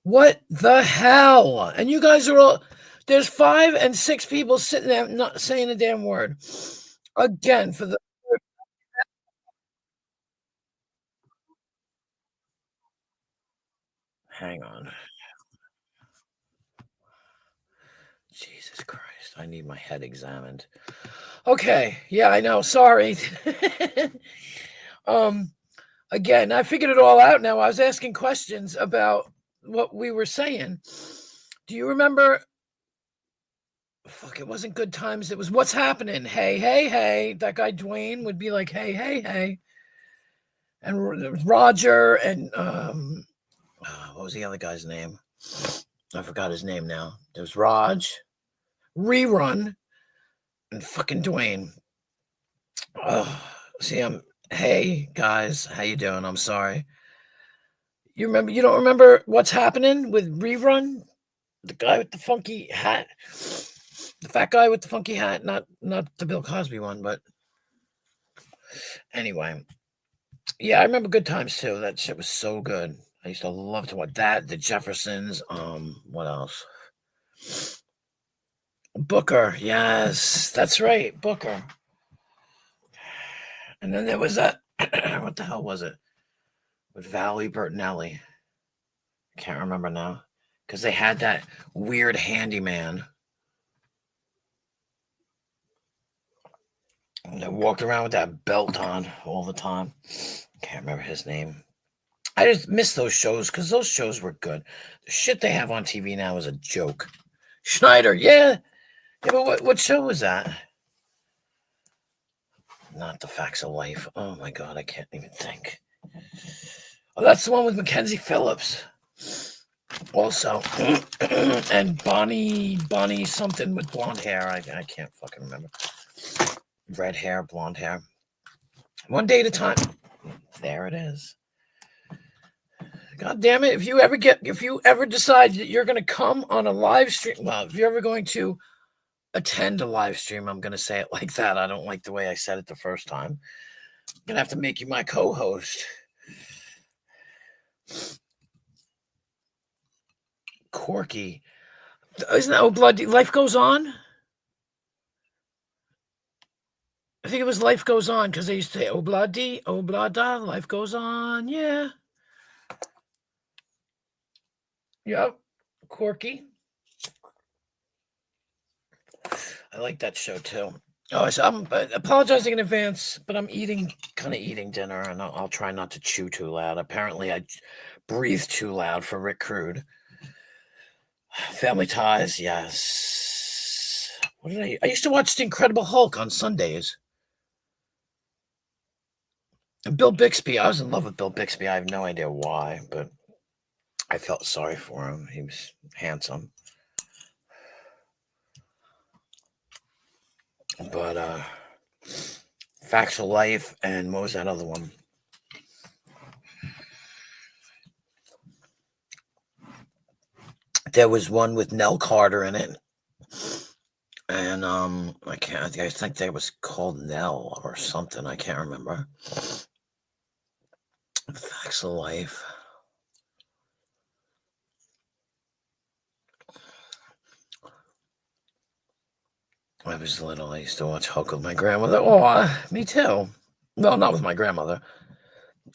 What the hell? And you guys are all there's 5 and 6 people sitting there not saying a damn word. Again, for the hang on. Jesus Christ, I need my head examined. Okay, yeah, I know, sorry. Um, again, I figured it all out now. I was asking questions about what we were saying. Do you remember fuck, it wasn't Good Times, it was What's Happening? Hey, hey, hey. That guy Dwayne would be like, "Hey, hey, hey." And there was Roger and, what was the other guy's name? I forgot his name now. There's Raj, Rerun, and fucking Dwayne. Oh, see, hey, guys, how you doing? I'm sorry. You don't remember What's Happening with Rerun? The guy with the funky hat? The fat guy with the funky hat, not the Bill Cosby one, but anyway. Yeah, I remember Good Times too. That shit was so good. I used to love to watch that. The Jeffersons. What else? Booker. Yes, that's right, Booker. And then there was that. What the hell was it? With Valley Bertinelli. Can't remember now because they had that weird handyman that walked around with that belt on all the time. Can't remember his name. I just miss those shows because those shows were good. The shit they have on TV now is a joke. Schneider, yeah. Yeah, but what show was that? Not The Facts of Life. Oh my god, I can't even think. Oh, that's the one with Mackenzie Phillips. Also, and Bonnie something with blonde hair. I can't fucking remember. Red hair, blonde hair. One day at a time. There it is. God damn it! If you ever decide that you're going to come on a live stream, well, if you're ever going to attend a live stream, I'm going to say it like that. I don't like the way I said it the first time. I'm going to have to make you my co-host. Corky. Isn't that Bloody Life Goes On? I think it was Life Goes On because they used to say Obladi, Oblada, Life Goes On. Yeah. Yep. Corky. I like that show too. Oh, so I'm apologizing in advance, but I'm kind of eating dinner, and I'll try not to chew too loud. Apparently, I breathe too loud for Rick Crude. Family Ties, yes. What did I used to watch The Incredible Hulk on Sundays. And Bill Bixby, I was in love with Bill Bixby. I have no idea why, but I felt sorry for him. He was handsome. But Facts of Life, and what was that other one? There was one with Nell Carter in it. And I think they was called Nell or something. I can't remember. Facts of Life. I was little. I used to watch Hulk with my grandmother. Oh, me too. Well, not with my grandmother.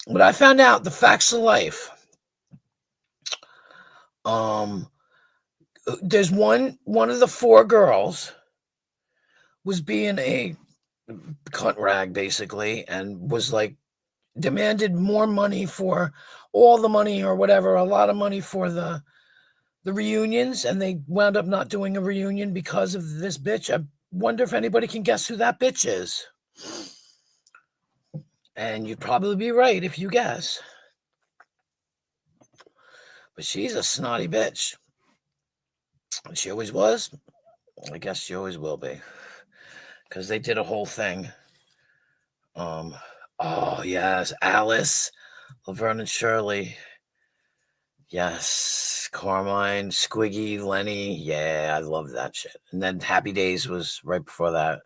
But I found out the Facts of Life. There's one of the 4 girls was being a cunt rag basically, and was like demanded more money for all the money or whatever, a lot of money for the reunions, and they wound up not doing a reunion because of this bitch. I wonder if anybody can guess who that bitch is. And you'd probably be right if you guess. But she's a snotty bitch. She always was. I guess she always will be. Because they did a whole thing. Oh, yes. Alice, Laverne and Shirley. Yes. Carmine, Squiggy, Lenny. Yeah, I love that shit. And then Happy Days was right before that.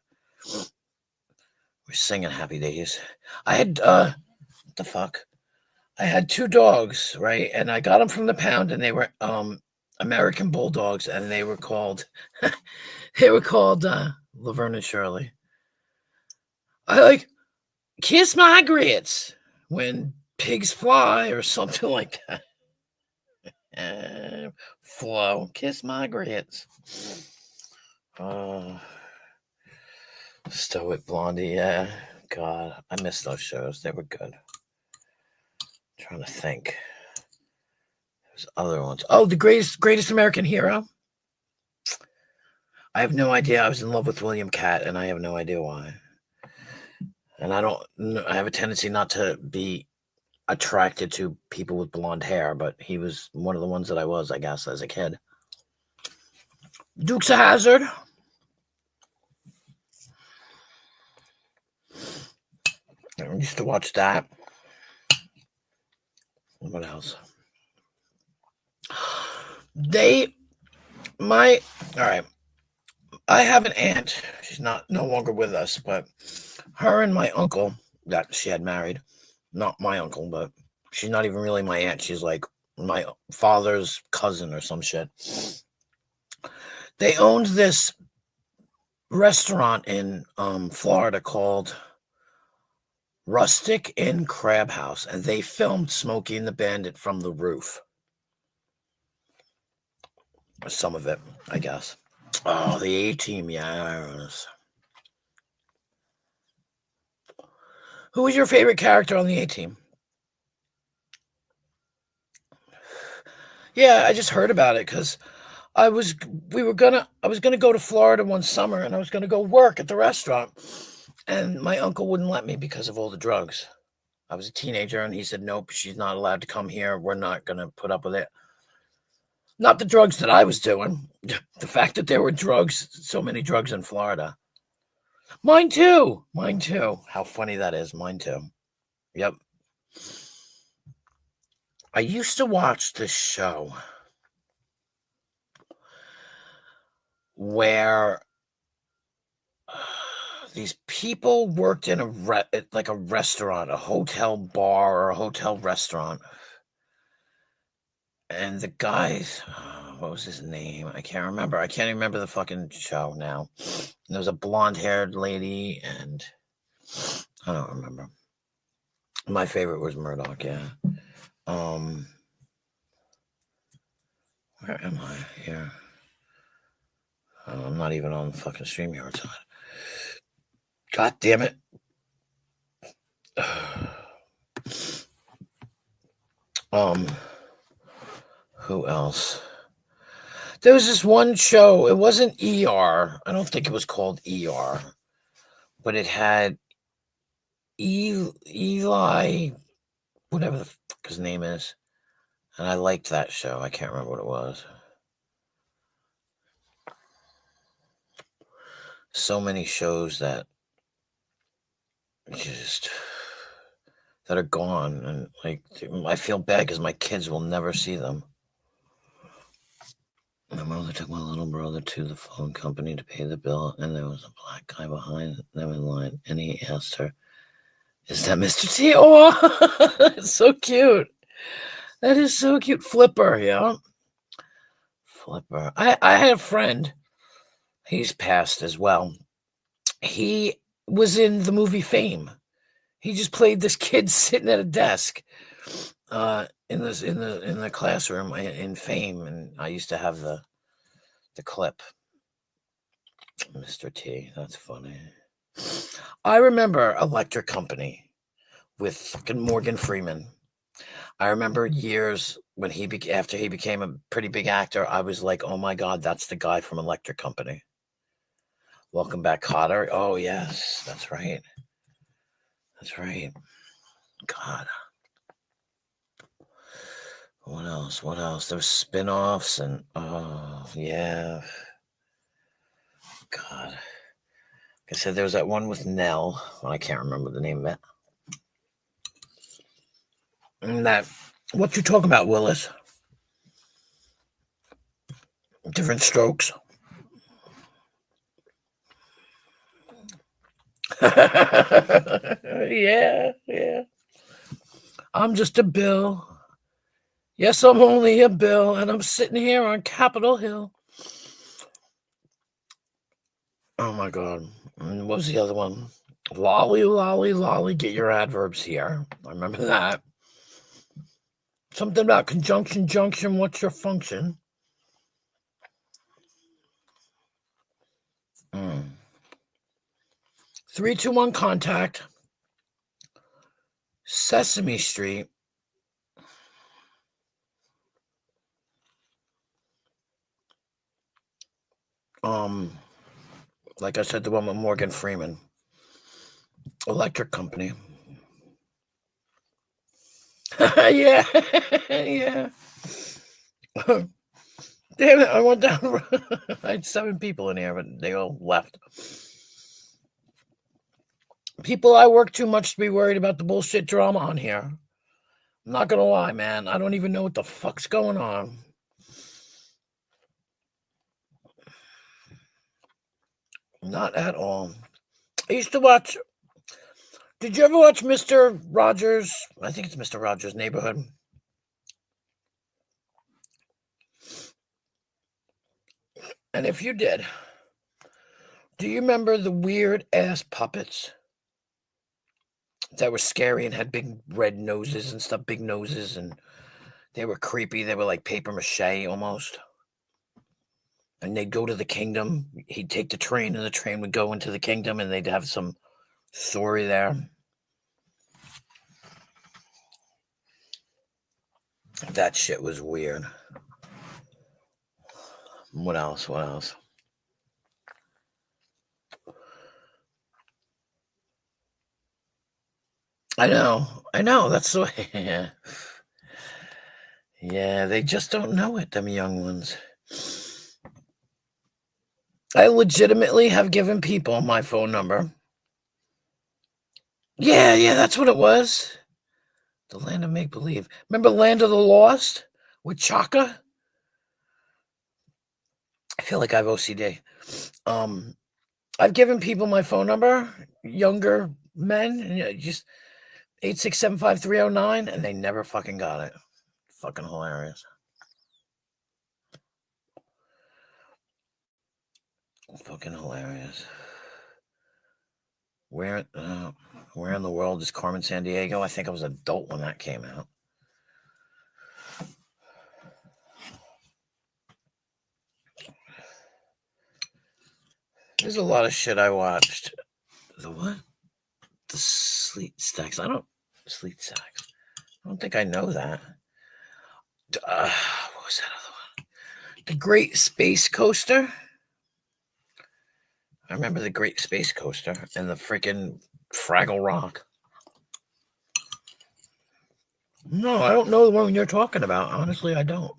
We're singing Happy Days. I had, what the fuck? I had 2 dogs, right? And I got them from the pound, and they were, American Bulldogs, and they were called Laverne and Shirley. I like, "Kiss my grits when pigs fly," or something like that. Flo, kiss my grits. Stoic Blondie, yeah. God, I miss those shows. They were good. Trying to think. There's other ones. Oh, the greatest American hero. I have no idea. I was in love with William Catt, and I have no idea why. And I have a tendency not to be attracted to people with blonde hair, but he was one of the ones that I was, I guess, as a kid. Dukes of Hazzard. I used to watch that. What else? All right. I have an aunt. She's no longer with us, but her and my uncle that she had married, not my uncle, but she's not even really my aunt. She's like my father's cousin or some shit. They owned this restaurant in Florida called Rustic Inn Crab House, and they filmed Smokey and the Bandit from the roof. Some of it, I guess. Oh, the A-Team, yes. Who was your favorite character on the A-Team? Yeah, I just heard about it because I was gonna go to Florida one summer, and I was gonna go work at the restaurant, and my uncle wouldn't let me because of all the drugs. I was a teenager, and he said, "Nope, she's not allowed to come here. We're not gonna put up with it." Not the drugs that I was doing, the fact that there were drugs, so many drugs in Florida. Mine too. How funny that is. Mine too. Yep. I used to watch this show where these people worked in a restaurant, a hotel bar or a hotel restaurant. And the guys, what was his name? I can't remember. I can't remember the fucking show now. There was a blonde-haired lady, and I don't remember. My favorite was Murdoch, yeah. Where am I here? Oh, I'm not even on the fucking StreamYard side. God damn it. Who else? There was this one show. It wasn't ER. I don't think it was called ER, but it had Eli, whatever the fuck his name is, and I liked that show. I can't remember what it was. So many shows that are gone, and like I feel bad because my kids will never see them. My mother took my little brother to the phone company to pay the bill, and there was a black guy behind them in line, and he asked her, "Is that Mr. T?" Oh, it's so cute. That is so cute. Flipper, yeah. Flipper. I had a friend. He's passed as well. He was in the movie Fame. He just played this kid sitting at a desk in the classroom in Fame, and I used to have the clip. Mr. T, that's funny. I remember Electric Company with fucking Morgan Freeman. I remember years when after he became a pretty big actor, I was like, oh my God, that's the guy from Electric Company. Welcome Back, Kotter. Oh yes, that's right. That's right. God. What else? There was spin-offs and oh yeah. God. Like I said, there was that one with Nell. Well, I can't remember the name of it. And that, what you talking about, Willis? Different Strokes. Yeah. I'm just a bill. Yes, I'm only a bill, and I'm sitting here on Capitol Hill. Oh my God. And what was the other one? Lolly, lolly, lolly, get your adverbs here. I remember that. Something about conjunction, junction, what's your function? 3-2-1 contact. Sesame Street. Like I said, the one with Morgan Freeman. Electric Company. Yeah. Yeah. Damn it, I went down. I had 7 people in here, but they all left. People, I work too much to be worried about the bullshit drama on here. I'm not gonna lie, man. I don't even know what the fuck's going on. Not at all. I used to watch. Did you ever watch Mr. Rogers? I think it's Mr. Rogers' Neighborhood. And if you did, do you remember the weird ass puppets that were scary and had big red noses and stuff, big noses, and they were creepy. They were like paper mache almost. And they'd go to the kingdom. He'd take the train, and the train would go into the kingdom, and they'd have some story there. That shit was weird. What else? What else? I know. That's the way. Yeah. Yeah, they just don't know it, them young ones. I legitimately have given people my phone number. Yeah, that's what it was. The Land of Make Believe. Remember Land of the Lost with Chaka? I feel like I have OCD. I've given people my phone number, younger men, and just 8675309, and they never fucking got it. Fucking hilarious. Fucking hilarious. Where in the world is Carmen Sandiego? I think I was an adult when that came out. There's a lot of shit I watched. The what? The Sleet Stacks. Sleet Stacks. I don't think I know that. What was that other one? The Great Space Coaster. I remember the Great Space Coaster and the freaking Fraggle Rock. No, I don't know the one you're talking about. Honestly, I don't.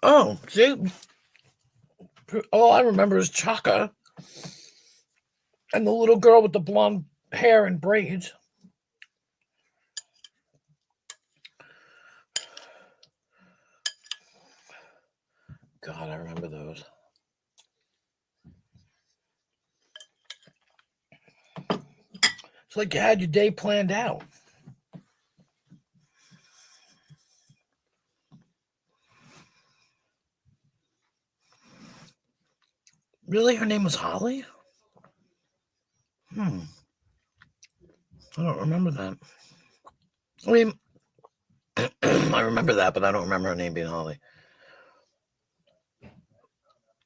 Oh, see? All I remember is Chaka and the little girl with the blonde hair and braids. God, I remember those. It's like you had your day planned out. Really? Her name was Holly? I don't remember that. I mean, I remember that, but I don't remember her name being Holly.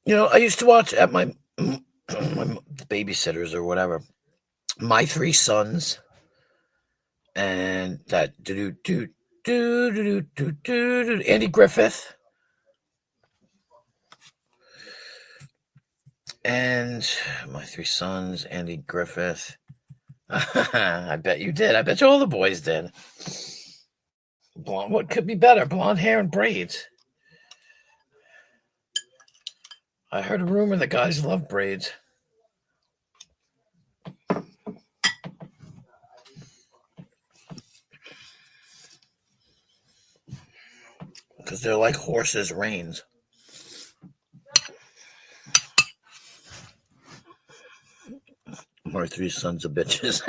I used to watch at my babysitters or whatever, My Three Sons, and that Andy Griffith, and My Three Sons, Andy Griffith. I bet you did. I bet you all the boys did. Blonde, what could be better? Blonde hair and braids. I heard a rumor that guys love braids. Because they're like horses' reins. My three sons of bitches.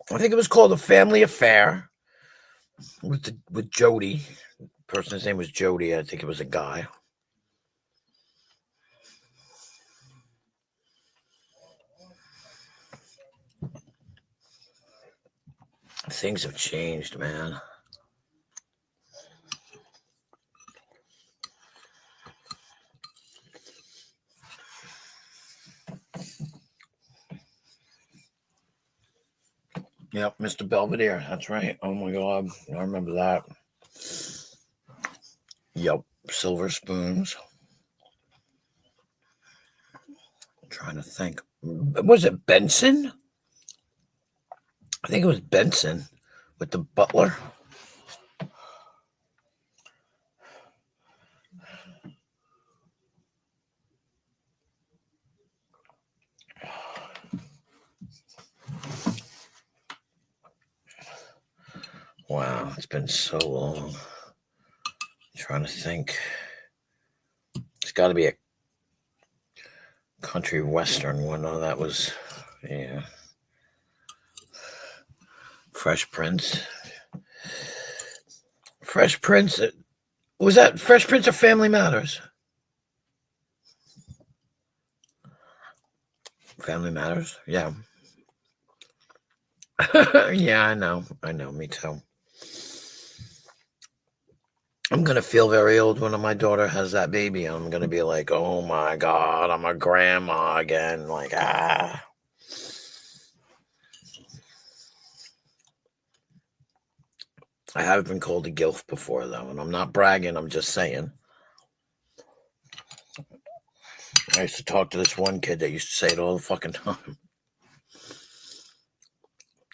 I think it was called A Family Affair with Jody. The person's name was Jody. I think it was a guy. Things have changed, man. Yep, Mr. Belvedere. That's right. Oh my God, I remember that. Yep, silver spoons. I'm trying to think. Was it Benson? I think it was Benson with the butler. Wow, it's been so long. I'm trying to think. It's got to be a country western one. Oh, that was, yeah. Fresh Prince. Fresh Prince. Was that Fresh Prince or Family Matters? Family Matters? Yeah. Yeah, I know. Me too. I'm going to feel very old when my daughter has that baby. I'm going to be like, oh my God, I'm a grandma again. Like, I have been called a gilf before, though, and I'm not bragging. I'm just saying. I used to talk to this one kid that used to say it all the fucking time.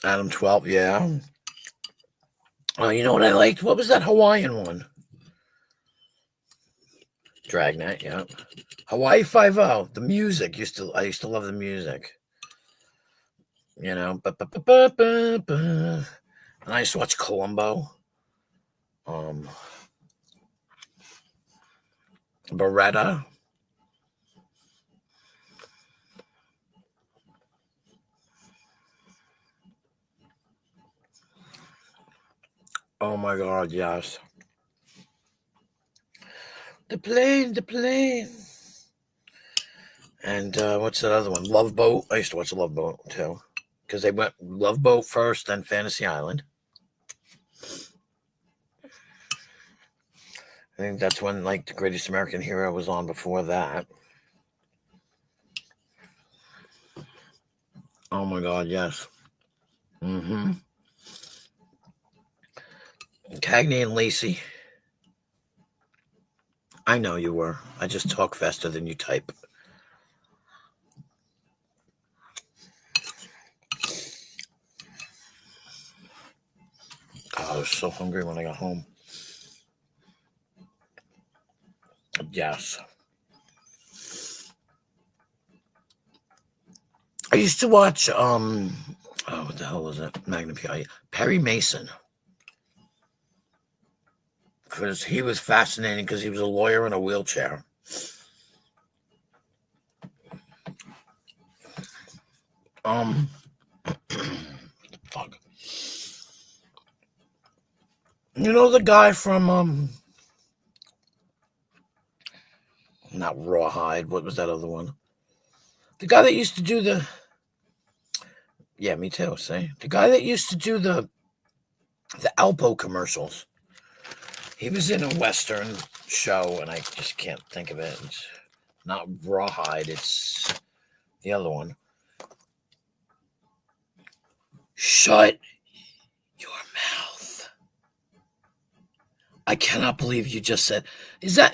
Adam 12, yeah. Oh, you know what I liked? What was that Hawaiian one? Dragnet, yeah. Hawaii 5-0. The music I used to love the music. You know, and I used to watch Columbo. Beretta. Oh my God, yes. The plane. And what's that other one? Love Boat. I used to watch Love Boat too, because they went Love Boat first, then Fantasy Island. I think that's when like The Greatest American Hero was on before that. Oh my God, yes. Mm-hmm. Cagney and Lacey. I know you were. I just talk faster than you type. God, I was so hungry when I got home. Yes. I used to watch what the hell was it? Magnum PI. Perry Mason. Because he was fascinating because he was a lawyer in a wheelchair. Fuck. You know the guy from not Rawhide, what was that other one? The guy that used to do the Yeah, me too, see? The guy that used to do the Alpo commercials. He was in a Western show, and I just can't think of it. It's not Rawhide, it's the other one. Shut your mouth. I cannot believe you just said. Was that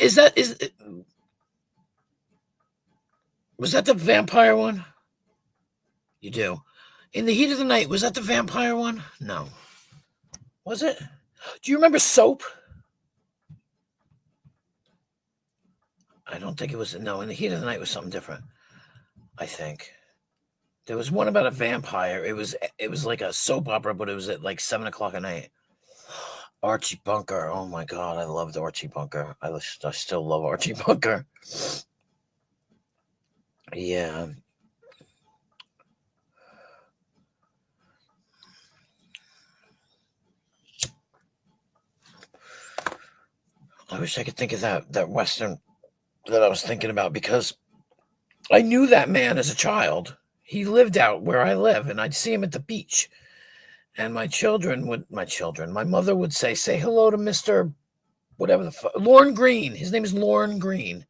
the vampire one? You do. In the Heat of the Night, was that the vampire one? No. Was it? Do you remember Soap? I don't think it was. No, In the Heat of the Night was something different, I think. There was one about a vampire. It was like a soap opera, but it was at like 7 o'clock at night. Archie Bunker. Oh my God, I loved Archie Bunker. I still love Archie Bunker. Yeah. I wish I could think of that Western that I was thinking about, because I knew that man as a child. He lived out where I live, and I'd see him at the beach. And my mother would say hello to Mr. whatever Lorne Green. His name is Lorne Green.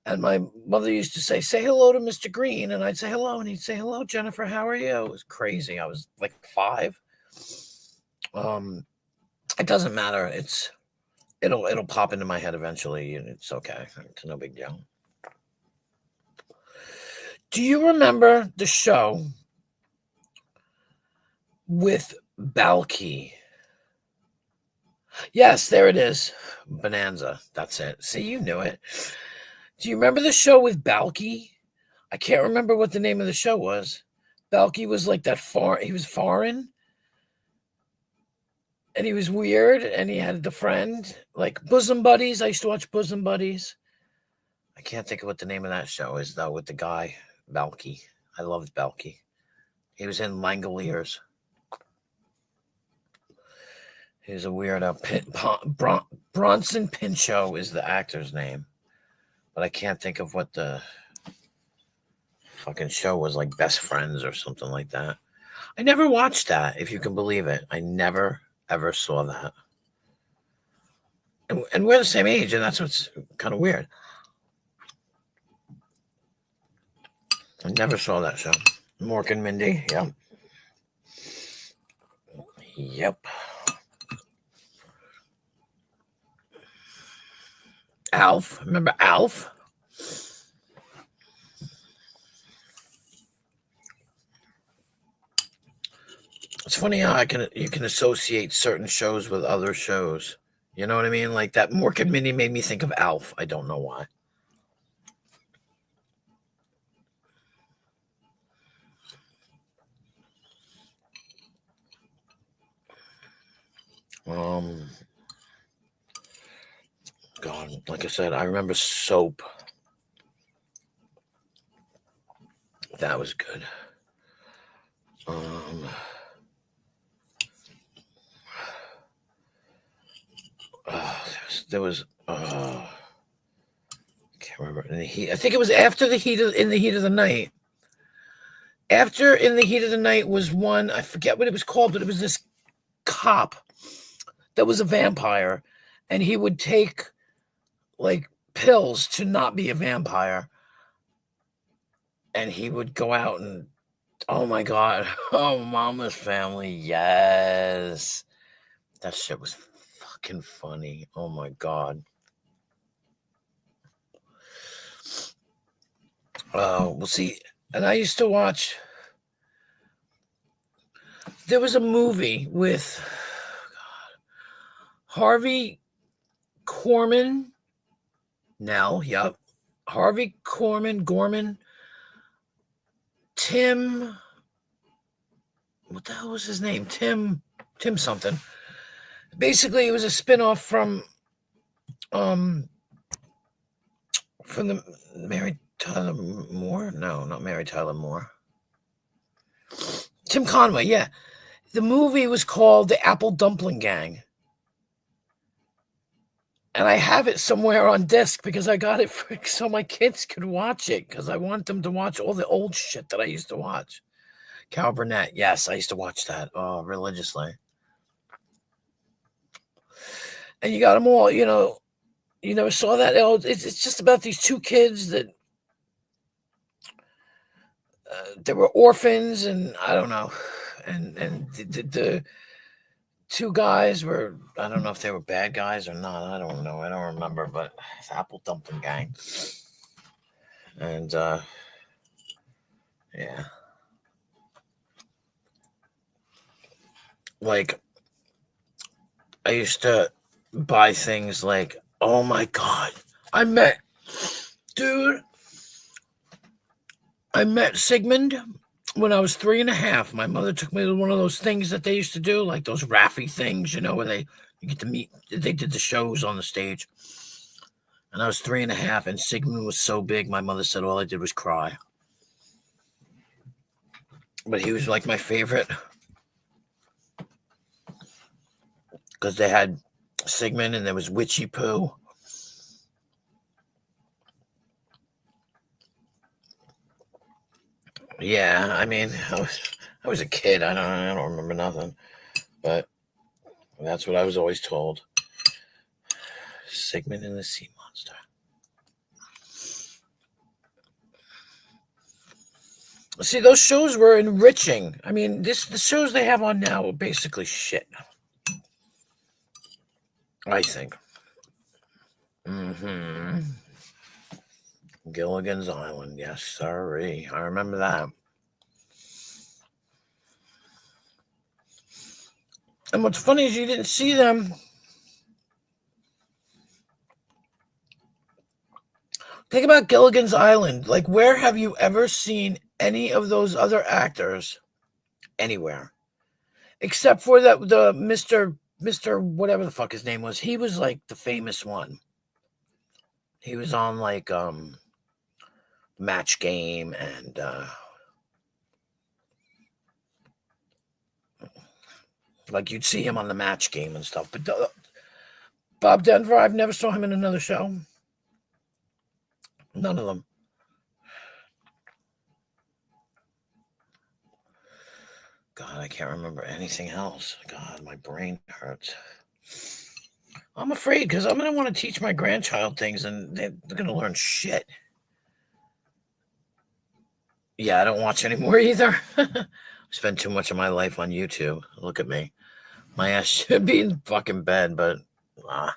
And my mother used to say hello to Mr. Green. And I'd say hello. And he'd say, hello, Jennifer. How are you? It was crazy. I was like 5. It doesn't matter. It'll pop into my head eventually. And it's okay. It's no big deal. Do you remember the show with Balky? Yes, there it is. Bonanza. That's it. See, you knew it. Do you remember the show with Balky? I can't remember what the name of the show was. Balky was like that he was foreign. And he was weird, and he had the friend, like Bosom Buddies. I used to watch Bosom Buddies. I can't think of what the name of that show is, though, with the guy, Balky. I loved Balky. He was in Langoliers. He was a weirdo. Bronson Pinchot is the actor's name. But I can't think of what the fucking show was, like Best Friends or something like that. I never watched that, if you can believe it. I never, ever saw that. And we're the same age, and that's what's kind of weird. I never saw that show. Mork and Mindy, yeah. Yep. Alf. Remember Alf? It's funny how you can associate certain shows with other shows. You know what I mean? Like that Mork and Mindy made me think of Alf. I don't know why. God, like I said, I remember Soap. That was good. There was I can't remember. I think it was after In the Heat of the Night. After In the Heat of the Night was one, I forget what it was called, but it was this cop that was a vampire, and he would take like pills to not be a vampire, and he would go out and, oh my God, oh, Mama's Family, yes, that shit was fucking funny. Oh my God. We'll see. And I used to watch, there was a movie with Harvey Korman. Yep. Harvey Gorman, Tim, what the hell was his name? Tim something. Basically, it was a spinoff from the Mary Tyler Moore. No, not Mary Tyler Moore. Tim Conway, yeah. The movie was called The Apple Dumpling Gang. And I have it somewhere on disc because I got it so my kids could watch it, because I want them to watch all the old shit that I used to watch. Carol Burnett, yes, I used to watch that religiously. And you got them all, you never saw that. It's just about these two kids that they were orphans, and I don't know. And the two guys were, I don't know if they were bad guys or not. I don't know. I don't remember, but it's Apple Dumpling Gang. And, yeah. Like, I used to buy things like, oh my God, I met Sigmund when I was 3.5. My mother took me to one of those things that they used to do, like those Raffi things, where you get to meet, they did the shows on the stage. And I was 3.5, and Sigmund was so big, my mother said all I did was cry. But he was like my favorite. Because they had Sigmund and there was Witchy Poo. Yeah, I mean, I was a kid. I don't remember nothing. But that's what I was always told. Sigmund and the Sea Monster. See, those shows were enriching. I mean, the shows they have on now are basically shit. I think. Gilligan's Island, yes, sorry. I remember that. And what's funny is you didn't see them. Think about Gilligan's Island. Like, where have you ever seen any of those other actors anywhere? Except for the Mr. whatever the fuck his name was. He was like the famous one. He was on like Match Game and like you'd see him on the Match Game and stuff. But Bob Denver, I've never saw him in another show. None of them. God, I can't remember anything else. God, my brain hurts. I'm afraid because I'm going to want to teach my grandchild things and they're going to learn shit. Yeah, I don't watch anymore either. I spend too much of my life on YouTube. Look at me. My ass should be in fucking bed, but I'm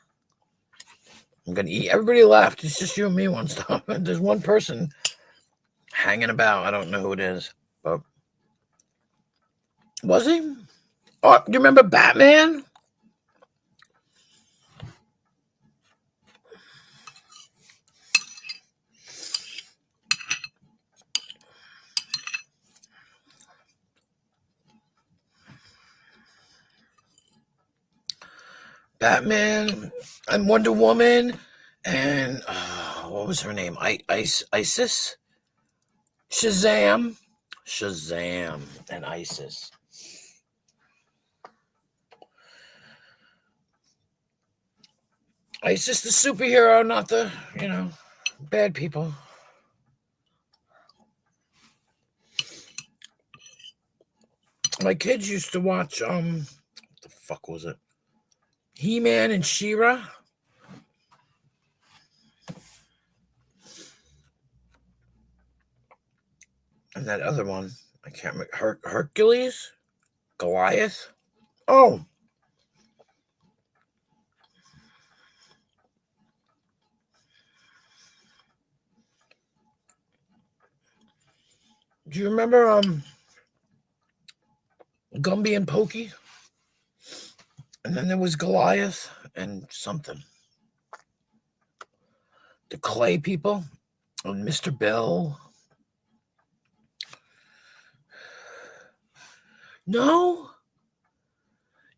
going to eat. Everybody left. It's just you and me one stop. There's one person hanging about. I don't know who it is, but was he? Oh, you remember Batman? Batman and Wonder Woman and what was her name? Isis? Shazam and Isis. Isis the superhero, not the, bad people. My kids used to watch, what the fuck was it? He-Man and She-Ra. And that other one, I can't remember. Hercules? Goliath? Oh. Do you remember Gumby and Pokey? And then there was Goliath and something. The Clay people and Mr. Bill. No?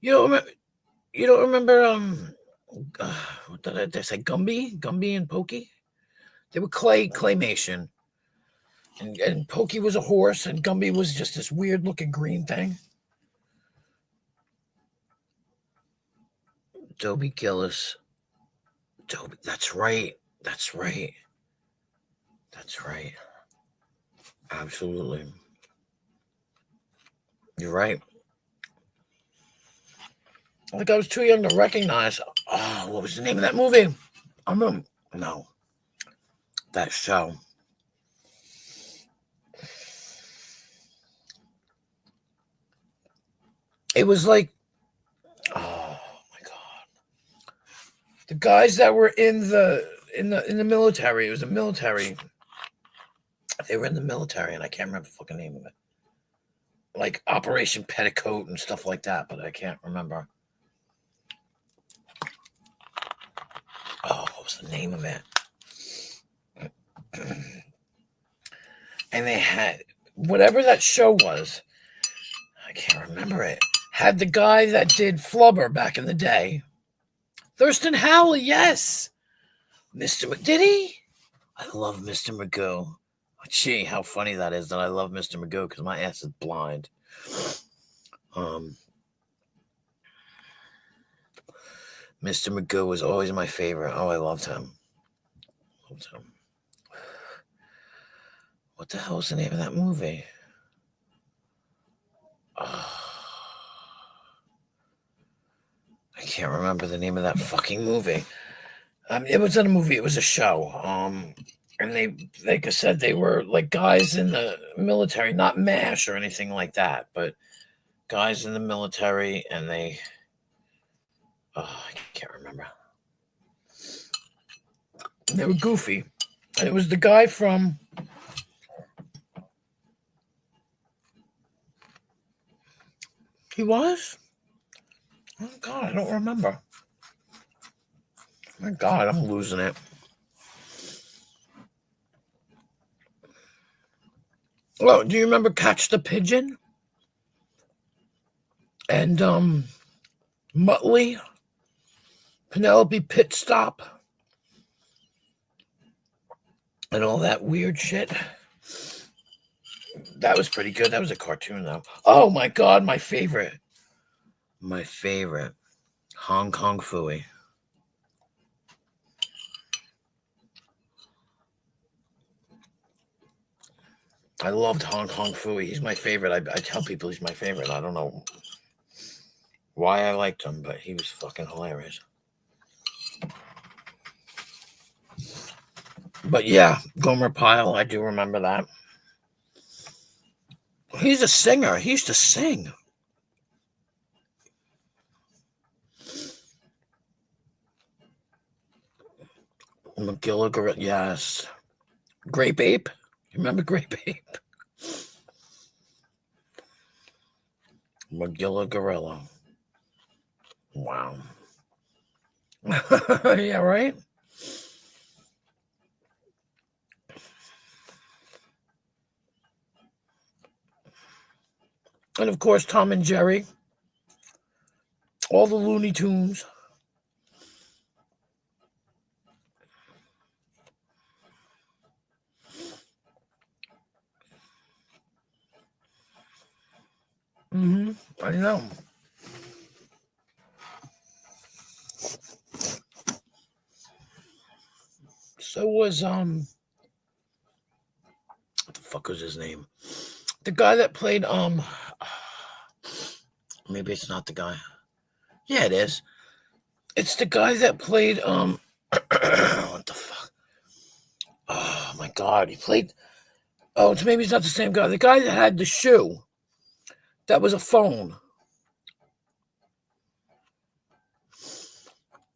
You don't remember what did I say? Gumby and Pokey? They were claymation. And Pokey was a horse and Gumby was just this weird looking green thing. Dobie Gillis. That's right. Absolutely. You're right. Like I was too young to recognize. Oh, what was the name of that movie? No. That show. It was like, oh my God. The guys that were in the military. It was a military. They were in the military, and I can't remember the fucking name of it. Like Operation Petticoat and stuff like that, but I can't remember. Oh, what was the name of it? And they had whatever that show was. I can't remember it. Had the guy that did Flubber back in the day. Thurston Howell, yes. Did he? I love Mr. Magoo. Gee, how funny that is that I love Mr. Magoo because my ass is blind. Mr. Magoo was always my favorite. Oh, I loved him. What the hell is the name of that movie? Oh, I can't remember the name of that fucking movie. It wasn't a movie. It was a show. And they, like I said, they were like guys in the military, not MASH or anything like that, but guys in the military, and I can't remember. They were goofy. And it was the guy from... He was? Oh, God, I don't remember. My God, I'm losing it. Well, do you remember Catch the Pigeon? And Muttley? Penelope Pit Stop? And all that weird shit? That was pretty good. That was a cartoon, though. Oh, my God, my favorite. My favorite. Hong Kong Phooey. I loved Hong Kong Phooey. He's my favorite. I tell people he's my favorite. I don't know why I liked him, but he was fucking hilarious. But yeah, Gomer Pyle, I do remember that. He's a singer. He used to sing. McGilligor, yes. Grape Ape? You remember Grape Ape? Magilla Gorilla. Wow. Yeah, right? And of course, Tom and Jerry. All the Looney Tunes. I know. So was what the fuck was his name? The guy that played maybe it's not the guy. Yeah, it is. It's the guy that played what the fuck? Oh my God, he played. Oh, maybe it's not the same guy. The guy that had the shoe. That was a phone.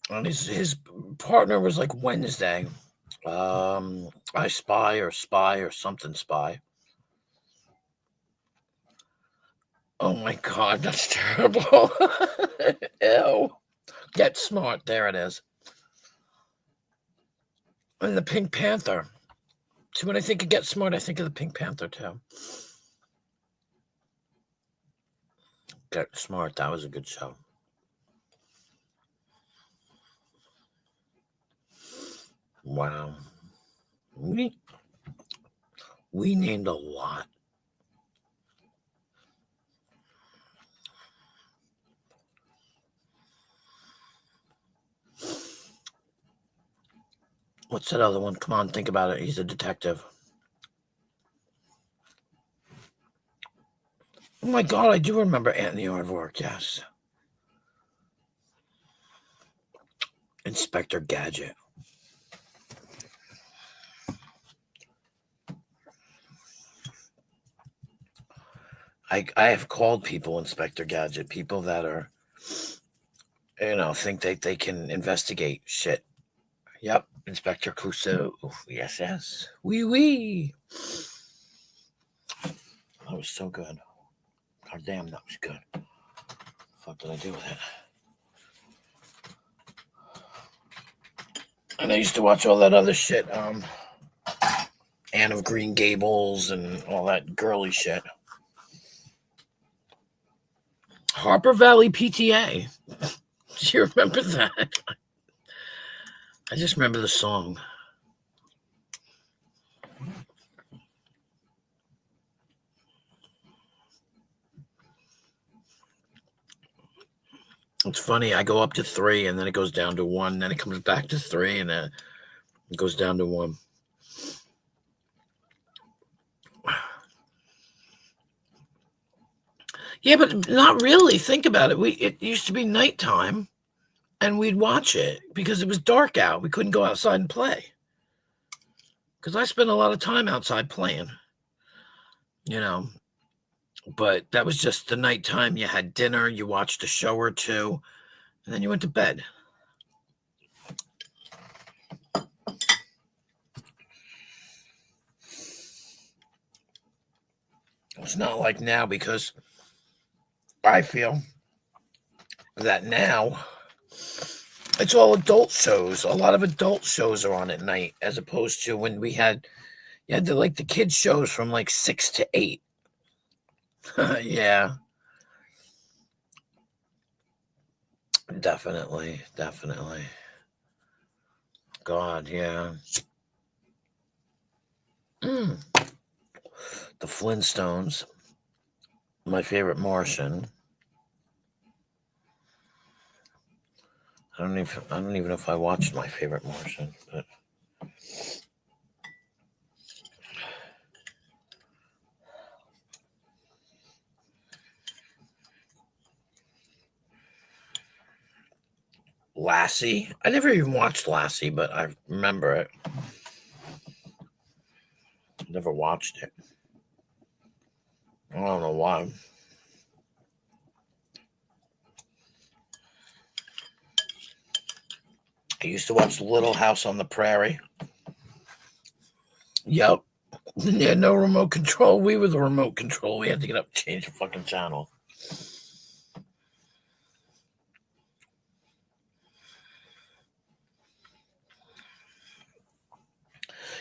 And his partner was like Wednesday. I Spy or something Spy. Oh my God, that's terrible. Ew. Get Smart. There it is. And the Pink Panther. See, when I think of Get Smart, I think of the Pink Panther too. Get Smart. That was a good show. Wow. We named a lot. What's that other one? Come on, think about it. He's a detective. Oh my God, I do remember Anthony Aardvark, yes. Inspector Gadget. I have called people Inspector Gadget, people that are, think they can investigate shit. Yep, Inspector Clouseau. Yes. Wee. That was so good. God damn, that was good. What the fuck did I do with it? And I used to watch all that other shit. Anne of Green Gables and all that girly shit. Harper Valley PTA. Do you remember that? I just remember the song. It's funny. I go up to 3, and then it goes down to 1. Then it comes back to 3, and then it goes down to 1. Yeah, but not really. Think about it. It used to be nighttime, and we'd watch it because it was dark out. We couldn't go outside and play. Because I spent a lot of time outside playing, But that was just the nighttime. You had dinner, you watched a show or two, and then you went to bed. It's not like now, because I feel that now it's all adult shows. A lot of adult shows are on at night, as opposed to when you had the kids shows from 6 to 8. Yeah, definitely. God, yeah. The Flintstones, my favorite Martian. I don't even know if I watched My Favorite Martian, but Lassie. I never even watched Lassie, but I remember it. Never watched it. I don't know why. I used to watch Little House on the Prairie. Yep. Yeah, no remote control. We were the remote control. We had to get up and change the fucking channel.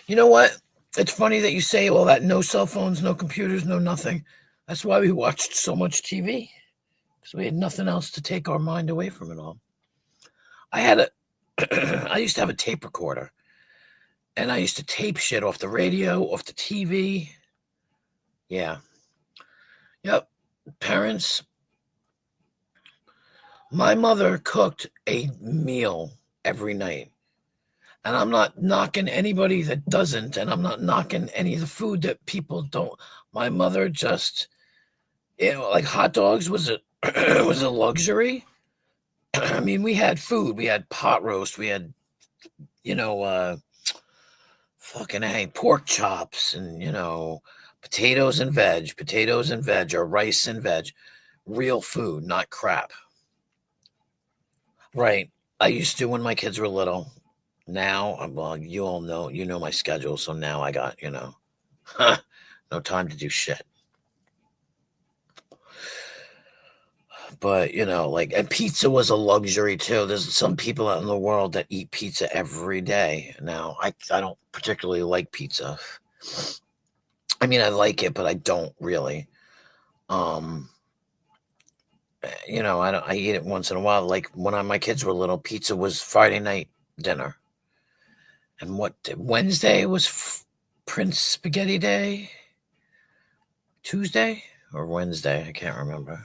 You know what? It's funny that you say all that. No cell phones, no computers, no nothing. That's why we watched so much TV. Because we had nothing else to take our mind away from it all. I used to have a tape recorder. And I used to tape shit off the radio, off the TV. Yeah. Yep. Parents. My mother cooked a meal every night. And I'm not knocking anybody that doesn't, and I'm not knocking any of the food that people don't. My mother just, like hot dogs was a was a luxury. I mean, we had food. We had pot roast. We had, fucking pork chops, and potatoes and veg, or rice and veg. Real food, not crap. Right. I used to when my kids were little. Now, well, you all know, my schedule. So now I got, no time to do shit. But, and pizza was a luxury too. There's some people out in the world that eat pizza every day. Now, I don't particularly like pizza. I mean, I like it, but I don't really. I eat it once in a while. Like when my kids were little, pizza was Friday night dinner. And Wednesday was Prince Spaghetti Day? Tuesday or Wednesday? I can't remember.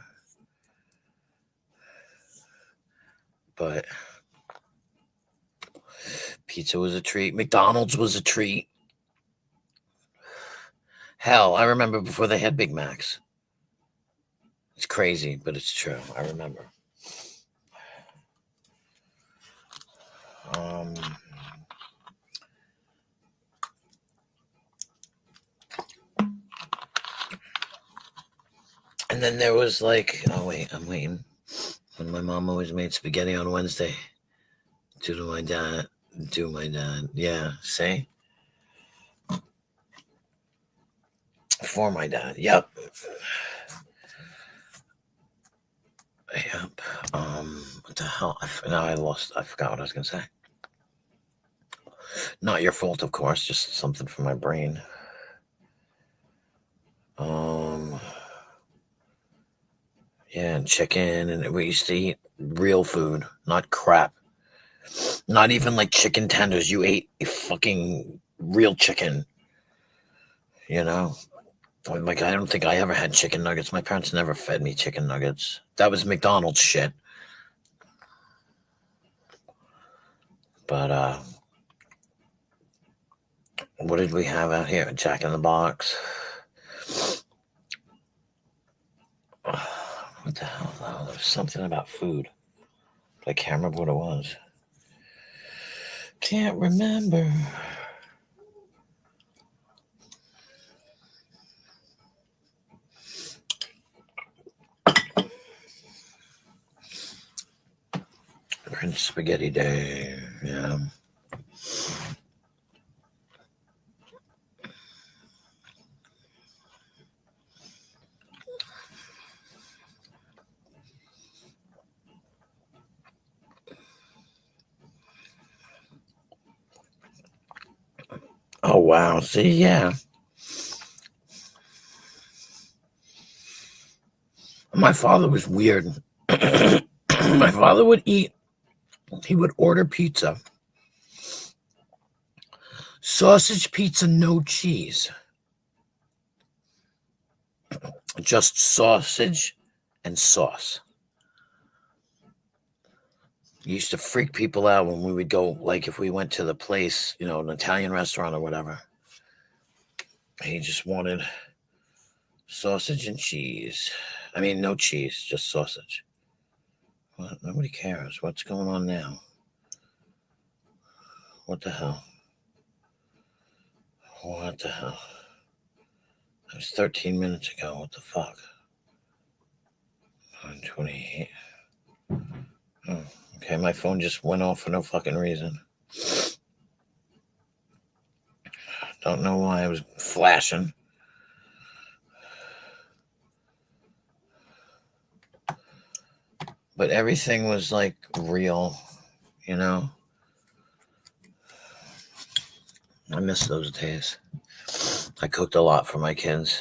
But pizza was a treat. McDonald's was a treat. Hell, I remember before they had Big Macs. It's crazy, but it's true. I remember. And then there was oh wait, I'm waiting. When my mom always made spaghetti on Wednesday. Do my dad. Yeah, see? For my dad. Yep. Yep. What the hell? I forgot what I was gonna say. Not your fault, of course, just something from my brain. Yeah, and chicken, and we used to eat real food, not crap. Not even like chicken tenders. You ate a fucking real chicken, you know? Like, I don't think I ever had chicken nuggets. My parents never fed me chicken nuggets. That was McDonald's shit. But, what did we have out here? Jack in the Box. What the hell? Oh, there was something about food. I can't remember what it was. Can't remember. French Spaghetti Day. Yeah. Oh, wow. See, yeah. My father was weird. My father would eat, he would order pizza. Sausage pizza, no cheese. Just sausage and sauce. He used to freak people out when we would go, like if we went to the place, an Italian restaurant or whatever. He just wanted sausage and cheese. I mean, no cheese, just sausage. Well, nobody cares. What's going on now? What the hell? What the hell? That was 13 minutes ago. What the fuck? 128. Oh, okay, my phone just went off for no fucking reason. Don't know why it was flashing. But everything was like real, I miss those days. I cooked a lot for my kids.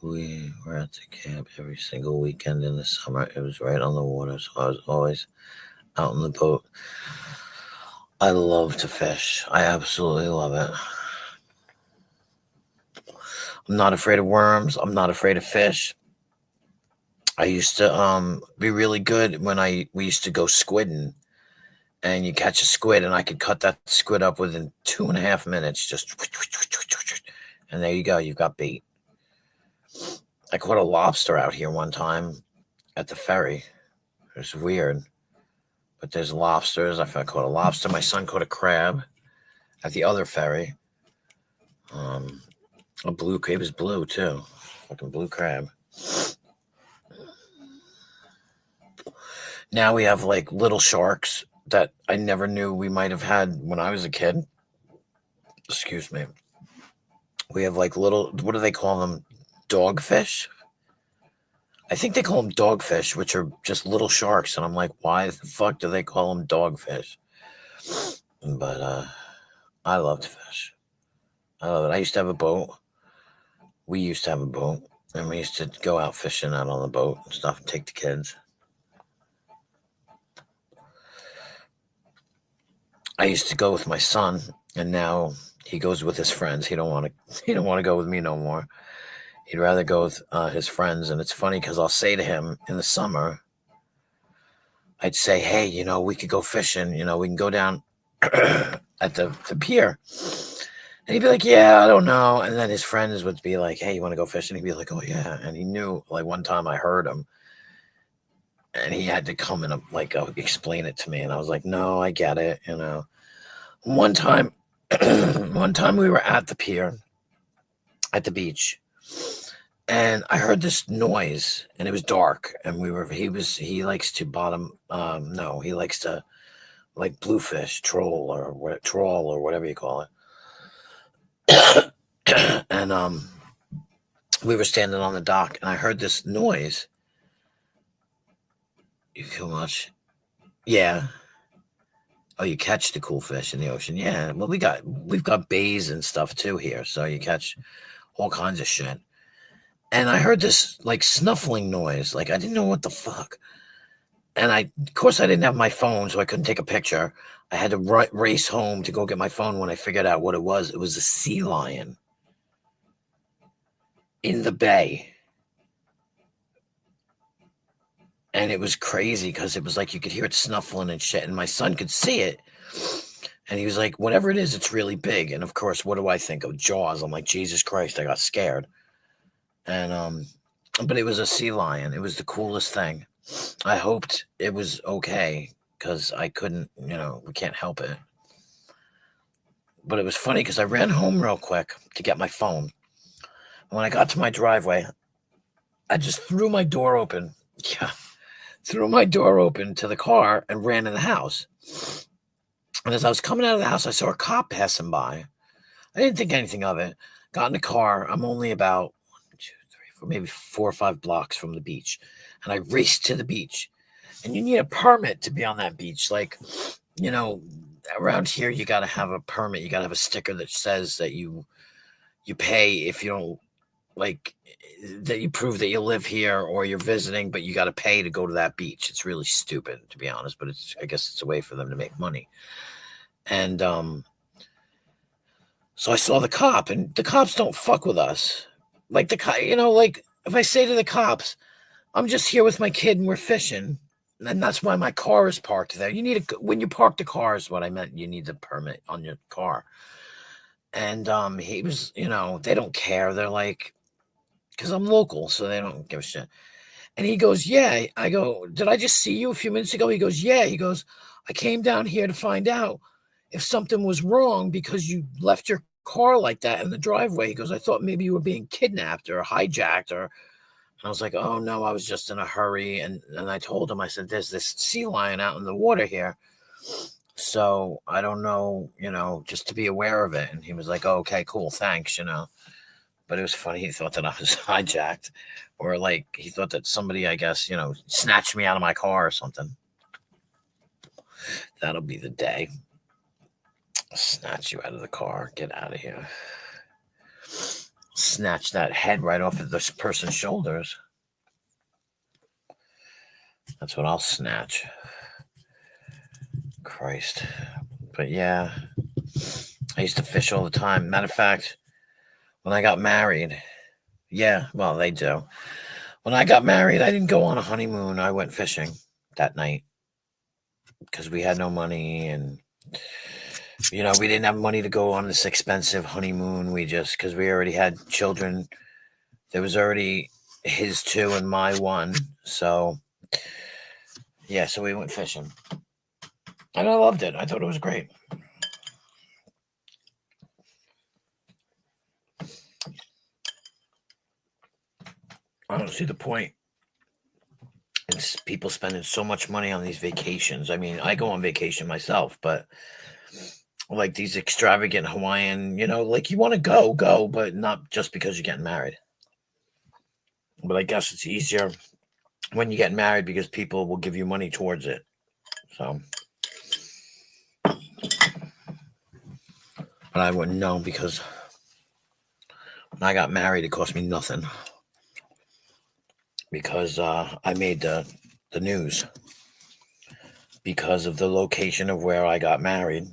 We were at the camp every single weekend in the summer. It was right on the water, so I was always out in the boat. I love to fish. I absolutely love it. I'm not afraid of worms. I'm not afraid of fish. I used to be really good when we used to go squidding, and you catch a squid, and I could cut that squid up within 2.5 minutes. Just, and there you go. You've got bait. I caught a lobster out here one time at the ferry. It was weird, but there's lobsters. I caught a lobster. My son caught a crab at the other ferry. A blue crab. It was blue too. Fucking blue crab. Now we have like little sharks that I never knew we might have had when I was a kid. Excuse me. We have like little, what do they call them? Dogfish? I think they call them dogfish, which are just little sharks. And I'm like, why the fuck do they call them dogfish? But I love to fish. I love it. I used to have a boat. We used to have a boat. And we used to go out fishing out on the boat and stuff and take the kids. I used to go with my son, and now he goes with his friends. He don't want to go with me no more. He'd rather go with his friends. And it's funny because I'll say to him in the summer, I'd say, hey, we could go fishing. We can go down at the pier. And he'd be like, yeah, I don't know. And then his friends would be like, hey, you want to go fishing? He'd be like, oh, yeah. And he knew, like, one time I heard him. And he had to come and explain it to me. And I was like, no, I get it. One time we were at the pier at the beach, and I heard this noise, and it was dark, and he likes to he likes to like bluefish, troll or whatever you call it. And we were standing on the dock, and I heard this noise. You feel much? Yeah. Oh, you catch the cool fish in the ocean? Yeah. Well, we've got bays and stuff too here, so you catch all kinds of shit. And I heard this like snuffling noise. Like I didn't know what the fuck. And of course, I didn't have my phone, so I couldn't take a picture. I had to race home to go get my phone when I figured out what it was. It was a sea lion in the bay. And it was crazy because it was like you could hear it snuffling and shit. And my son could see it. And he was like, whatever it is, it's really big. And of course, what do I think of? Jaws. I'm like, Jesus Christ, I got scared. And but it was a sea lion. It was the coolest thing. I hoped it was okay because I couldn't, we can't help it. But it was funny because I ran home real quick to get my phone. And when I got to my driveway, I just threw my door open. Yeah. Threw my door open to the car and ran in the house. And as I was coming out of the house, I saw a cop passing by. I didn't think anything of it. Got in the car. I'm only about 1, 2, 3, 4, maybe 4 or 5 blocks from the beach. And I raced to the beach. And you need a permit to be on that beach. Like, around here, you got to have a permit. You got to have a sticker that says that you pay if you don't, like, that you prove that you live here or you're visiting, but you got to pay to go to that beach. It's really stupid, to be honest, but I guess it's a way for them to make money. And so I saw the cop, and the cops don't fuck with us. Like like if I say to the cops, I'm just here with my kid and we're fishing, and that's why my car is parked there. You need when you park the car is what I meant. You need a permit on your car. And he was, they don't care. They're like, because I'm local, so they don't give a shit. And he goes, yeah. I go, did I just see you a few minutes ago? He goes, yeah. He goes, I came down here to find out if something was wrong because you left your car like that in the driveway. He goes, I thought maybe you were being kidnapped or hijacked. And I was like, oh, no, I was just in a hurry. And I told him, I said, there's this sea lion out in the water here. So I don't know, just to be aware of it. And he was like, oh, okay, cool. Thanks, But it was funny. He thought that I was hijacked, or like he thought that somebody, I guess, snatched me out of my car or something. That'll be the day. Snatch you out of the car. Get out of here. Snatch that head right off of this person's shoulders. That's what I'll snatch. Christ. But yeah, I used to fish all the time. Matter of fact, when I got married, yeah, well, they do. When I got married, I didn't go on a honeymoon. I went fishing that night because we had no money, and we didn't have money to go on this expensive honeymoon. Because we already had children. There was already his 2 and my 1. So yeah, so we went fishing. And I loved it. I thought it was great. I don't see the point. It's people spending so much money on these vacations. I mean, I go on vacation myself, but like these extravagant Hawaiian, like you want to go, but not just because you're getting married. But I guess it's easier when you get married because people will give you money towards it. So, but I wouldn't know because when I got married, it cost me nothing. Because I made the news because of the location of where I got married.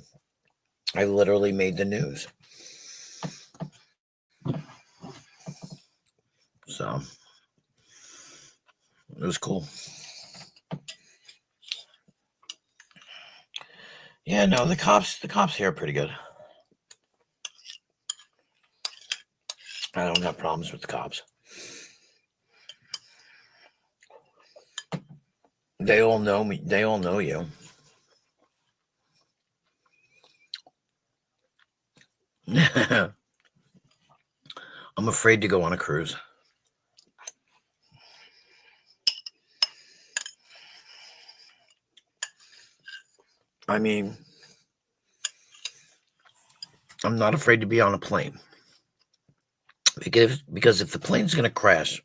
I literally made the news. So it was cool. Yeah, no, the cops here are pretty good. I don't have problems with the cops. They all know me. They all know you. I'm afraid to go on a cruise. I mean, I'm not afraid to be on a plane. Because if the plane's going to crash,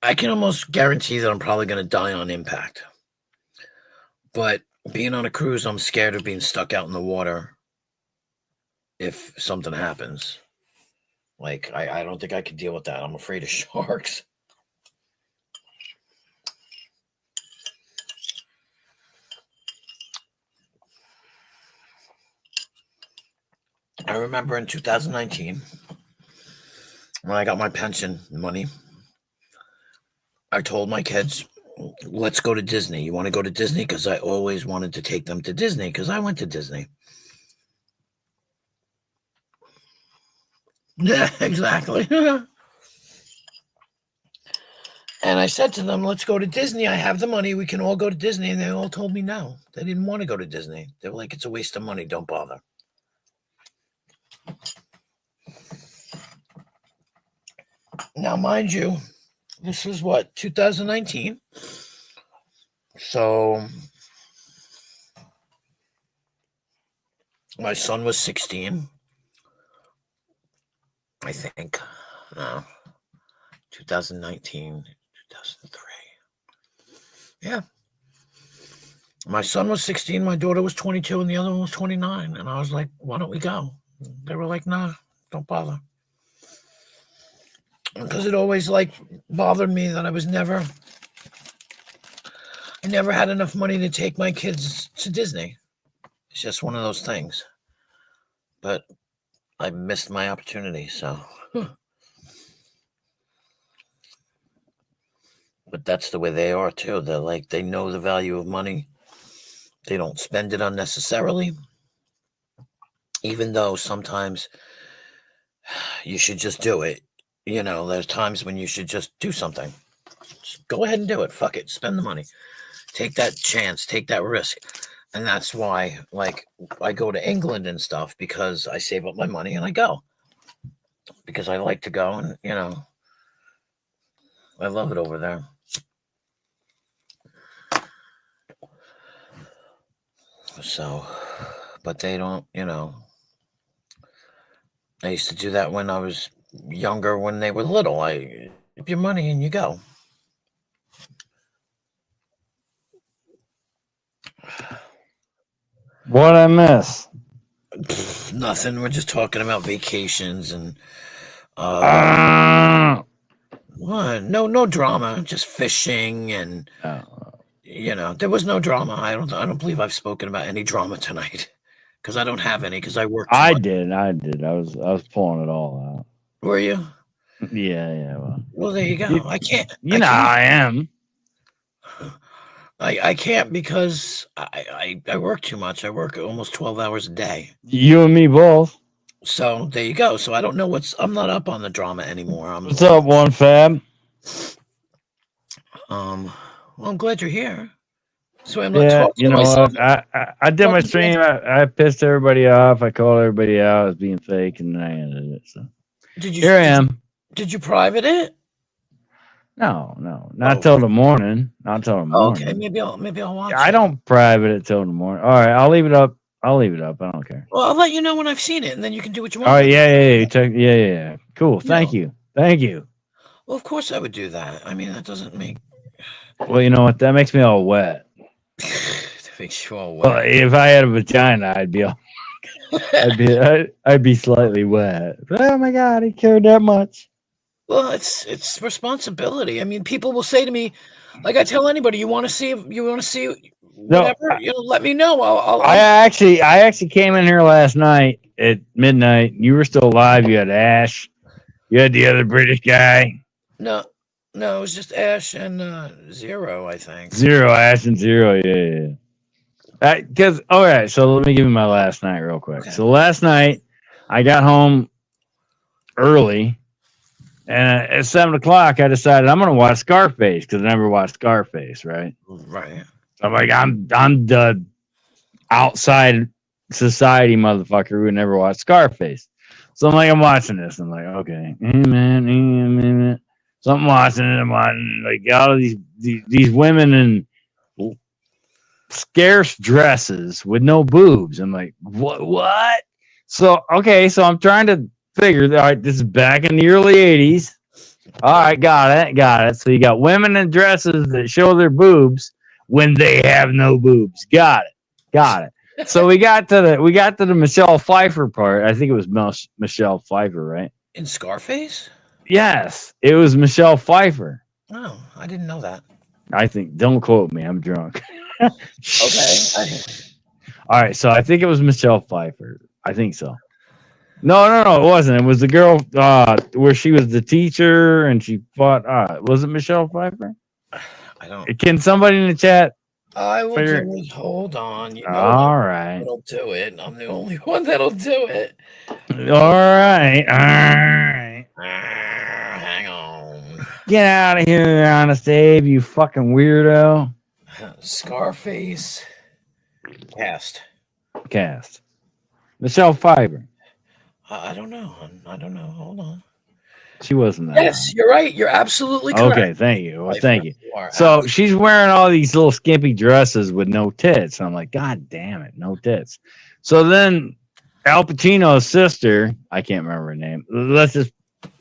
I can almost guarantee that I'm probably going to die on impact. But being on a cruise, I'm scared of being stuck out in the water if something happens. Like, I don't think I could deal with that. I'm afraid of sharks. I remember in 2019 when I got my pension money, I told my kids, let's go to Disney. You want to go to Disney? Because I always wanted to take them to Disney because I went to Disney. Yeah, exactly. And I said to them, let's go to Disney. I have the money. We can all go to Disney. And they all told me no. They didn't want to go to Disney. They were like, it's a waste of money. Don't bother. Now, mind you, this is what, 2019? So my son was 16, I think. No, 2019, 2003. Yeah. My son was 16, my daughter was 22, and the other one was 29. And I was like, why don't we go? They were like, nah, don't bother. Because it always like bothered me that I never had enough money to take my kids to Disney. It's just one of those things. But I missed my opportunity, so. But that's the way they are too. They're like, they know the value of money. They don't spend it unnecessarily. Even though sometimes you should just do it. You know, there's times when you should just do something. Just go ahead and do it. Fuck it. Spend the money. Take that chance. Take that risk. And that's why, like, I go to England and stuff because I save up my money and I go. Because I like to go and, you know, I love it over there. So, but they don't, you know. I used to do that when I was younger, when they were little. I give your money and you go. What I miss? Nothing. We're just talking about vacations and what? No drama. Just fishing and you know, there was no drama. I don't believe I've spoken about any drama tonight because I don't have any because I work too much. I did. I was pulling it all out. Were you? Yeah. Well, there you go. I can't. You know how I am. I can't because I work too much. I work almost 12 hours a day. You and me both. So there you go. So I don't know I'm not up on the drama anymore. What's up, One Fab? Well, I'm glad you're here. So I'm not talking you to know myself. what? I did my stream. I pissed everybody off. I called everybody out as being fake, and I ended it. So here I am. Did you private it? No, not till the morning. Not till the morning. Okay, maybe I'll watch. I don't private it till the morning. All right, I'll leave it up. I don't care. Well, I'll let you know when I've seen it, and then you can do what you want. All right, yeah. Cool. Thank you. Well, of course I would do that. I mean, that doesn't make. Well, you know what? That makes me all wet. That makes you all wet. Well, if I had a vagina, I'd be all. I'd be slightly wet. But, oh my god, he cared that much. Well, it's responsibility. I mean, people will say to me, like I tell anybody, you want to see whatever, let me know. I actually came in here last night at midnight. You were still alive. You had Ash. You had the other British guy. No, it was just Ash and Zero, I think. Ash and Zero, yeah. Because all right, so let me give you my last night real quick. Okay. So last night I got home early. And at 7:00, I decided I'm gonna watch Scarface because I never watched Scarface, right? Right. So I'm like, I'm the outside society motherfucker who never watched Scarface. So I'm like, I'm watching this. I'm like, okay, so I'm watching it. I'm watching like all of these women in scarce dresses with no boobs. I'm like, what? So okay, so I'm trying to figure, all right, this is back in the early 80s. All right, got it. So you got women in dresses that show their boobs when they have no boobs. Got it. So we got to the Michelle Pfeiffer part. I think it was Michelle Pfeiffer, right? In Scarface? Yes, it was Michelle Pfeiffer. Oh, I didn't know that. I think, don't quote me, I'm drunk. Okay. All right, so I think it was Michelle Pfeiffer. I think so. No, it wasn't. It was the girl where she was the teacher and she fought. Was it Michelle Pfeiffer? I don't. Can somebody in the chat I will figure? do it. Hold on. You know All right, that'll do it. I'm the only one that'll do it. all right, all right. Hang on. Get out of here, Honest Abe, you fucking weirdo. Scarface cast. Cast Michelle Pfeiffer. I don't know. I don't know. Hold on. She wasn't that. Yes, you're right. You're absolutely correct. Okay, thank you. Well, thank you. You are So she's wearing all these little skimpy dresses with no tits. I'm like, God damn it, no tits. So then Al Pacino's sister, I can't remember her name. Let's just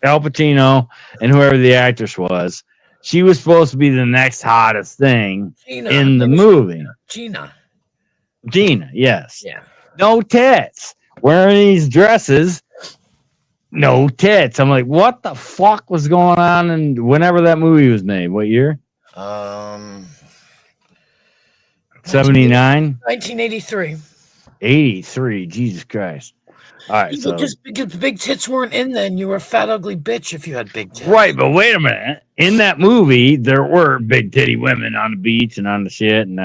Al Pacino and whoever the actress was. She was supposed to be the next hottest thing in the movie. Gina, yes. Yeah. No tits. Wearing these dresses, no tits. I'm like, what the fuck was going on? And whenever that movie was made, what year? 79? 1983. 83. Jesus Christ. All right. So just because big tits weren't in then, you were a fat, ugly bitch if you had big tits. Right. But wait a minute. In that movie, there were big titty women on the beach and on the shit and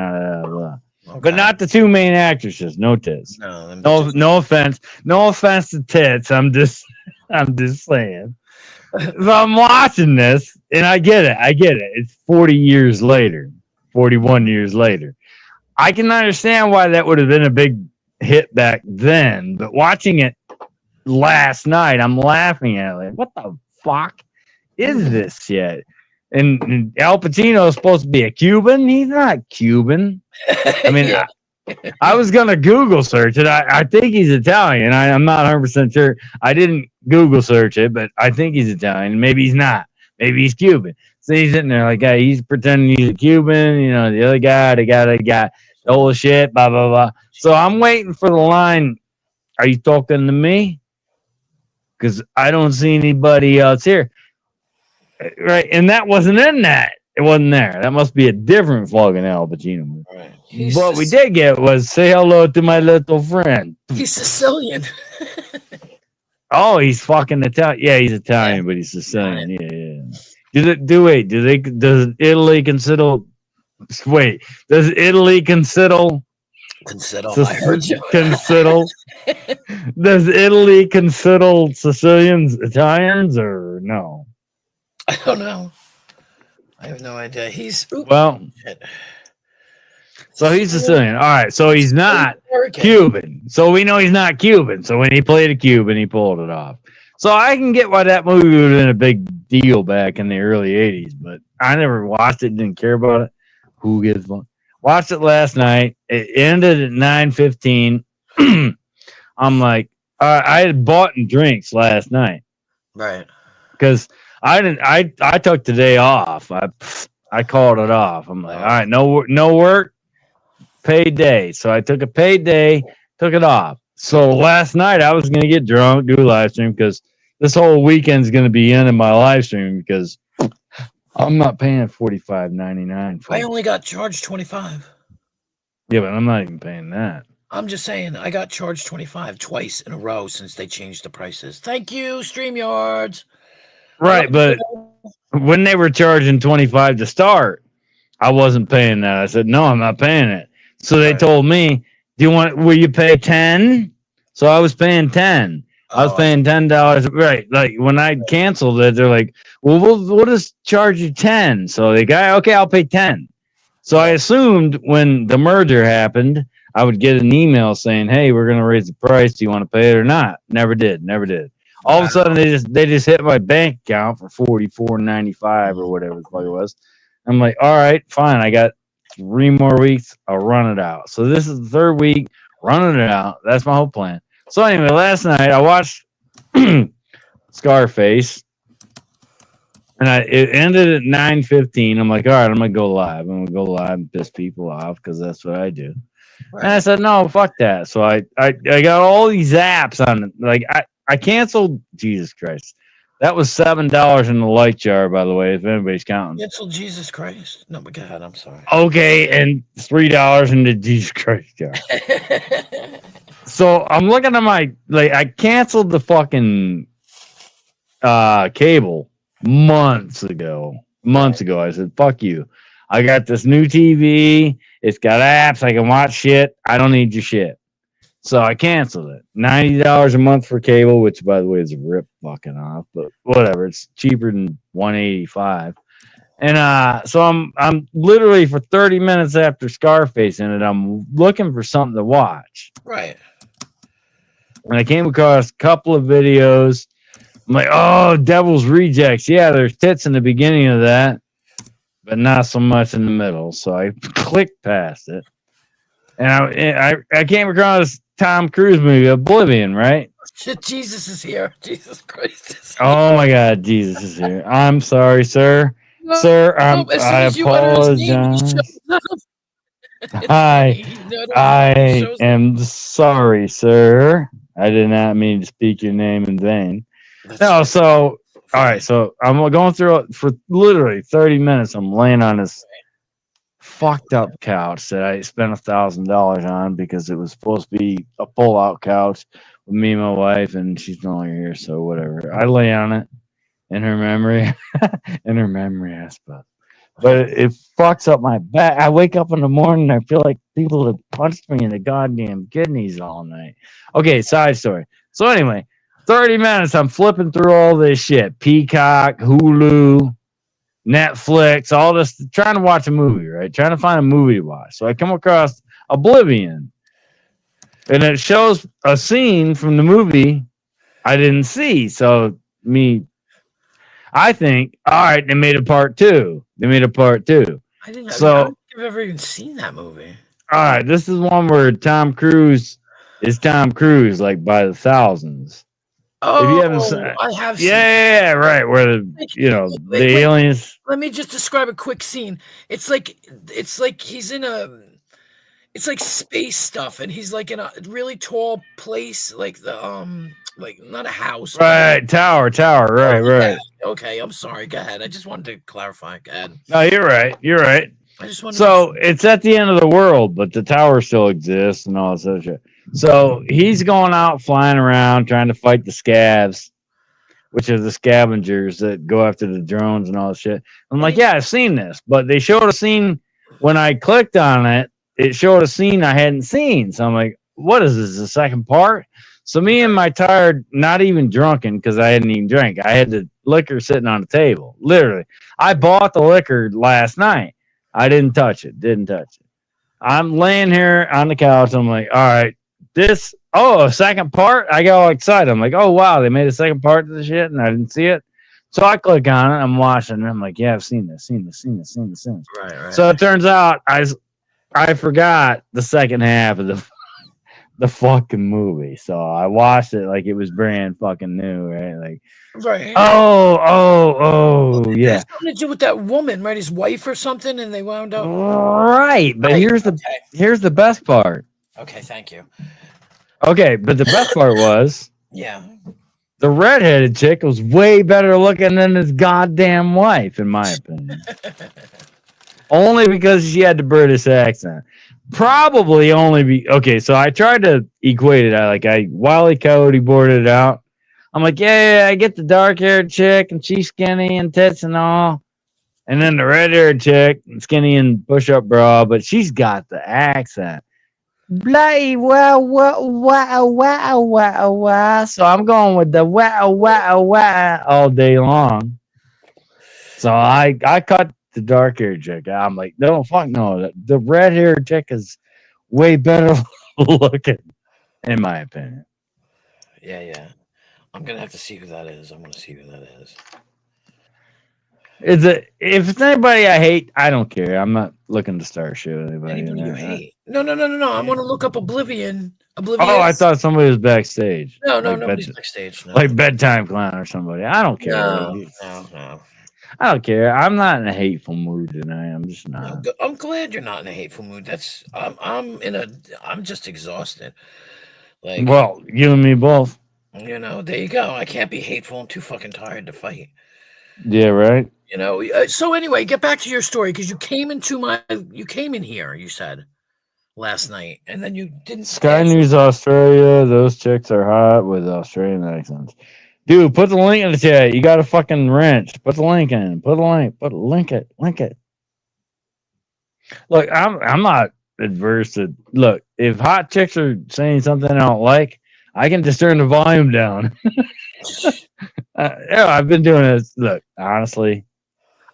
Okay. But not the two main actresses. No tits. No offense. No offense to tits. I'm just saying. If I'm watching this, and I get it. It's 40 years later, 41 years later. I can understand why that would have been a big hit back then. But watching it last night, I'm laughing at it. Like, what the fuck is this shit? And Al Pacino is supposed to be a Cuban. He's not Cuban. I mean, yeah. I was going to Google search it. I think he's Italian. I'm not 100% sure. I didn't Google search it, but I think he's Italian. Maybe he's not. Maybe he's Cuban. So he's sitting there like, he's pretending he's a Cuban. You know, the other guy, the guy, the whole shit, blah, blah, blah. So I'm waiting for the line, are you talking to me? Because I don't see anybody else here. Right, and that wasn't in that. It wasn't there. That must be a different fucking Al Pacino movie. Right. What we did get was say hello to my little friend. He's Sicilian. Oh, he's fucking Italian. Yeah, he's Italian, but he's Sicilian. Yeah. Does Italy consider? Wait, does Italy consider? I heard you. Consider? Does Italy consider Sicilians Italians or no? I don't know. I have no idea. So he's Sicilian. All right. So he's not Cuban. So we know he's not Cuban. So when he played a Cuban, he pulled it off. So I can get why that movie would have been a big deal back in the early 80s, but I never watched it, didn't care about it. Who gives one? Watched it last night. It ended at 9:15. I'm like, I had bought drinks last night. Right. Because I took the day off. I called it off. I'm like, all right, no work, paid day. So I took a paid day, took it off. So last night I was gonna get drunk, do a live stream because this whole weekend's gonna be in my live stream because I'm not paying $45.99. I only got charged $25. Yeah, but I'm not even paying that. I'm just saying I got charged $25 twice in a row since they changed the prices. Thank you, StreamYards. Right, but when they were charging $25 to start, I wasn't paying that. I said, no, I'm not paying it. So they told me, will you pay 10? So I was paying 10. I was paying $10. Right. Like when I canceled it, they're like, well, we'll just charge you 10. So the guy, okay, I'll pay 10. So I assumed when the merger happened, I would get an email saying, hey, we're going to raise the price. Do you want to pay it or not? Never did. All of a sudden, they just hit my bank account for $44.95 or whatever the fuck it was. I'm like, all right, fine. I got 3 more weeks. I'll run it out. So this is the 3rd week running it out. That's my whole plan. So anyway, last night I watched Scarface, and it ended at 9:15. I'm like, all right, I'm gonna go live. I'm gonna go live and piss people off because that's what I do. Right. And I said, no, fuck that. So I got all these apps on it. Like I canceled. Jesus Christ, that was $7 in the light jar, by the way, if anybody's counting. Cancel Jesus Christ. No, my God, I'm sorry. Okay, and $3 in the Jesus Christ jar. So I'm looking at my I canceled the fucking cable months ago. Months ago, I said, "Fuck you." I got this new TV. It's got apps. I can watch shit. I don't need your shit. So I canceled it. $90 a month for cable, which by the way is a rip fucking off, but whatever. It's cheaper than $185. And so I'm literally for 30 minutes after Scarface in it, I'm looking for something to watch. Right. And I came across a couple of videos. I'm like, oh, Devil's Rejects. Yeah, there's tits in the beginning of that, but not so much in the middle. So I clicked past it. And I came across Tom Cruise movie, Oblivion, right? Shit, Jesus is here. Jesus Christ is here. Oh my God, Jesus is here. I'm sorry, sir. No, Sir, no, as soon I as you utter his name, he apologize. shows up. It's I funny. He I shows up. am sorry, sir. I did not mean to speak your name in vain. No, so all right, so I'm going through it for literally 30 minutes. I'm laying on this fucked up couch that I spent $1,000 on because it was supposed to be a pull-out couch with me and my wife, and she's no longer here, so whatever. I lay on it in her memory, I suppose. But it fucks up my back. I wake up in the morning, I feel like people have punched me in the goddamn kidneys all night. Okay, side story. So anyway, 30 minutes, I'm flipping through all this shit. Peacock, Hulu, Netflix, all this, trying to watch a movie, right? Trying to find a movie to watch. So I come across Oblivion, and it shows a scene from the movie I didn't see. So I think, all right, they made a part two. I don't think I've ever even seen that movie. All right, this is one where Tom Cruise is Tom Cruise, like by the thousands. Oh, if you haven't, I have seen yeah, right. Where the aliens. Let me just describe a quick scene. It's like he's in it's like space stuff, and he's like in a really tall place, like like not a house, right? Tower, right, right. Okay, I'm sorry. Go ahead. I just wanted to clarify. Go ahead. No, you're right. I just wanted. So it's at the end of the world, but the tower still exists and all this other shit. So he's going out flying around trying to fight the scavs, which are the scavengers that go after the drones and all this shit. I'm like, yeah, I've seen this, but they showed a scene when I clicked on it. It showed a scene I hadn't seen. So I'm like, what is this? The second part? So me and my tired, not even drunken because I hadn't even drank. I had the liquor sitting on the table. Literally, I bought the liquor last night. I didn't touch it. I'm laying here on the couch. I'm like, all right, a second part? I got all excited. I'm like, oh, wow, they made a second part to the shit, and I didn't see it. So I click on it. I'm watching, and I'm like, yeah, I've seen this. Right. So it turns out I forgot the second half of the fucking movie. So I watched it like it was brand fucking new, right? Like, right. Oh, yeah. Something to do with that woman, right? His wife or something, and they wound up. Right, but here's the best part. Okay, thank you. Okay, but the best part was, yeah, the redheaded chick was way better looking than his goddamn wife, in my opinion. Only because she had the British accent. Probably only okay. So I tried to equate it. I Wile E. Coyote boarded it out. I'm like, yeah, I get the dark haired chick and she's skinny and tits and all, and then the red haired chick and skinny and push up bra, but she's got the accent. Bloody wow. So I'm going with the wow all day long. So I cut the dark haired chick. I'm like, no, fuck no. The red haired chick is way better looking, in my opinion. Yeah. I'm gonna have to see who that is. If it's anybody I hate, I don't care. I'm not looking to start shit with anybody. Anybody you hate? No. I want to look up Oblivion. Oh, I thought somebody was backstage. No, nobody's backstage. No. Like Bedtime Clown or somebody. I don't care. No. I don't care. I'm not in a hateful mood tonight. I'm just not. No, I'm glad you're not in a hateful mood. I'm just exhausted. Like, well, you and me both. There you go. I can't be hateful. I'm too fucking tired to fight. Yeah, right. So anyway, get back to your story because you came in here. You said. last night, and then you didn't. Sky News Australia. Those chicks are hot with Australian accents. Dude, put the link in the chat. You got a fucking wrench. Put the link in. Put the link. Link it. Look, I'm not adverse to look. If hot chicks are saying something I don't like, I can just turn the volume down. Yeah, I've been doing this. Look, honestly,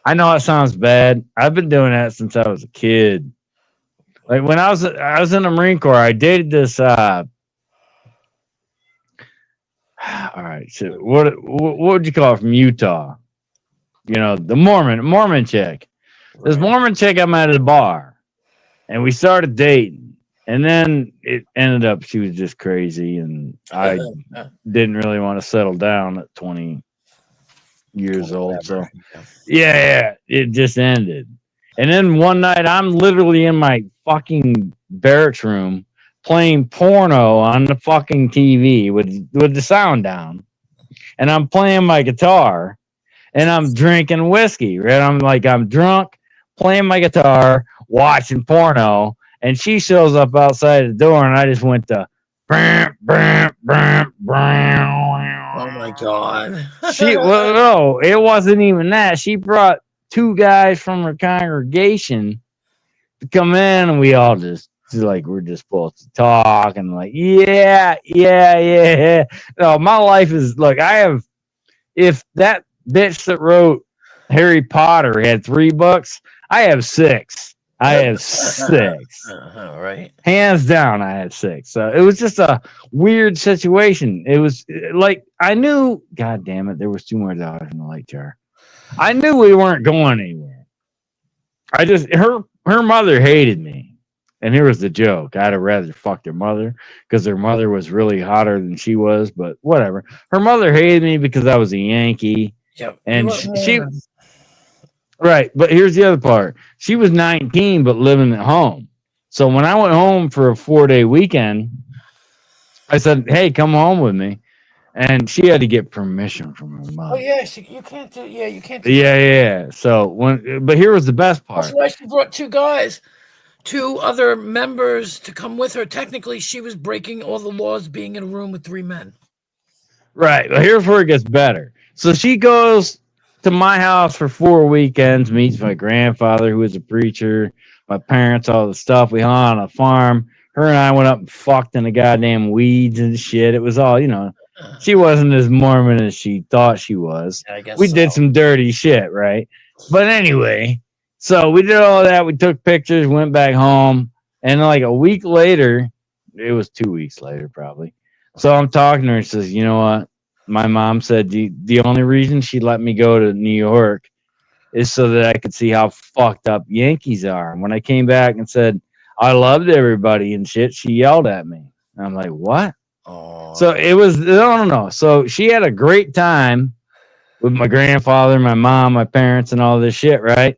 I know it sounds bad. I've been doing that since I was a kid. Like when I was in the Marine Corps, I dated this. All right, so what would you call it from Utah? You know, the Mormon chick. This Mormon chick I met at a bar, and we started dating, and then it ended up she was just crazy, and I didn't really want to settle down at 20 years old. So yeah, it just ended. And then one night I'm literally in my fucking barracks room playing porno on the fucking TV with the sound down. And I'm playing my guitar and I'm drinking whiskey, right? I'm drunk, playing my guitar, watching porno, and she shows up outside the door and I just went to bam, bam, bam, bam. Oh my god. No, it wasn't even that. She brought 2 guys from her congregation to come in, and we all just like we're just supposed to talk and like yeah. No, my life is look. If that bitch that wrote Harry Potter had 3 books, I have 6. I have 6. Right. Hands down, I had 6. So it was just a weird situation. It was like I knew. God damn it, there was 2 more dollars in the light jar. I knew we weren't going anywhere. Her mother hated me. And here was the joke. I'd have rather fucked her mother because her mother was really hotter than she was, but whatever. Her mother hated me because I was a Yankee. Yep. And she right, but here's the other part. She was 19 but living at home. So when I went home for a 4-day weekend, I said, "Hey, come home with me." And she had to get permission from her mom. Oh yeah, you can't do. Yeah, you can't. Yeah. So but here was the best part. That's why she brought 2 guys, 2 other members to come with her. Technically, she was breaking all the laws, being in a room with 3 men. Right. Well, here's where it gets better. So she goes to my house for 4 weekends, meets my grandfather, who was a preacher, my parents, all the stuff. We hung on a farm. Her and I went up and fucked in the goddamn weeds and shit. It was all, she wasn't as Mormon as she thought she was. I guess we did some dirty shit, right? But anyway, so we did all that. We took pictures, went back home. And like a week later, it was 2 weeks later probably. So I'm talking to her and says, you know what? My mom said the only reason she let me go to New York is so that I could see how fucked up Yankees are. And when I came back and said, I loved everybody and shit, she yelled at me. And I'm like, what? Oh. So it was, no. So she had a great time with my grandfather, my mom, my parents, and all this shit, right?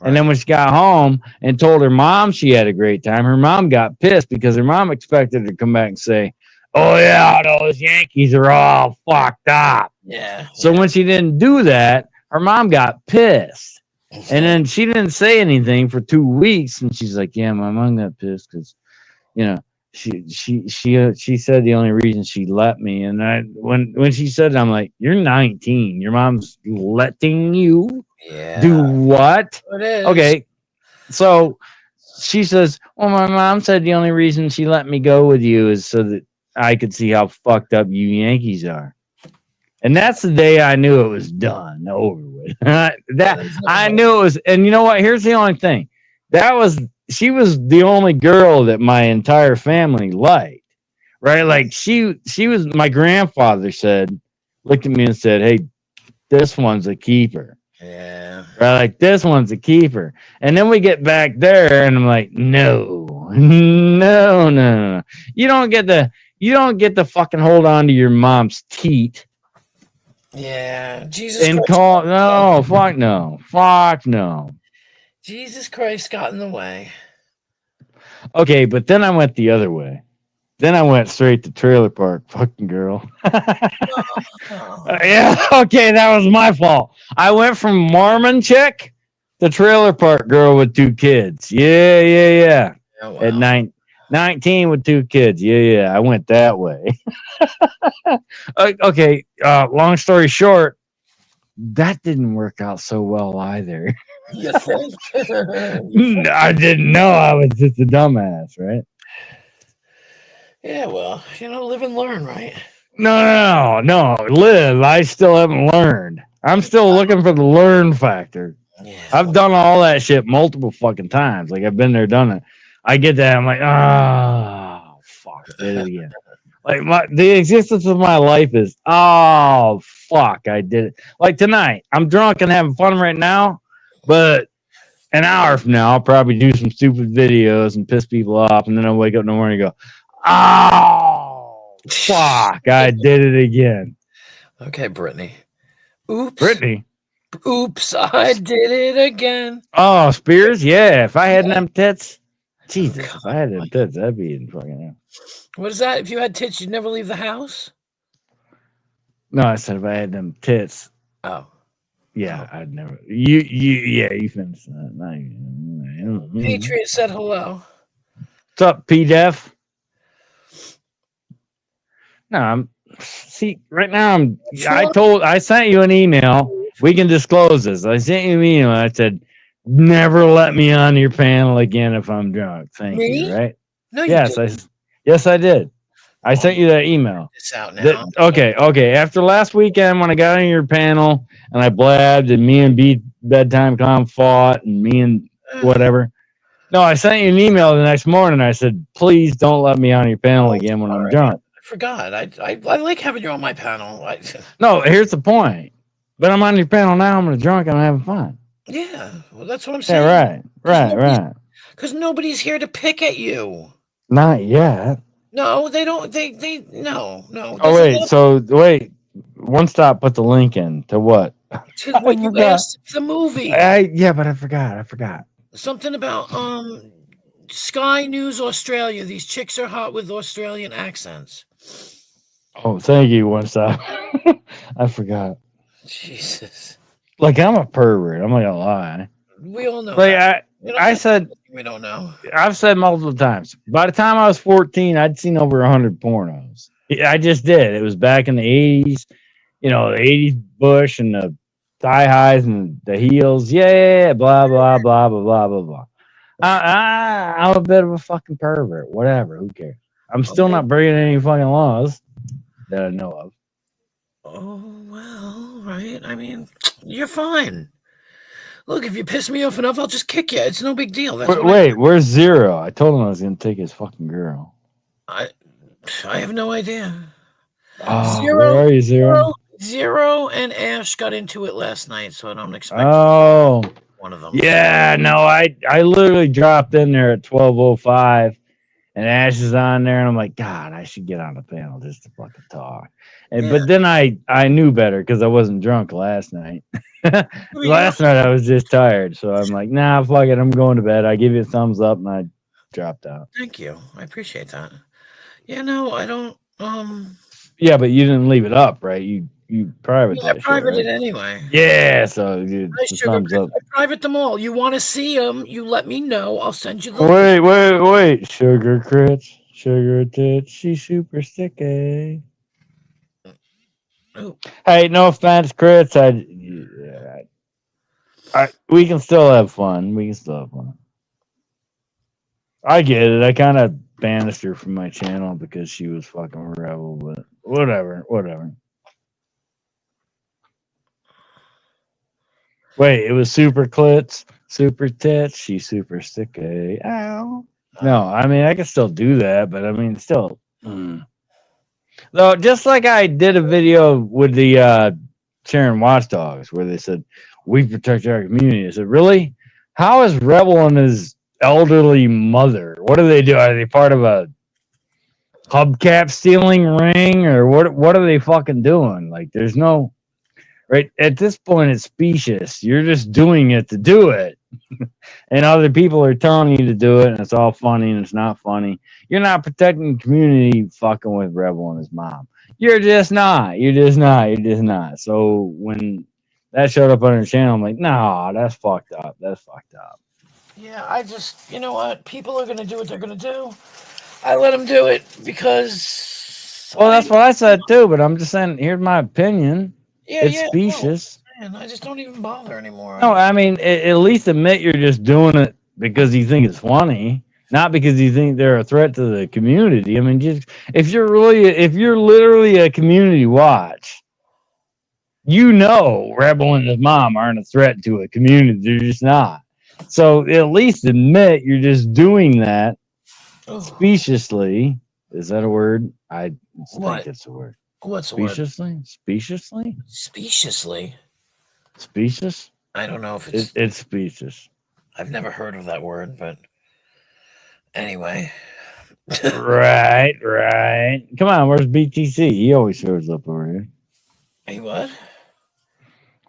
And then when she got home and told her mom she had a great time, her mom got pissed because her mom expected her to come back and say, oh, yeah, those Yankees are all fucked up. Yeah. So when she didn't do that, her mom got pissed. And then she didn't say anything for 2 weeks. And she's like, yeah, my mom got pissed because, she said the only reason she let me. And when she said it, I'm like, you're 19. Your mom's letting you do what? It is. Okay. So she says, well, my mom said the only reason she let me go with you is so that I could see how fucked up you Yankees are. And that's the day I knew it was done, over with. I knew it was, and you know what? Here's the only thing. She was the only girl that my entire family liked, right? Like she was, my grandfather looked at me and said, hey, this one's a keeper. Yeah. Right? Like this one's a keeper. And then we get back there and I'm like, no. You don't get to fucking hold on to your mom's teat. Yeah. Jesus and Christ. Fuck no. Jesus Christ got in the way. Okay, but then I went the other way. Then I went straight to trailer park, fucking girl. Yeah, okay, that was my fault. I went from Mormon chick to trailer park girl with 2 kids. Yeah. Oh, wow. 19 with 2 kids. Yeah, I went that way. Okay, long story short, that didn't work out so well either. You think? You think? I didn't know I was just a dumbass, right? Yeah, well, live and learn, right? No. Live. I still haven't learned. I'm still looking for the learn factor. Yeah. I've done all that shit multiple fucking times. Like I've been there, done it. I get that. I'm like, oh fuck, did it again. Like the existence of my life is, oh fuck, I did it. Like tonight, I'm drunk and having fun right now, but an hour from now, I'll probably do some stupid videos and piss people off, and then I'll wake up in the morning and go, oh fuck, I did it again. Okay, Brittany. Oops. Brittany. Oops, I did it again. Oh, Spears? Yeah, if I had them tits, Jesus, God, if I had them tits, that'd be in fucking. What is that? If you had tits, you'd never leave the house? No, I said if I had them tits, Oh. yeah, I'd never. You finished that. Patriot said hello. What's up, P-Def? No, right now I sent you an email. We can disclose this. I sent you an email. I said, never let me on your panel again if I'm drunk. Thank you. Right? No, you yes, didn't. yes, I did. I sent you that email. It's out now. Okay. After last weekend when I got on your panel and I blabbed and me and Bedtime Clown fought and me and whatever. No, I sent you an email the next morning. I said, please don't let me on your panel again when I'm drunk. I forgot. I like having you on my panel. No, here's the point. But I'm on your panel now. I'm drunk and I'm having fun. Yeah, well, that's what I'm saying. Yeah, right. Because nobody's here to pick at you. Not yet. No, they don't. No. Oh, wait. One stop, put the link in to what? To what you asked, the movie. Yeah, but I forgot. Something about Sky News Australia. These chicks are hot with Australian accents. Oh, thank you, One Stop. I forgot. Jesus. Like, I'm a pervert. I'm not gonna lie. We all know that. I said... We don't know. I've said multiple times. By the time I was 14, I'd seen over 100 pornos. I just did. It was back in the 80s. The 80s Bush and the thigh highs and the heels. Yeah, blah, blah, blah, blah, blah, blah, blah. I'm a bit of a fucking pervert. Whatever. Who cares? I'm still not breaking any fucking laws that I know of. Oh, well, right. I mean, you're fine. Look, if you piss me off enough, I'll just kick you. It's no big deal. Wait, where's Zero? I told him I was going to take his fucking girl. I have no idea. Oh, where are you, Zero? Zero and Ash got into it last night, so I don't expect one of them. Yeah, no, I literally dropped in there at 12:05, and Ash is on there, and I'm like, God, I should get on the panel just to fucking talk. But then I knew better because I wasn't drunk last night. Last night I was just tired, so I'm like, nah, fuck it, I'm going to bed. I give you a thumbs up, and I dropped out. Thank you, I appreciate that. Yeah, no, I don't. Yeah, but you didn't leave it up, right? You private. I private it anyway. Yeah, so thumbs up. I private them all. You want to see them? You let me know. I'll send you the. Wait, sugar crits, sugar tits. She's super sticky. Ooh. Hey, no offense, crits. We can still have fun. I get it. I kind of banished her from my channel because she was fucking rebel, but whatever. Wait, it was super clits, super tits. She's super sticky. Ow. No, I mean I can still do that, but I mean still. Though, just like I did a video with the Sharon Watchdogs where they said we protect our community. I said, really? How is Rebel and his elderly mother? What do they do? Are they part of a hubcap stealing ring, or what are they fucking doing? Like, there's no right at this point. It's specious. You're just doing it to do it, and other people are telling you to do it, and it's all funny, and it's not funny. You're not protecting the community, fucking with Rebel and his mom. You're just not. So when that showed up on her channel, I'm like, nah, that's fucked up. Yeah, I just, you know what? People are going to do what they're going to do. I let him do it because Well, that's what I said too, but I'm just saying, here's my opinion. yeah, It's yeah, no, specious. man, I just don't even bother anymore. I No, just I mean, at least admit you're just doing it because you think it's funny, not because you think they're a threat to the community. I mean, just if you're literally a community watch, you know, Rebel and his mom aren't a threat to a community. They're just not. So at least admit you're just doing that oh, speciously. Is that a word? I think what? it's a word. What's the word? Speciously? Speciously? Speciously. Specious? I don't know if it's. It's specious. I've never heard of that word, but anyway. Right, right. Come on, where's BTC? He always shows up over here. Hey, what?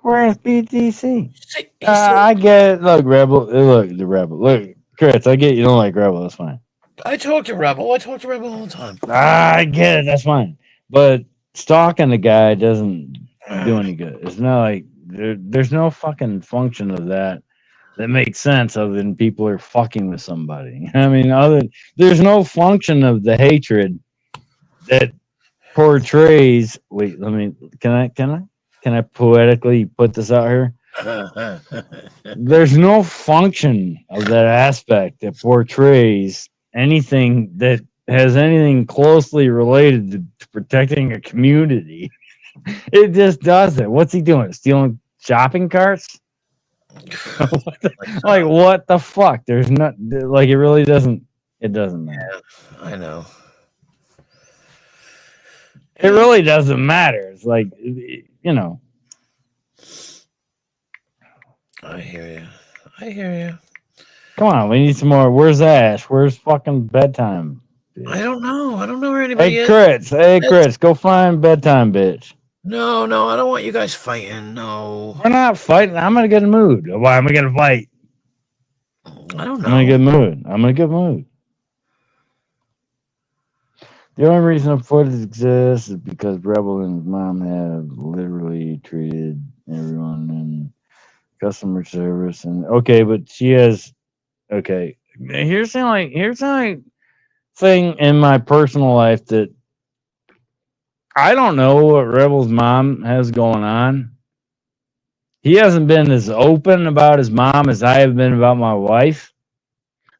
Where's BTC? He said, I get it. Look, Rebel. Look, the Rebel. Look, Chris, I get you don't like Rebel. That's fine. I talk to Rebel. I talk to Rebel all the time. I get it. That's fine. But stalking the guy doesn't do any good. It's not like there's no fucking function of that makes sense other than people are fucking with somebody. I mean, there's no function of the hatred that portrays. Wait, let me. Can I poetically put this out here? There's no function of that aspect that portrays anything that has anything closely related to protecting a community. It just doesn't. What's he doing? Stealing shopping carts? Like what the fuck? There's not like it really doesn't. It doesn't matter. Yeah, I know. It really doesn't matter. It's like you know. I hear you. I hear you. Come on, we need some more. Where's Ash? Where's fucking bedtime? I don't know. I don't know where anybody Hey is. Chris, go find bedtime, bitch. No, no, I don't want you guys fighting. No. We're not fighting. I'm in a good mood. Why am I gonna fight? I don't I'm in a know. good mood. I'm in a good mood. The only reason the footage exists is because Rebel and his mom have literally treated everyone in customer service and okay, but she has okay. Here's the only thing in my personal life that I don't know what Rebel's mom has going on. He hasn't been as open about his mom as I have been about my wife.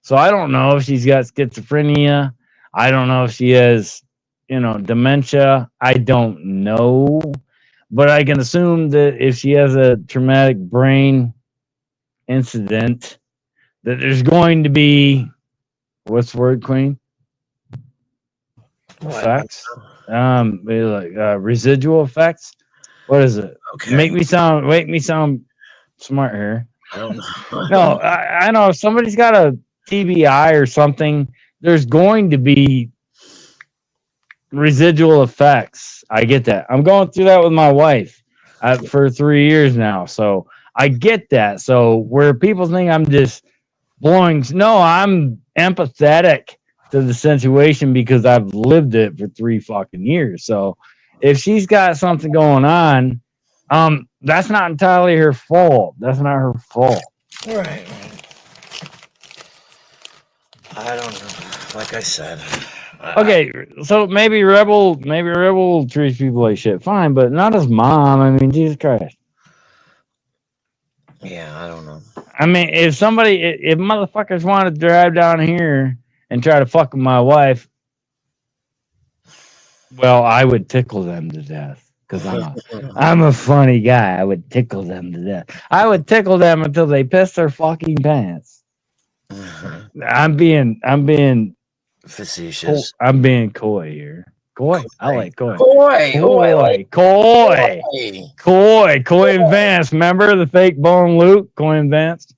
So I don't know if she's got schizophrenia. I don't know if she has, dementia. I don't know. But I can assume that if she has a traumatic brain incident, that there's going to be what's the word, Queen? What? Effects. Residual effects. What is it? Okay. Make me sound smart here. I don't know. No, I know if somebody's got a TBI or something, there's going to be residual effects. I get that. I'm going through that with my wife for 3 years now, so I get that. So where people think I'm just blowing, no, I'm empathetic to the situation because I've lived it for 3 fucking years. So if she's got something going on, that's not entirely her fault. That's not her fault. Right. I don't know. Like I said. Okay, so maybe Rebel treats people like shit. Fine, but not his mom. I mean, Jesus Christ. Yeah, I don't know. I mean, if motherfuckers want to drive down here and try to fuck with my wife, well, I would tickle them to death because I'm a funny guy. I would tickle them to death. I would tickle them until they piss their fucking pants. I'm being facetious. I'm being coy here. Coy. I like coy. Coy and Vance. Remember the fake Bone Luke? Coy and Vance?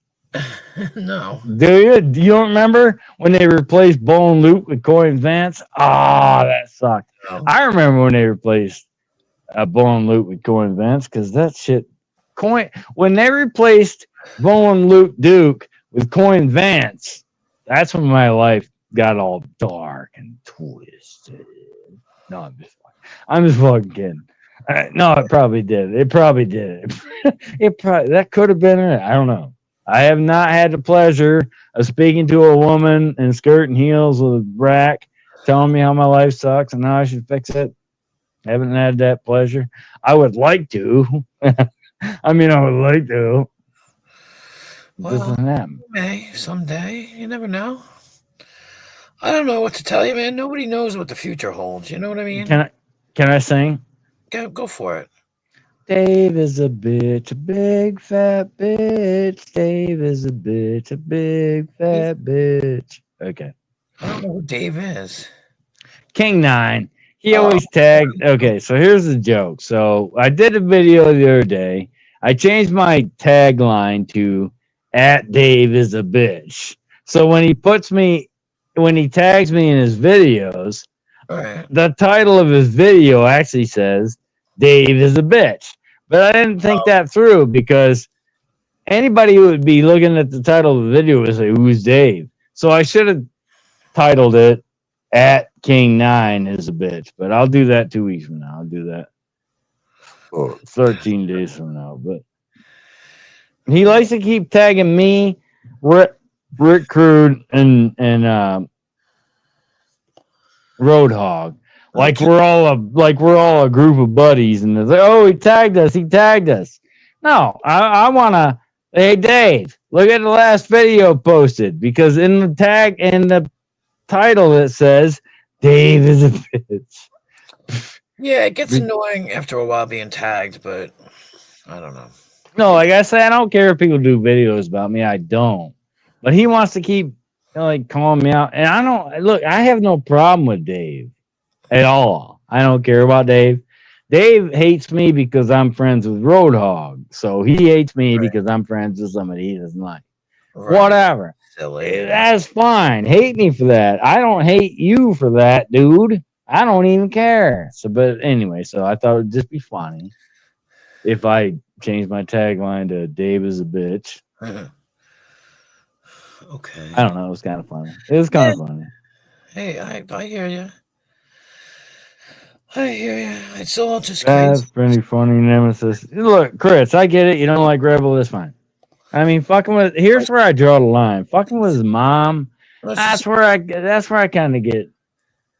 No. Do you don't remember when they replaced Bone Luke with Coy and Vance? Ah, that sucked. No. I remember when they replaced Bone Luke with Coy and Vance because that shit. When they replaced Bone Luke Duke with Coy and Vance, that's when my life got all dark and twisted. No, I'm just fucking kidding. No, it probably did. It probably did. That could have been it. I don't know. I have not had the pleasure of speaking to a woman in skirt and heels with a rack telling me how my life sucks and how I should fix it. Haven't had that pleasure. I would like to. I mean, I would like to. It Well, doesn't happen. may someday. You never know. I don't know what to tell you, man. Nobody knows what the future holds. You know what I mean? Can I sing? Go for it. Dave is a bitch, a big fat bitch. Dave is a bitch, a big fat bitch. Okay. I don't know who Dave is. King Nine. He Oh, always tagged. Okay, so here's the joke. So I did a video the other day. I changed my tagline to "at Dave is a bitch." So when he tags me in his videos, all right. the title of his video actually says Dave is a bitch. But I didn't think Oh, that through because anybody who would be looking at the title of the video would say, "Who's Dave?" So I should have titled it at King Nine is a bitch, but I'll do that 2 weeks from now. I'll do that 13 days from now. But he likes to keep tagging me, Rick Crude, and Roadhog. okay. Like we're all a group of buddies, and it's like, oh, he tagged us. He tagged us. No, I wanna. Hey, Dave, look at the last video posted because in the tag in the title it says Dave is a bitch. Yeah, it gets annoying after a while being tagged, but I don't know. No, like I said, I don't care if people do videos about me. I don't. But he wants to keep like calling me out, and I don't look. I have no problem with Dave at all. I don't care about Dave. Dave hates me because I'm friends with Roadhog, so he hates me Right. because I'm friends with somebody he doesn't like. Right. Whatever. Silly. That's fine. Hate me for that. I don't hate you for that, dude. I don't even care. So, but anyway, so I thought it'd just be funny if I changed my tagline to "Dave is a bitch." Okay. I don't know. It was kind of funny. It was kind of funny. Hey, I hear you. I hear you. It's all just That's crazy. pretty funny, Nemesis. Look, Chris, I get it. You don't like Rebel. That's fine. I mean, fucking with. Here's where I draw the line. Fucking with his mom. Let's just, That's where I kind of get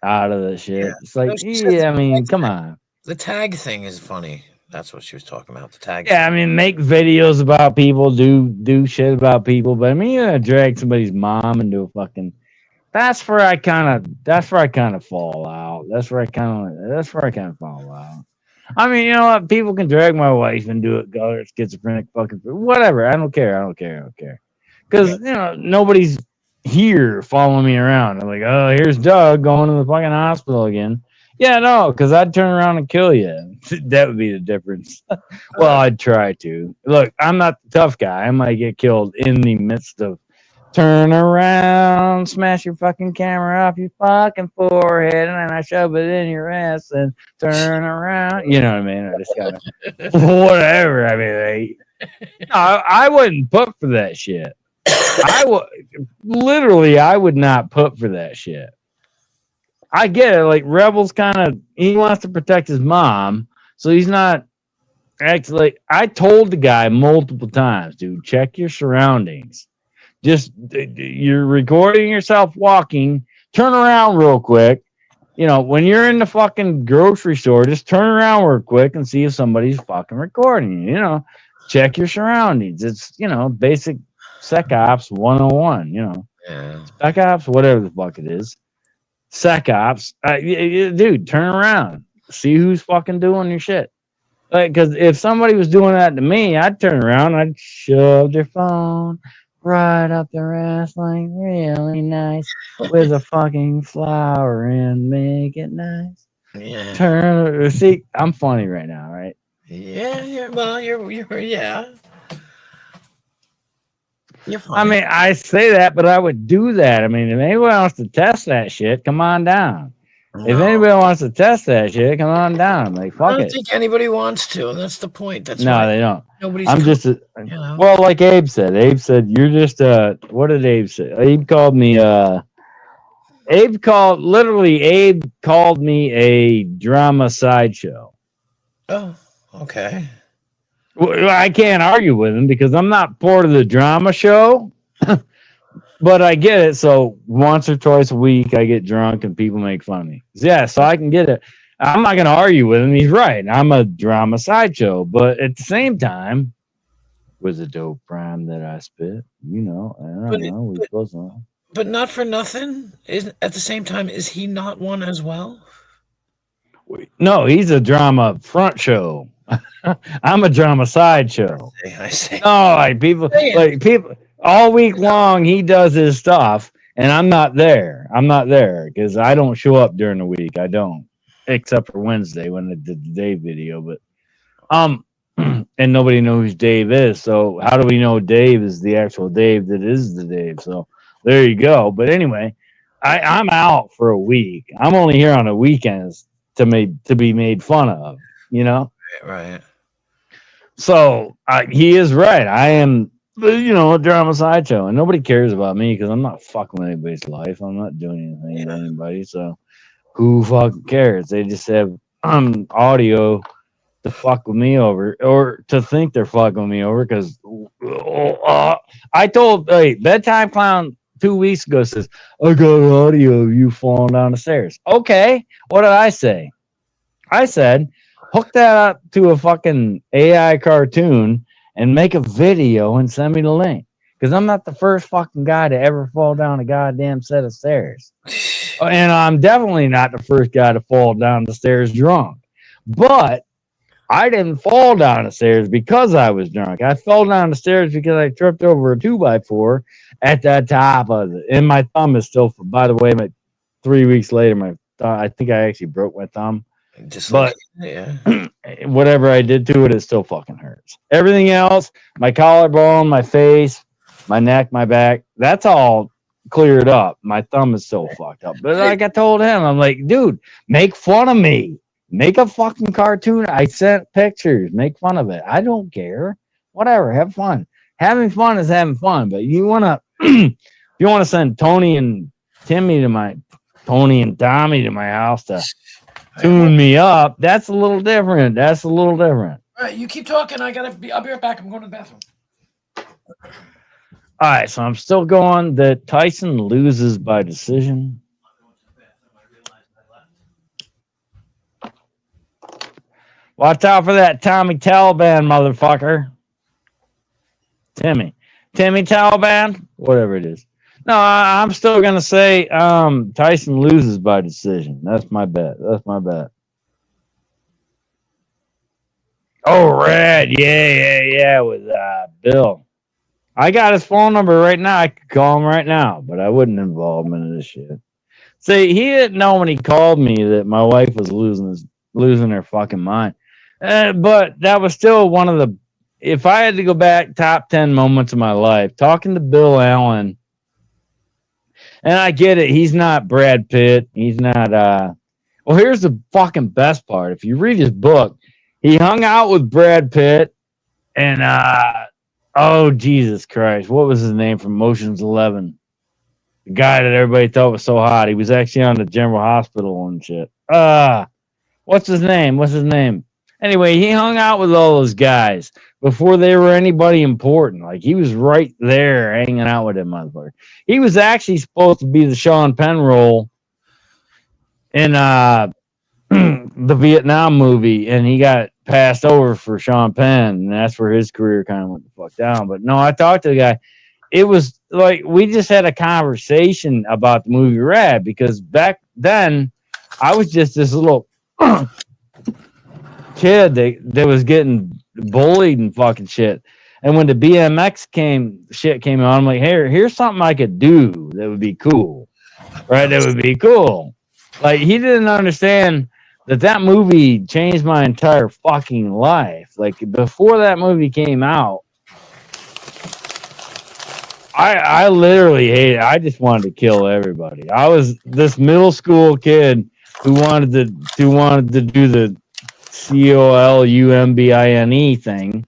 out of the yeah. shit. It's like, She said yeah, I mean, come on. the tag thing is funny. That's what she was talking about. The tag Yeah, I thing. mean, make videos about people, do shit about people, but I mean, you're gonna drag somebody's mom into a fucking. That's where I kind of fall out. That's where I kind of fall out. I mean, you know what? People can drag my wife and do it. Go, her schizophrenic, fucking whatever. I don't care. I don't care. Yeah. Because nobody's here following me around. I'm like, oh, here's Doug going to the fucking hospital again. Yeah, no, because I'd turn around and kill you. That would be the difference. Well, I'd try to. Look, I'm not the tough guy. I might get killed in the midst of turn around, smash your fucking camera off your fucking forehead, and then I shove it in your ass and turn around. You know what I mean? I just gotta whatever. I mean, I wouldn't put for that shit. I would literally, I would not put for that shit. I get it. Like Rebel's kind of he wants to protect his mom, so he's not actually. I told the guy multiple times, dude, check your surroundings. Just you're recording yourself walking. Turn around real quick. When you're in the fucking grocery store, just turn around real quick and see if somebody's fucking recording you. Check your surroundings. It's basic Sec Ops 101. Yeah. Sec Ops, whatever the fuck it is. Sec Ops, dude, turn around, see who's fucking doing your shit. Because if somebody was doing that to me, I'd turn around, I'd shove their phone right up their ass like really nice with a fucking flower and make it nice. Yeah. See, I'm funny right now, right? Yeah. Well, you're yeah. You're I funny. mean, I say that, but I would do that. I mean, if anyone wants to test that shit, come on down. If No, anybody wants to test that shit, come on down. I'm like, I fuck don't it. think anybody wants to, and that's the point. That's why No, they don't. nobody's I'm coming. just, You know. well, like Abe said. Abe said, you're just, what did Abe say? Abe called me, Abe called me a drama sideshow. Oh, okay. Well, I can't argue with him because I'm not part of the drama show. but I get it. So once or twice a week, I get drunk and people make fun of me. Yeah, so I can get it. I'm not going to argue with him. He's right. I'm a drama sideshow. But at the same time, was a dope rhyme that I spit. You know, I But don't it, know. We but both know. but not for nothing. Is at the same time, is he not one as well? No, he's a drama front show. I'm a drama sideshow. I say, No, saying. like people all week long he does his stuff and I'm not there. I'm not there because I don't show up during the week. I don't. Except for Wednesday when I did the Dave video. But um and nobody knows who Dave is. So how do we know Dave is the actual Dave that is the Dave? So there you go. But anyway, I'm out for a week. I'm only here on the weekends to be made fun of, you know? Right. So he is right. I am, a drama sideshow, and nobody cares about me because I'm not fucking with anybody's life. I'm not doing anything to anybody. So who fucking cares? They just have audio to fuck with me over, or to think they're fucking with me over. Because I told bedtime clown 2 weeks ago says I got audio of you falling down the stairs. Okay, what did I say? I said, hook that up to a fucking AI cartoon and make a video and send me the link. Because I'm not the first fucking guy to ever fall down a goddamn set of stairs. And I'm definitely not the first guy to fall down the stairs drunk. But I didn't fall down the stairs because I was drunk. I fell down the stairs because I tripped over a 2x4 at the top of it. And my thumb is still, by the way, 3 weeks later, I think I actually broke my thumb. But whatever I did to it, it still fucking hurts. Everything else, my collarbone, my face, my neck, my back, that's all cleared up. My thumb is still fucked up. But like I told him, I'm like, dude, make fun of me. Make a fucking cartoon. I sent pictures. Make fun of it. I don't care. Whatever. Have fun. Having fun is having fun. But you wanna if you wanna send Tony and Tommy to my house to tune me up, that's a little different. All right, you keep talking. I'll be right back. I'm going to the bathroom. All right, so I'm still going that Tyson loses by decision. Watch out for that Tommy Taliban motherfucker. Timmy Taliban, whatever it is. No, I'm still gonna say Tyson loses by decision. That's my bet. Oh, Red, yeah, with Bill. I got his phone number right now. I could call him right now, but I wouldn't involve him in this shit. See, he didn't know when he called me that my wife was losing her fucking mind. But that was still one of the. If I had to go back, top 10 moments of my life, talking to Bill Allen. And I get it. He's not Brad Pitt. He's not. Well, here's the fucking best part. If you read his book, he hung out with Brad Pitt and oh Jesus Christ, what was his name from Ocean's 11? The guy that everybody thought was so hot. He was actually on the General Hospital and shit. What's his name? Anyway, he hung out with all those guys before they were anybody important. Like, he was right there hanging out with them motherfucker. He was actually supposed to be the Sean Penn role in the Vietnam movie, and he got passed over for Sean Penn, and that's where his career kind of went the fuck down. But no, I talked to the guy. It was like we just had a conversation about the movie Rad, because back then I was just this little kid that was getting bullied and fucking shit. And when the BMX came on, I'm like, hey, here's something I could do that would be cool, right? That would be cool. Like, he didn't understand that movie changed my entire fucking life. Like, before that movie came out, I literally hated it. I just wanted to kill everybody. I was this middle school kid who wanted to do the COLUMBINE thing,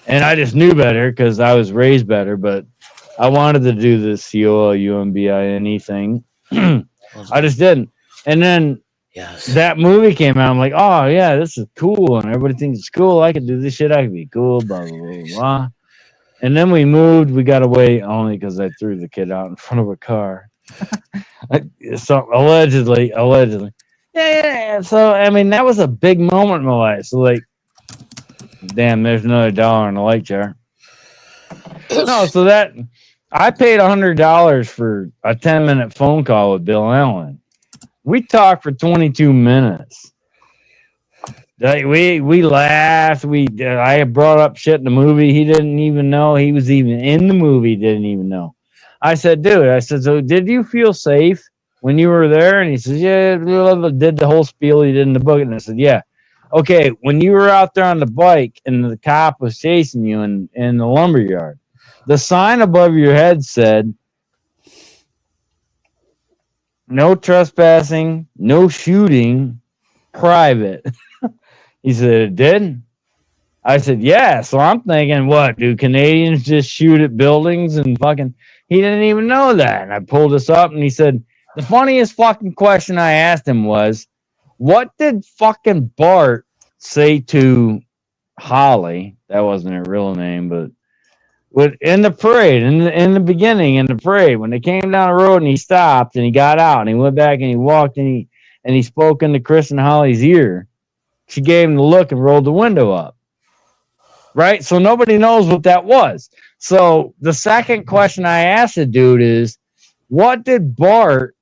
and I just knew better because I was raised better. But I wanted to do the COLUMBINE thing. I just didn't. And then that movie came out. I'm like, oh yeah, this is cool, and everybody thinks it's cool. I could do this shit. I could be cool. Blah blah blah blah. And then we moved. We got away only because I threw the kid out in front of a car. So allegedly. Yeah. So I mean, that was a big moment in my life. So like, damn, there's another dollar in the light jar. No, so that I paid $100 for a 10-minute phone call with Bill Allen. We talked for 22 minutes. Like we laughed. I had brought up shit in the movie. He didn't even know he was even in the movie. Didn't even know. I said, dude. I said, so did you feel safe when you were there? And he says, yeah. Blah, blah, did the whole spiel he did in the book. And I said, yeah. Okay, when you were out there on the bike and the cop was chasing you in the lumber yard, the sign above your head said, no trespassing, no shooting, private. He said, it did? I said, yeah. So I'm thinking, what, do Canadians just shoot at buildings and fucking. He didn't even know that. And I pulled this up and he said, the funniest fucking question I asked him was, what did fucking Bart say to Holly? That wasn't her real name, but in the parade, in the beginning, in the parade, when they came down the road and he stopped and he got out and he went back and he walked and he spoke into Chris and Holly's ear. She gave him the look and rolled the window up. Right? So nobody knows what that was. So the second question I asked the dude is, what did Bart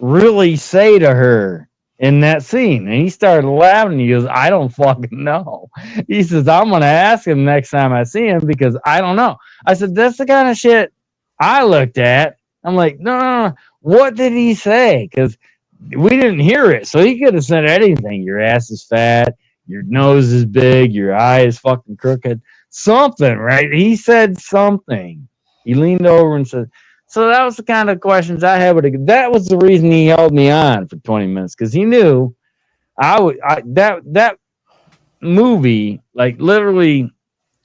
really say to her in that scene? And he started laughing. He goes, I don't fucking know. He says, I'm going to ask him next time I see him because I don't know. I said, that's the kind of shit I looked at. I'm like, no. What did he say? Because we didn't hear it. So he could have said anything. Your ass is fat. Your nose is big. Your eye is fucking crooked. Something, right? He said something. He leaned over and said, so that was the kind of questions I had. That was the reason he held me on for 20 minutes because he knew that movie, like literally,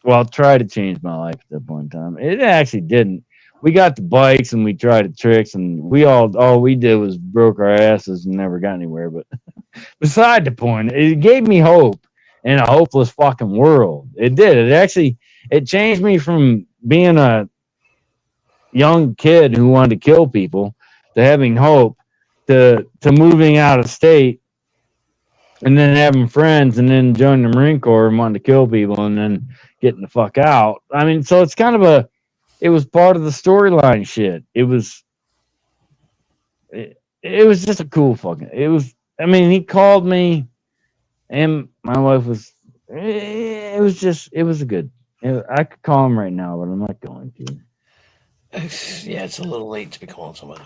well, tried to change my life at that point in time. It actually didn't. We got the bikes and we tried the tricks and all we did was broke our asses and never got anywhere. But beside the point, it gave me hope in a hopeless fucking world. It did. It changed me from being a young kid who wanted to kill people to having hope to moving out of state and then having friends and then joining the Marine Corps and wanting to kill people and then getting the fuck out. I mean, so it's kind of it was part of the storyline shit. It was just a cool fucking, he called me and my wife was, it was a good, I could call him right now, but I'm not going to. Yeah, it's a little late to be calling somebody.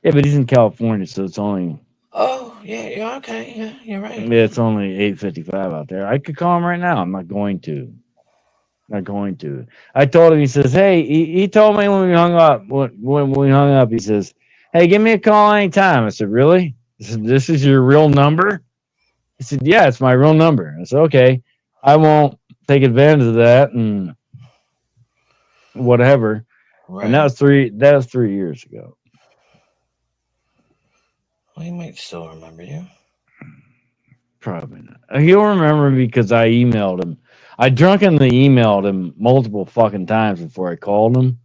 Yeah, but he's in California, so it's only. Oh, yeah, okay, yeah, you're right. Yeah, it's only 8:55 out there. I could call him right now. I'm not going to. Not going to. I told him. He says, "Hey," he told me when we hung up. When we hung up, he says, "Hey, give me a call anytime." I said, "Really?" He said, "This is your real number?" He said, "Yeah, it's my real number." I said, "Okay, I won't take advantage of that and whatever." Right. And that was 3 years ago. Well, he might still remember you. Probably not. He'll remember me because I emailed him. I drunkenly emailed him multiple fucking times before I called him.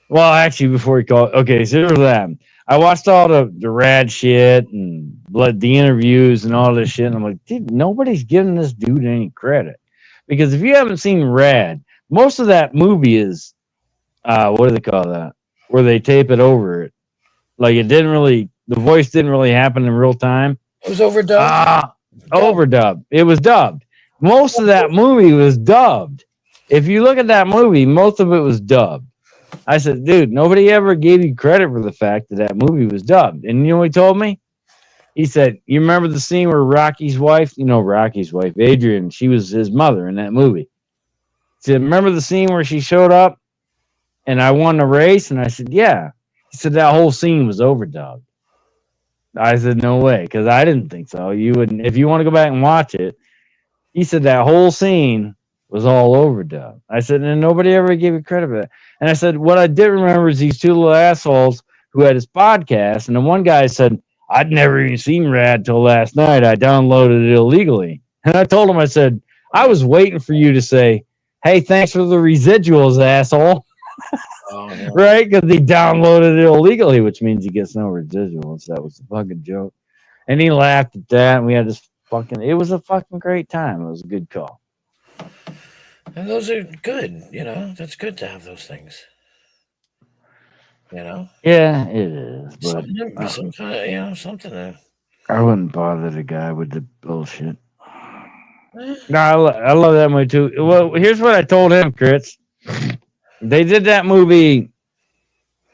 Well, actually, before he called. Okay, so here's that. I watched all the rad shit and the interviews and all this shit. And I'm like, dude, nobody's giving this dude any credit. Because if you haven't seen Rad, most of that movie is, what do they call that? Where they tape it over it. Like the voice didn't really happen in real time. It was overdubbed? Overdubbed. It was dubbed. Most of that movie was dubbed. If you look at that movie, most of it was dubbed. I said, dude, nobody ever gave you credit for the fact that movie was dubbed. And you know what he told me? He said, you remember the scene where Rocky's wife, Adrian, she was his mother in that movie. He said, remember the scene where she showed up and I won the race? And I said, yeah. He said, that whole scene was overdubbed. I said, no way, because I didn't think so. You wouldn't. If you want to go back and watch it, he said that whole scene was all overdubbed. I said, and nobody ever gave you credit for that. And I said, what I did remember is these two little assholes who had his podcast, and the one guy said, I'd never even seen Rad till last night. I downloaded it illegally. And I told him, I said, I was waiting for you to say, hey, thanks for the residuals, asshole. Oh yeah. Right? Because he downloaded it illegally, which means he gets no residuals. That was a fucking joke. And he laughed at that, and we had this fucking. It was a fucking great time. It was a good call. And those are good. That's good to have those things. You know, Yeah, it is, but something, some kind of, something. I wouldn't bother the guy with the bullshit. Eh, No, I love that movie too. Well, here's what I told him, Chris. They did that movie.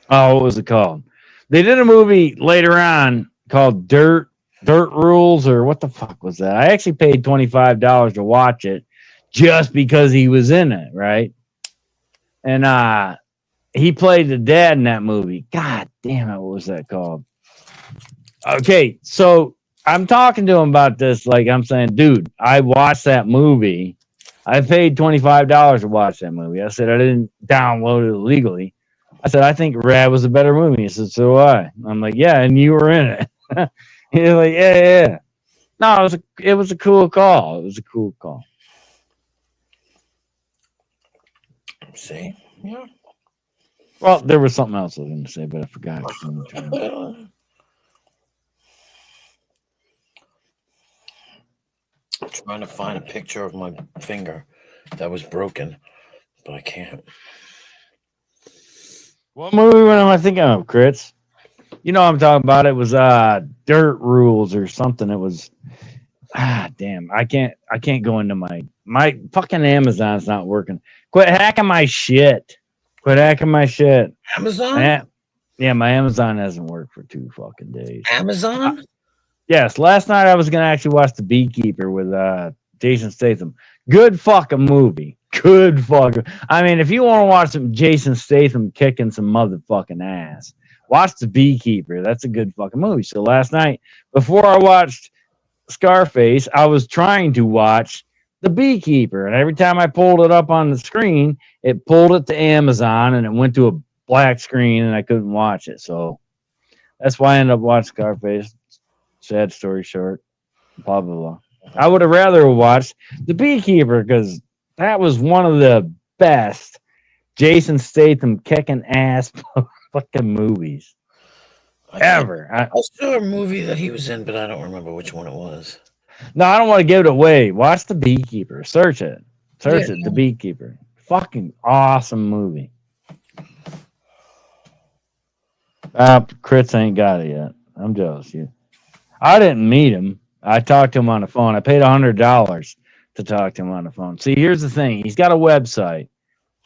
Oh, what was it called? They did a movie later on called Dirt Rules, or what the fuck was that? I actually paid $25 to watch it just because he was in it, right? And he played the dad in that movie. God damn it, what was that called? Okay, so I'm talking to him about this, like I'm saying, dude, I watched that movie. I paid $25 to watch that movie. I said I didn't download it illegally. I said I think Rad was a better movie. He said, so do I. I'm like, yeah, and you were in it. He's like, yeah. No, it was a cool call. It was a cool call. See, yeah. Well, there was something else I was going to say, but I forgot. I'm trying to find a picture of my finger that was broken, but I can't. What movie am I thinking of, Chris? You know what I'm talking about. It was Dirt Rules or something. It was damn. I can't go into my fucking Amazon's not working. Quit hacking my shit. Quit hacking my shit. Amazon? Yeah, my Amazon hasn't worked for 2 fucking days. Amazon? Yes, last night I was gonna actually watch The Beekeeper with Jason Statham. Good fucking movie. Good fucking. I mean, if you want to watch some Jason Statham kicking some motherfucking ass, watch The Beekeeper. That's a good fucking movie. So last night, before I watched Scarface, I was trying to watch The Beekeeper, and every time I pulled it up on the screen, it pulled it to Amazon, and it went to a black screen, and I couldn't watch it. So that's why I ended up watching Scarface. Sad story short. Blah blah blah. I would have rather watched The Beekeeper because that was one of the best Jason Statham kicking ass fucking movies ever. I saw a movie that he was in, but I don't remember which one it was. No, I don't want to give it away. Watch The Beekeeper. Search it. Search it. The Beekeeper. Fucking awesome movie. Crits ain't got it yet. I'm jealous. I didn't meet him. I talked to him on the phone. I paid $100 to talk to him on the phone. See, here's the thing. He's got a website,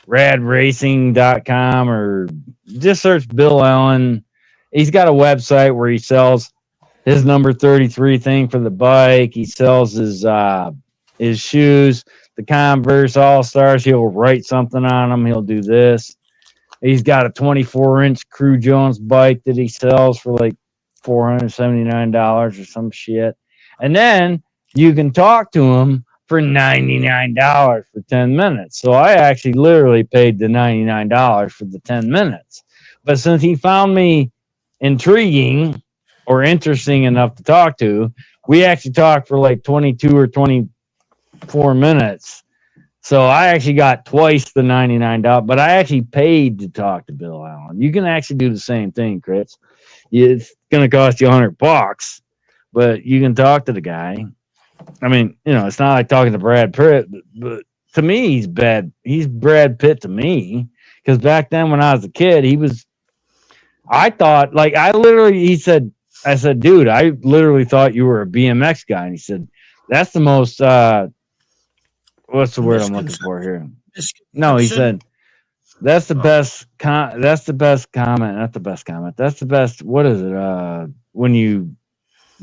radracing.com, or just search Bill Allen. He's got a website where he sells his number 33 thing for the bike. He sells his shoes, the Converse All-Stars. He'll write something on them. He'll do this. He's got a 24-inch Crew Jones bike that he sells for like $479 or some shit. And then you can talk to him for $99 for 10 minutes. So I actually literally paid the $99 for the 10 minutes. But since he found me intriguing or interesting enough to talk to, we actually talked for like 22 or 24 minutes. So I actually got twice the $99, but I actually paid to talk to Bill Allen. You can actually do the same thing, Chris. It's going to cost you $100, but you can talk to the guy. I mean, it's not like talking to Brad Pitt, but to me, he's bad. He's Brad Pitt to me, because back then when I was a kid, I thought, like, I said, dude, I literally thought you were a BMX guy. And he said, that's the most, what's the word I'm looking for here? No, he said, that's the best. That's the best comment. Not the best comment. That's the best. What is it? When you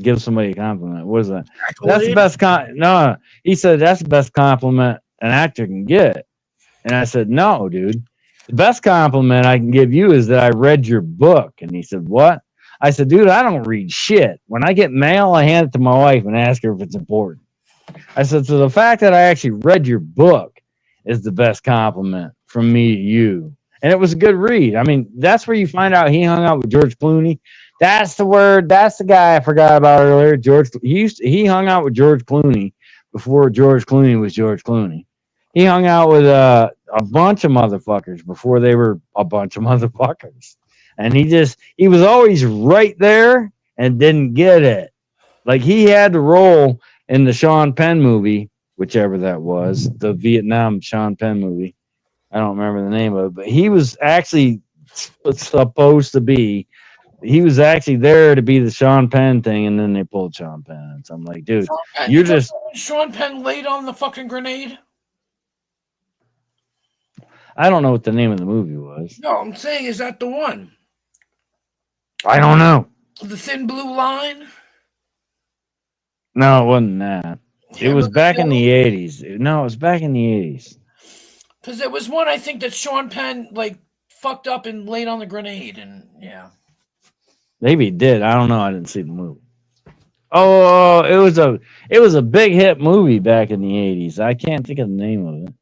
give somebody a compliment, what is that? That's the best. No, he said that's the best compliment an actor can get. And I said, no, dude. The best compliment I can give you is that I read your book. And he said, what? I said, dude, I don't read shit. When I get mail, I hand it to my wife and ask her if it's important. I said, so the fact that I actually read your book is the best compliment from me to you. And it was a good read. I mean, that's where you find out he hung out with George Clooney. That's the word. That's the guy I forgot about earlier. He hung out with George Clooney before George Clooney was George Clooney. He hung out with a bunch of motherfuckers before they were a bunch of motherfuckers, and he was always right there and didn't get it. Like he had the role in the Sean Penn movie, whichever that was, the Vietnam Sean Penn movie. I don't remember the name of it, but he was actually supposed to be. He was actually there to be the Sean Penn thing, and then they pulled Sean Penn. So I'm like, dude, You you're talking just. about when Sean Penn laid on the fucking grenade? I don't know what the name of the movie was. No, I'm saying, is that the one? I don't know. The Thin Blue Line? No, it wasn't that. It Yeah, was back in the 80s. No, it was back in the 80s. because there was one I think that Sean Penn like fucked up and laid on the grenade, and yeah. Maybe it did. I don't know. I didn't see the movie. Oh, it was a big hit movie back in the 80s. I can't think of the name of it.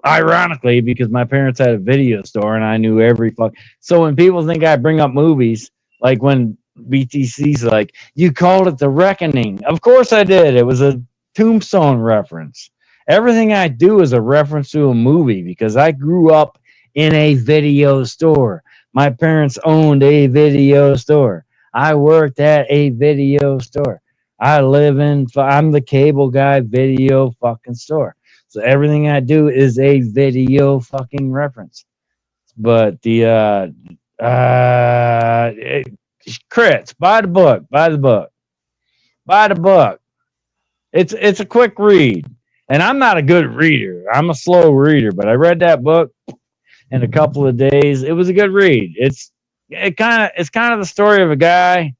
Ironically, because my parents had a video store and I knew every fuck. So when people think I bring up movies, like when BTC's like, you called it The Reckoning. Of course I did. It was a Tombstone reference. Everything I do is a reference to a movie because I grew up in a video store. My parents owned a video store. I worked at a video store. I'm the cable guy video fucking store. So everything I do is a video fucking reference. But crits, buy the book, buy the book, buy the book. It's a quick read. And I'm not a good reader. I'm a slow reader, but I read that book in a couple of days. It was a good read. It's kind of the story of a guy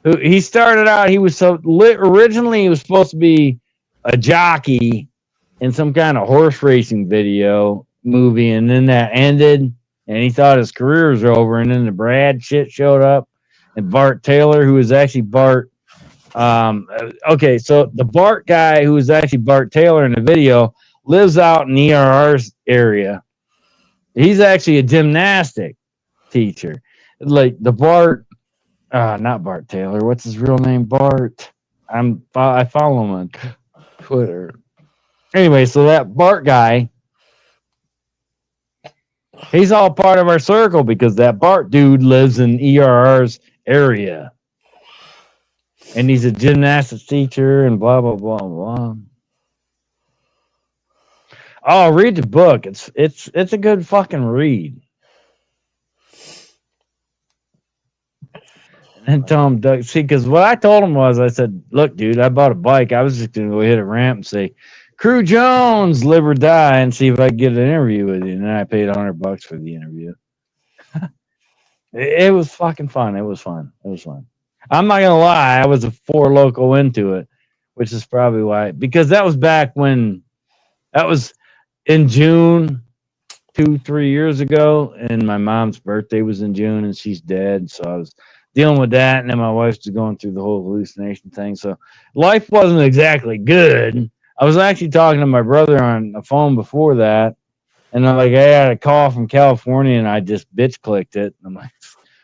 who he started out. He was originally he was supposed to be a jockey in some kind of horse racing video movie, and then that ended, and he thought his career was over, and then the Brad shit showed up, and Bart Taylor, who was actually Bart. Okay, so the Bart guy who was actually Bart Taylor in the video lives out in ERR's area. He's actually a gymnastic teacher. Like the Bart, not Bart Taylor. What's his real name? Bart. I follow him on Twitter. Anyway, so that Bart guy, he's all part of our circle because that Bart dude lives in ERR's area. And he's a gymnastics teacher and blah, blah, blah, blah. Oh, read the book. It's a good fucking read. And tell him, Doug, see, because what I told him was, I said, look, dude, I bought a bike. I was just going to go hit a ramp and say, Crew Jones, live or die, and see if I could get an interview with you. And then I paid $100 for the interview. It was fucking fun. It was fun. It was fun. I'm not gonna lie, I was a four local into it, which is probably why. Because that was back when that was in June 2-3 years ago, and my mom's birthday was in June, and she's dead. So I was dealing with that, and then my wife was going through the whole hallucination thing. So life wasn't exactly good. I was actually talking to my brother on the phone before that, and I'm like, I had a call from California, and I just bitch clicked it. And I'm like,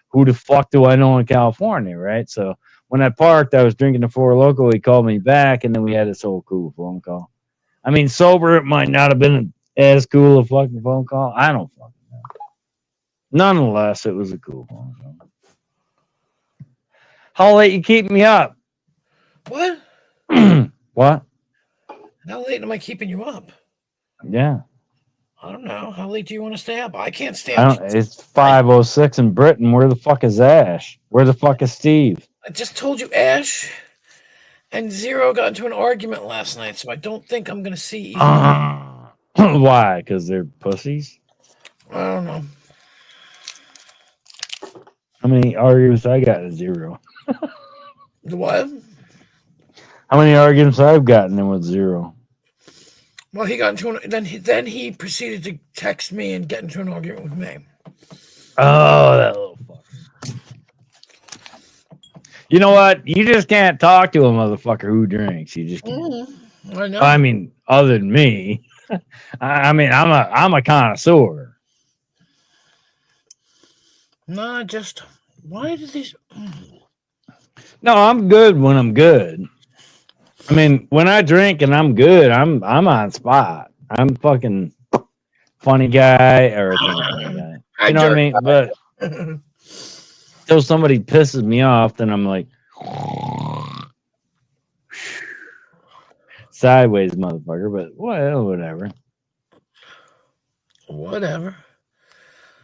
who the fuck do I know in California, right? So when I parked, I was drinking the Four Loco. He called me back, and then we had this whole cool phone call. I mean, sober, it might not have been as cool a fucking phone call. I don't fucking know. Nonetheless, it was a cool phone call. How late you keep me up? What? What? How late am I keeping you up? Yeah. I don't know. How late do you want to stay up? I can't stay up. It's 5:06 in Britain. Where the fuck is Ash? Where the fuck is Steve? I just told you Ash and Zero got into an argument last night, so I don't think I'm going to see either. Why? Because they're pussies? I don't know. How many arguments I got? Zero. What? How many arguments I've gotten in with Zero? Well, he got into then he proceeded to text me and get into an argument with me. Oh, that little fucker. You know what? You just can't talk to a motherfucker who drinks. You just can't. I know. I mean, other than me. I mean, I'm a connoisseur. No, just why did these? No, I'm good when I'm good. I mean, when I drink and I'm good, I'm on spot. I'm fucking funny guy, or I think I'm a funny guy. I You know what I jerk. mean? But till somebody pisses me off, then I'm like sideways, motherfucker. But well, whatever. Whatever.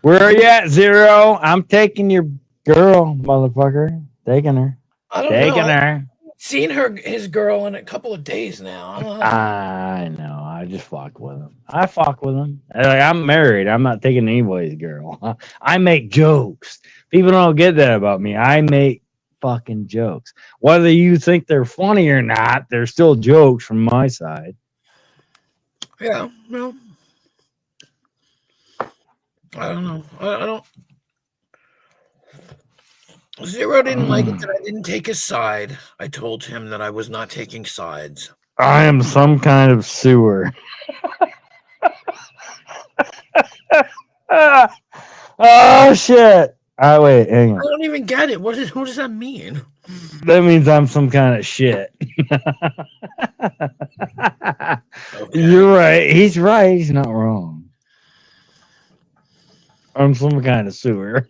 Where are you at, Zero? I'm taking your girl, motherfucker. Taking her. I don't know. Taking I've her. seen his girl in a couple of days now. I don't know. I know. I just fuck with him. I fuck with him. Like, I'm married. I'm not taking anybody's girl. I make jokes. People don't get that about me. I make fucking jokes. Whether you think they're funny or not, they're still jokes from my side. Yeah. Well, I don't know. I don't. Zero didn't like it that I didn't take his side. I told him that I was not taking sides. I am some kind of sewer. Oh shit. Wait, hang I on. don't even get it. What does that mean? That means I'm some kind of shit. Okay. You're right. He's right. He's not wrong. I'm some kind of sewer.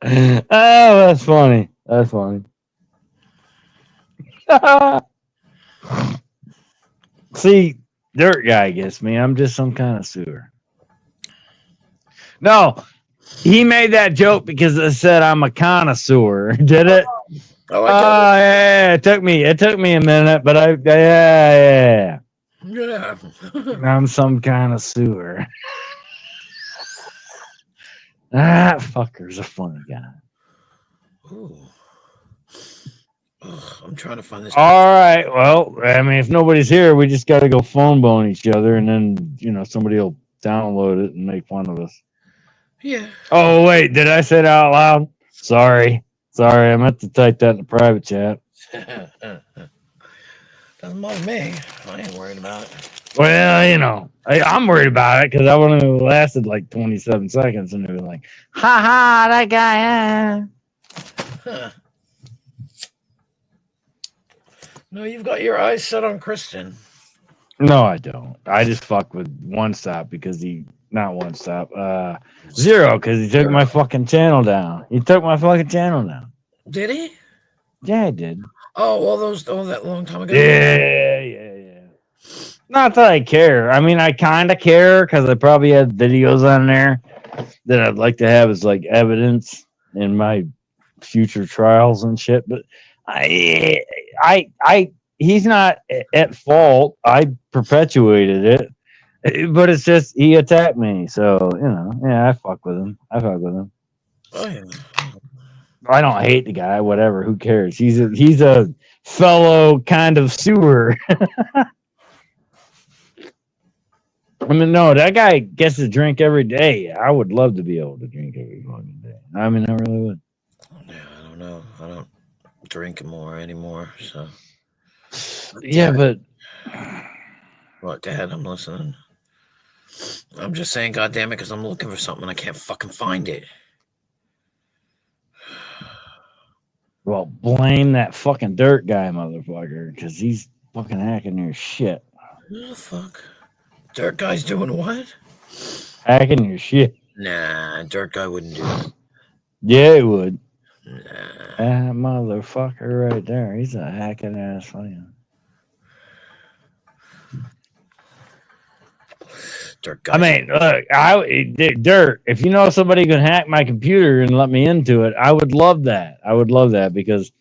Oh, that's funny. That's funny. See, dirt guy gets me. I'm just some kind of sewer. No, he made that joke because I said I'm a connoisseur. Did it? Oh, Oh I get yeah, it took me a minute, but yeah. it. Yeah. I'm some kind of sewer. That fucker's a funny guy. Ooh. Ugh, I'm trying to find this. All right. Well, I mean, if nobody's here, we just got to go phone bone each other, and then somebody will download it and make fun of us. Yeah. Oh wait, did I say it out loud? Sorry. I meant to type that in the private chat. Doesn't bother me. I ain't worried about it. Well, I'm worried about it because I would have lasted like 27 seconds, and it was like, ha ha, that guy. Huh. No, you've got your eyes set on Kristen. No, I don't. I just fuck with One Stop because not One Stop, Zero, because he took my fucking channel down. He took my fucking channel down. Did he? Yeah, I did. Oh, that long time ago. Yeah. Not that I care. I mean, I kind of care because I probably had videos on there that I'd like to have as like evidence in my future trials and shit. But he's not at fault. I perpetuated it, but it's just he attacked me. So yeah, I fuck with him. Oh yeah. I don't hate the guy. Whatever. Who cares? He's a fellow kind of sewer. I mean, no, that guy gets to drink every day. I would love to be able to drink every fucking day. I mean, I really would. Yeah, I don't know. I don't drink more anymore. So. Yeah, but What, Dad? I'm listening. I'm just saying, goddamn it, because I'm looking for something and I can't fucking find it. well, blame that fucking dirt guy, motherfucker, because he's fucking hacking your shit. Oh fuck. Dirt guy's doing what? Hacking your shit. Nah, dirt guy wouldn't do that. Yeah, it would. Nah. That motherfucker right there. He's a hacking ass fan. Dirt guy. I mean, look, Dirt, if you know somebody can hack my computer and let me into it, I would love that. Because,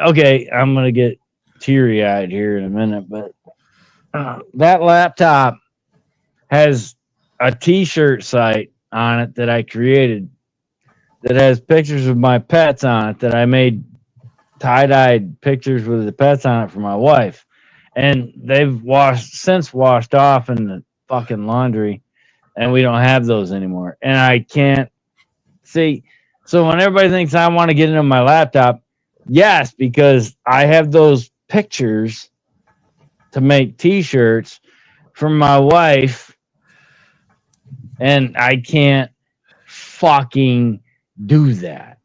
okay, I'm going to get teary eyed here in a minute, but that laptop has a t-shirt site on it that I created that has pictures of my pets on it that I made tie-dyed pictures with the pets on it for my wife. And they've since washed off in the fucking laundry, and we don't have those anymore. And I can't see. So when everybody thinks I want to get into my laptop, yes, because I have those pictures to make t-shirts for my wife, and I can't fucking do that.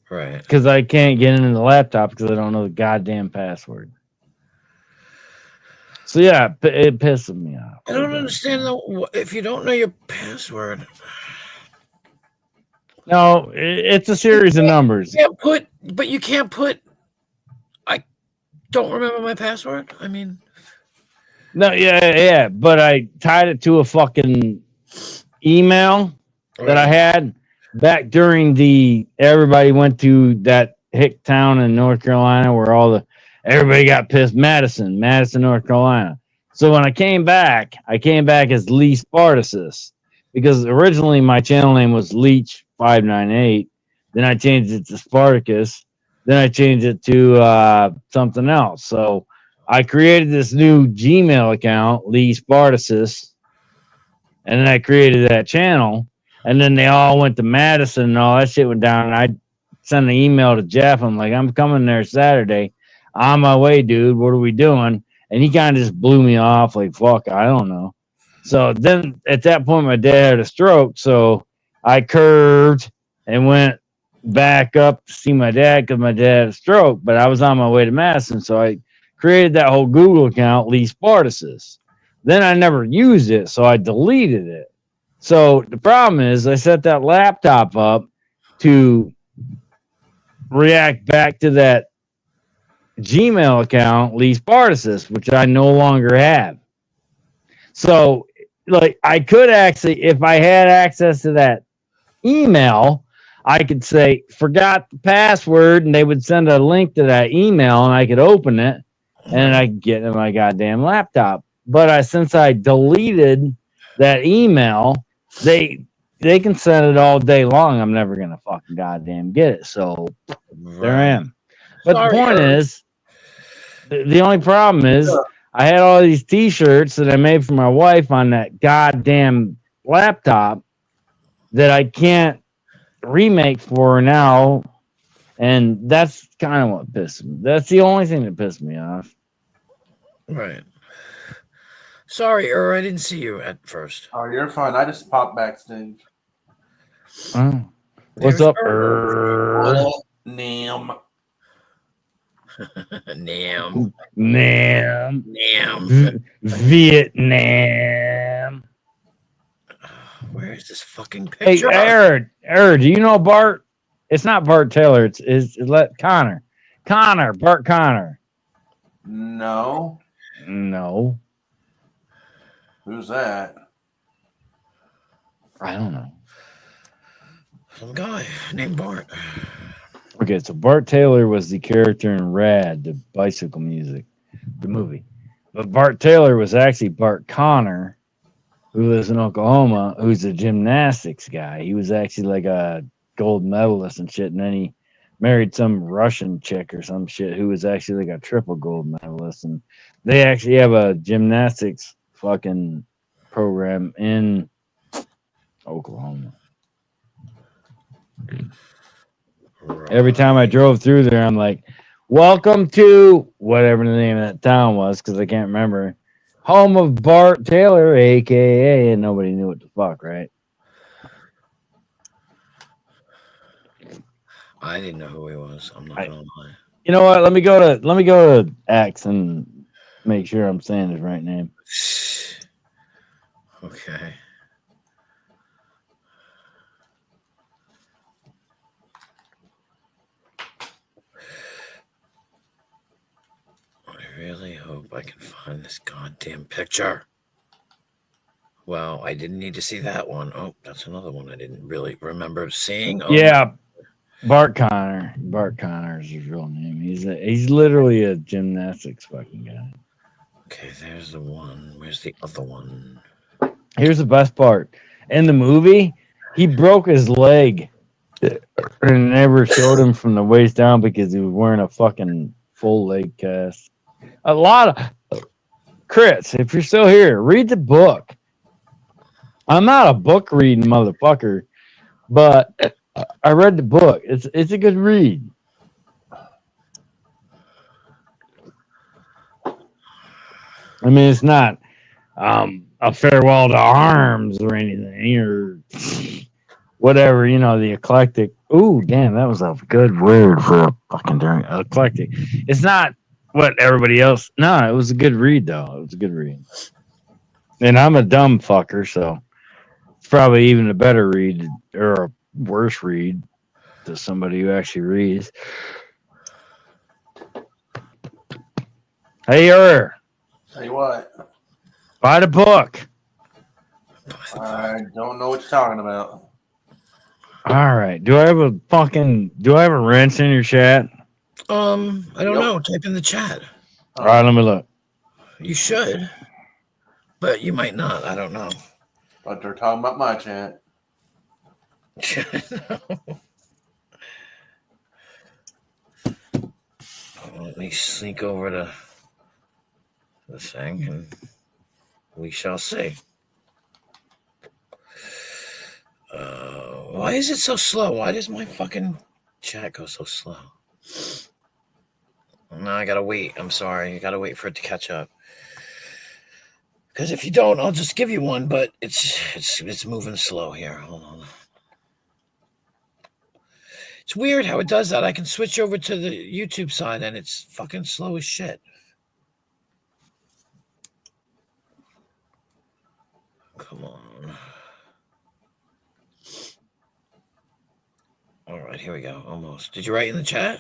Right. Because I can't get into the laptop because I don't know the goddamn password. So yeah, it pisses me off. I don't understand though. If you don't know your password, No, it's a series of numbers. you can't put. I don't remember my password. I mean, No, yeah. But I tied it to a fucking email that I had back during the everybody went to that hick town in North Carolina where everybody got pissed. Madison, North Carolina. So when I came back as Lee Spartacus because originally my channel name was Leech598. Then I changed it to Spartacus. Then I changed it to something else. So I created this new Gmail account, Lee Spartacus, and then I created that channel. And then they all went to Madison and all that shit went down. And I sent an email to Jeff. I'm like, I'm coming there Saturday. On my way, dude. What are we doing? And he kind of just blew me off like, fuck, I don't know. So then at that point, my dad had a stroke. So I curved and went back up to see my dad because my dad had a stroke. But I was on my way to Madison. So I created that whole Google account, Lee Spartacus. Then I never used it. So I deleted it. So the problem is I set that laptop up to react back to that Gmail account, Lee Spartacus, which I no longer have. So, like, I could actually, if I had access to that email, I could say, forgot the password, and they would send a link to that email, and I could open it, and I could get in my goddamn laptop. But since I deleted that email, they can send it all day long. I'm never gonna fucking goddamn get it. So there I am. But the point is, the only problem is I had all these T-shirts that I made for my wife on that goddamn laptop that I can't remake for her now, and that's kind of what pissed me. That's the only thing that pissed me off. Right. Sorry, I didn't see you at first. Oh, you're fine. I just popped backstage. Oh. What's up, Nam. Nam. Vietnam. Where is this fucking picture? Hey, Aaron, do you know Bart? It's not Bart Taylor. It's Connor. Bart Connor. No. Who's that? I don't know. Some guy named Bart. Okay, so Bart Taylor was the character in Rad, the bicycle music, the movie. But Bart Taylor was actually Bart Connor, who lives in Oklahoma, who's a gymnastics guy. He was actually like a gold medalist and shit, and then he married some Russian chick or some shit who was actually like a triple gold medalist. And they actually have a gymnastics fucking program in Oklahoma. Right. Every time I drove through there, I'm like, welcome to whatever the name of that town was, because I can't remember. Home of Bart Taylor, a.k.a. And nobody knew what the fuck, right? I didn't know who he was. I'm not gonna lie. You know what? Let me go to X and make sure I'm saying his right name. Okay. I really hope I can find this goddamn picture. Well, I didn't need to see that one. Oh, that's another one I didn't really remember seeing. Oh, yeah, Bart Connor. Bart Connor is his real name. He's literally a gymnastics fucking guy. Okay, there's the one. Where's the other one? Here's the best part. In the movie, he broke his leg and never showed him from the waist down because he was wearing a fucking full leg cast. A lot of Chris, if you're still here, read the book. I'm not a book reading motherfucker, but I read the book. It's a good read. I mean, it's not a farewell to arms or anything or whatever, the eclectic. Ooh, damn, that was a good word for a fucking during eclectic. It's not what everybody else. No, it was a good read though. It was a good read. And I'm a dumb fucker, so it's probably even a better read or a worse read to somebody who actually reads. Hey, Tell you what, buy the book. I don't know what you're talking about. All right. Do I have a wrench in your chat? I don't know. Type in the chat. All right, let me look. You should, but you might not. I don't know. But they're talking about my chat. Let me sneak over to the thing, and we shall see. Why is it so slow? Why does my fucking chat go so slow? No, I gotta wait. I'm sorry. I gotta wait for it to catch up. Because if you don't, I'll just give you one. But it's moving slow here. Hold on. It's weird how it does that. I can switch over to the YouTube side, and it's fucking slow as shit. Come on. All right, here we go. Almost. Did you write in the chat?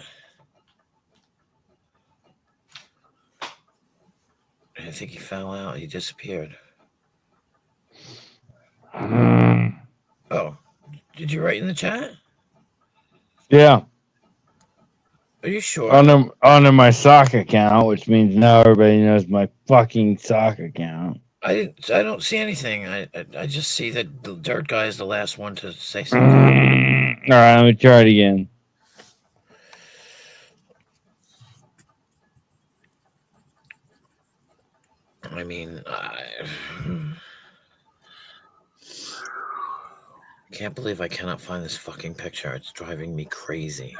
I think he fell out. He disappeared. Oh, did you write in the chat? Yeah. Are you sure? Under my sock account, which means now everybody knows my fucking sock account. I don't see anything. I just see that the dirt guy is the last one to say something. All right, let me try it again. I mean, I can't believe I cannot find this fucking picture. It's driving me crazy.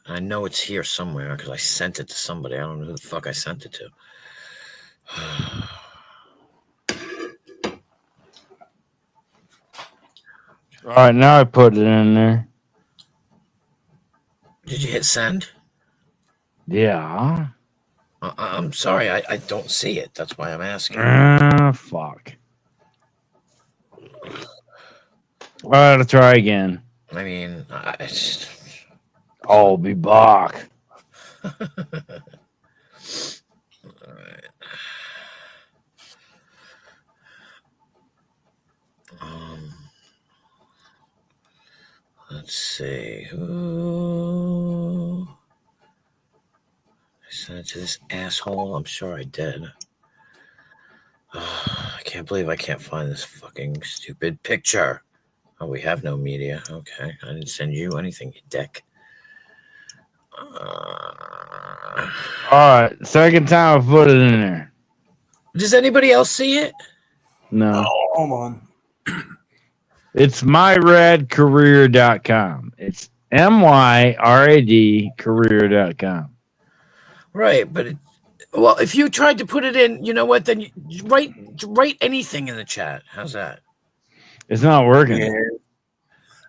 I know it's here somewhere because I sent it to somebody. I don't know who the fuck I sent it to. All right, now I put it in there. Did you hit send? Yeah. I'm sorry. I don't see it. That's why I'm asking. Fuck. All right, I'll try again. I mean, I'll be back. All right. Let's see. Who? I sent it to this asshole. I'm sure I did. I can't believe I can't find this fucking stupid picture. Oh, we have no media. Okay. I didn't send you anything, you dick. All right, second time I put it in there. Does anybody else see it? No. Oh, hold on. It's myradcareer.com. It's MYRAD career.com. Right, but well, if you tried to put it in, you know what? Then you write anything in the chat. How's that? It's not working. Yeah.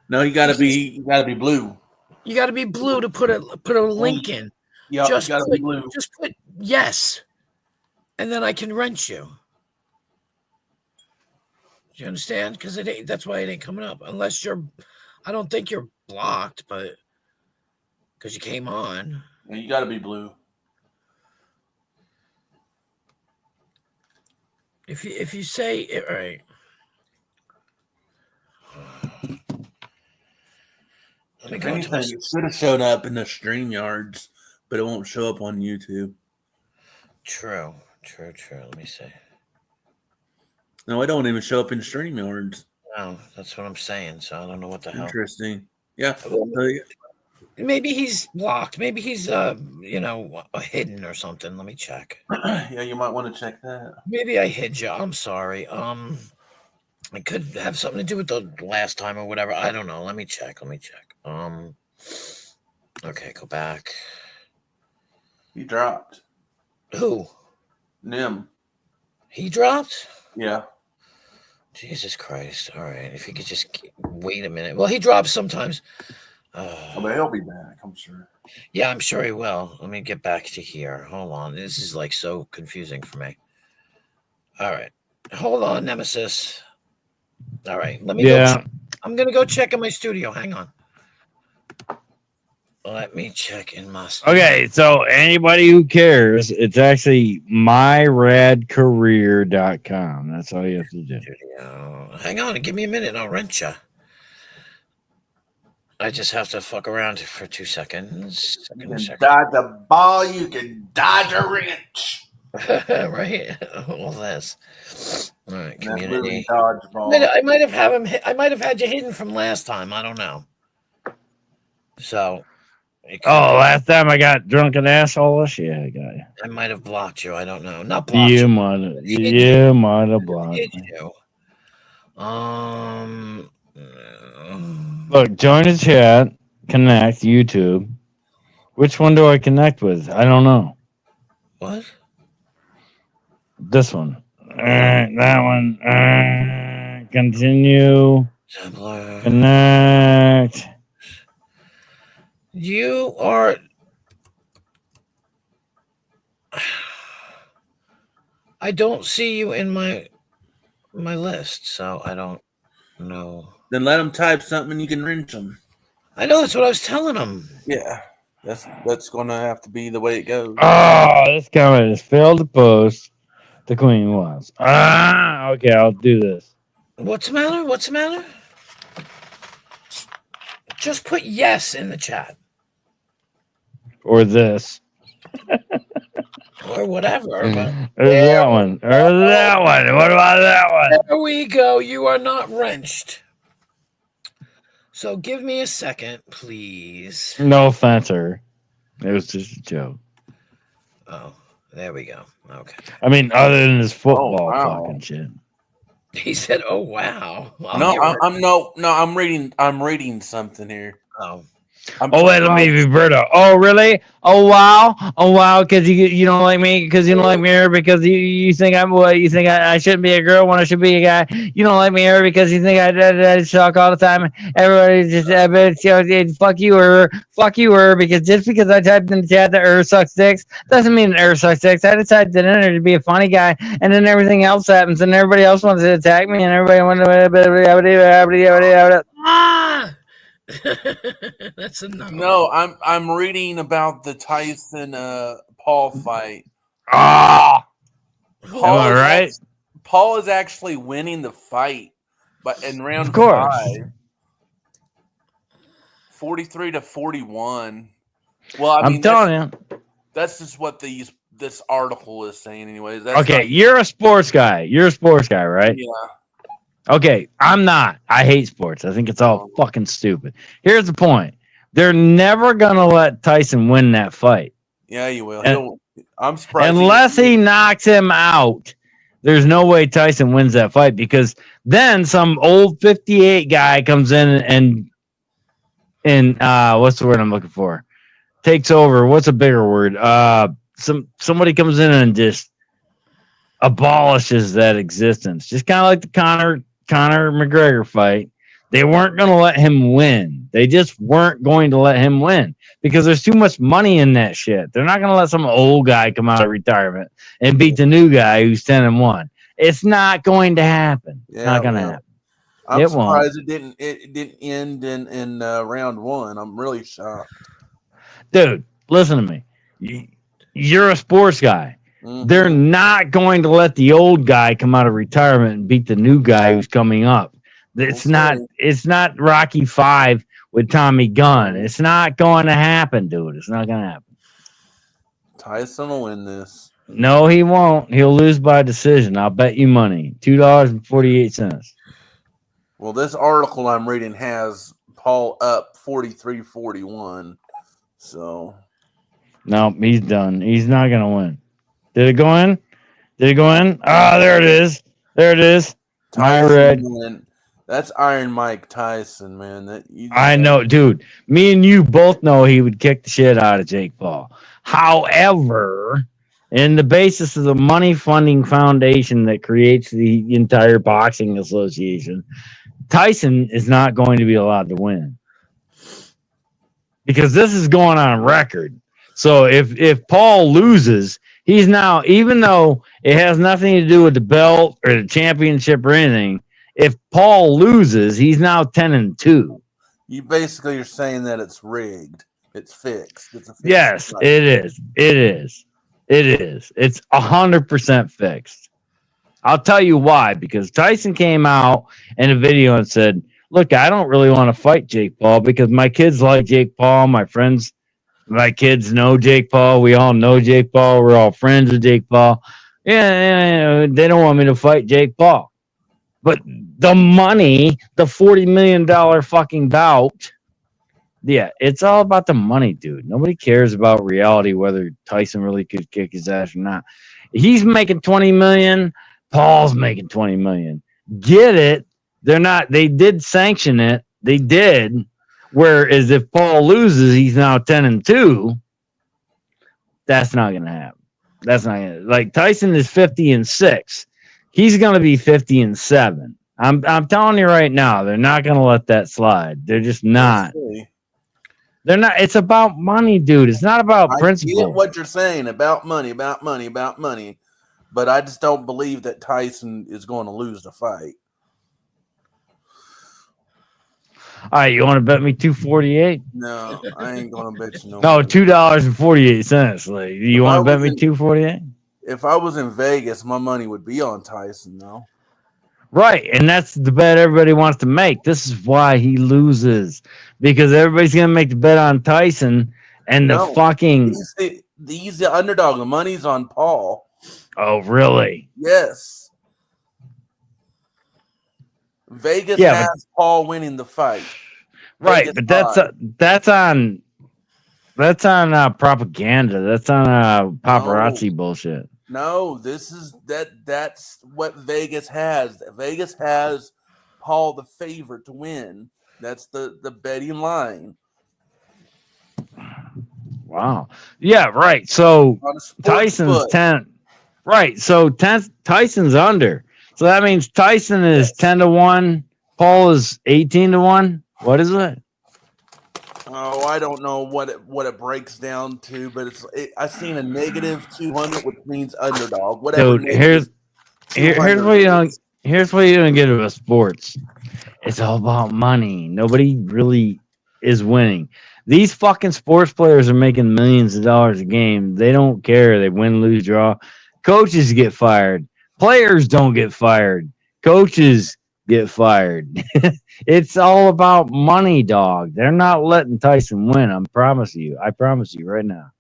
No, you gotta be blue. You got to be blue to put a link in. Yeah, Just you gotta be blue. Just put yes, and then I can wrench you. Do you understand? Because that's why it ain't coming up. Unless you're, I don't think you're blocked, but because you came on. Yeah, you gotta be blue. If you say it right. If anything, it should have showed up in the StreamYards, but it won't show up on YouTube. True. Let me see. No, it don't even show up in StreamYards. No, that's what I'm saying. So I don't know what the hell. Interesting. Yeah. Maybe he's blocked. Maybe he's hidden or something. Let me check. Yeah, you might want to check that. Maybe I hid you. I'm sorry. It could have something to do with the last time or whatever. I don't know. Let me check. Okay, go back. He dropped. Who? Nim. He dropped? Yeah. Jesus Christ. All right. If he could just wait a minute. Well, he drops sometimes. But he'll be back, I'm sure. Yeah, I'm sure he will. Let me get back to here. Hold on. This is like so confusing for me. All right. Hold on, Nemesis. All right. Let me go. Yeah. I'm going to go check in my studio. Hang on. Let me check in my studio. Okay, so anybody who cares, it's actually myradcareer.com. That's all you have to do. Hang on. Give me a minute. I'll rent you. I just have to fuck around for 2 seconds. You can dodge a ball, you can dodge a wrench. Right? All this. All right, community. I might have had you hidden from last time. I don't know. So. Last time I got drunken asshole. Yeah, I got you. I might have blocked you. I don't know. Not blocked you. Might have blocked you. Look, join the chat. Connect YouTube. Which one do I connect with? I don't know. What? This one. That one. Continue. Tumblr. Connect. You are. I don't see you in my list, so I don't know. Then let him type something and you can wrench him. I know, that's what I was telling him. Yeah, that's gonna have to be the way it goes. Oh, this comment has failed to post. The queen was. Okay, I'll do this. What's the matter? What's the matter? Just put yes in the chat. Or this. Or whatever. But or that one. Or that one. What about that one? There we go. You are not wrenched. So give me a second, please. No offense, sir. It was just a joke. Oh, there we go. Okay. I mean, other than this football fucking shit. He said, "Oh wow." I'm reading something here. Oh. Wait, let me be Berto. Oh, really? Oh, wow. Because you don't like me? Because you don't like me? Or because you think I'm what? You think I shouldn't be a girl when I should be a guy? You don't like me? Or because you think I suck all the time? Everybody just fuck you or because just because I typed in the chat that Earth sucks dicks doesn't mean that Earth sucks dicks. I decided in there to be a funny guy, and then everything else happens, and everybody else wants to attack me, and everybody wants to. That's enough. No, I'm reading about the Tyson Paul fight. Paul, right? Paul is actually winning the fight, but in round 5, 43-41. Well, I'm telling you, that's just what this article is saying, anyways. Okay, you're a sports guy. You're a sports guy, right? Yeah. Okay, I'm not. I hate sports. I think it's all fucking stupid. Here's the point. They're never going to let Tyson win that fight. Yeah, you will. I'm surprised. Unless he knocks him out, there's no way Tyson wins that fight because then some old 58 guy comes in and what's the word I'm looking for? Takes over. What's a bigger word? Somebody comes in and just abolishes that existence. Just kind of like the Conor McGregor fight. They weren't going to let him win. They just weren't going to let him win because there's too much money in that shit. They're not going to let some old guy come out of retirement and beat the new guy who's 10-1. It's not going to happen. It's not going to happen. I'm surprised it didn't end in round 1. I'm really shocked. Dude, listen to me. You're a sports guy. Mm-hmm. They're not going to let the old guy come out of retirement and beat the new guy who's coming up. It's not Rocky 5 with Tommy Gunn. It's not going to happen, dude. It's not going to happen. Tyson will win this. No, he won't. He'll lose by decision. I'll bet you money. $2.48. Well, this article I'm reading has Paul up 43-41. So. No, he's done. He's not going to win. Did it go in? There it is. Tyson, that's Iron Mike Tyson, man. I know, dude. Me and you both know he would kick the shit out of Jake Paul. However, in the basis of the money funding foundation that creates the entire boxing association, Tyson is not going to be allowed to win. because this is going on record. So if Paul loses, he's now, even though it has nothing to do with the belt or the championship or anything, if Paul loses, he's now 10-2. You basically are saying that it's rigged. It's fixed. It's a fixed Yes, fight. it is. It is. It is. It's 100% fixed. I'll tell you why. Because Tyson came out in a video and said, "Look, I don't really want to fight Jake Paul because my kids like Jake Paul. My friends, my kids know Jake Paul. We all know Jake Paul. We're all friends with Jake Paul. Yeah, they don't want me to fight Jake Paul. But the money, the $40 million fucking bout." Yeah, it's all about the money, dude. Nobody cares about reality, whether Tyson really could kick his ass or not. He's making 20 million. Paul's making 20 million. Get it? They're not. They did sanction it. They did. Whereas if Paul loses, he's now 10-2. That's not gonna happen. That's not gonna, like Tyson is 50-6. He's gonna be 50-7. I'm telling you right now, they're not gonna let that slide. They're just not. They're not. It's about money, dude. It's not about principle. I get what you're saying about money, but I just don't believe that Tyson is going to lose the fight. All right, you want to bet me $2.48? No, I ain't going to bet you no. No, $2.48. Like, you want to bet me $2.48? If I was in Vegas, my money would be on Tyson, though. Right, and that's the bet everybody wants to make. This is why he loses, because everybody's gonna make the bet on Tyson, and the fucking he's the underdog. The money's on Paul. Oh, really? Yes. Vegas has Paul winning the fight. Right, Vegas but that's on propaganda. That's on paparazzi bullshit. No, that's what Vegas has. Vegas has Paul the favorite to win. That's the betting line. Wow. Yeah, right. So Tyson's 10. Right. So Tyson's under. So that means Tyson is 10-1. Paul is 18-1. What is it? Oh, I don't know what it breaks down to, but I've seen a -200, which means underdog. Whatever. Dude, here's what you don't get about sports. It's all about money. Nobody really is winning. These fucking sports players are making millions of dollars a game. They don't care. They win, lose, draw. Coaches get fired. Players don't get fired. Coaches get fired. It's all about money, dog. They're not letting Tyson win. I promise you right now.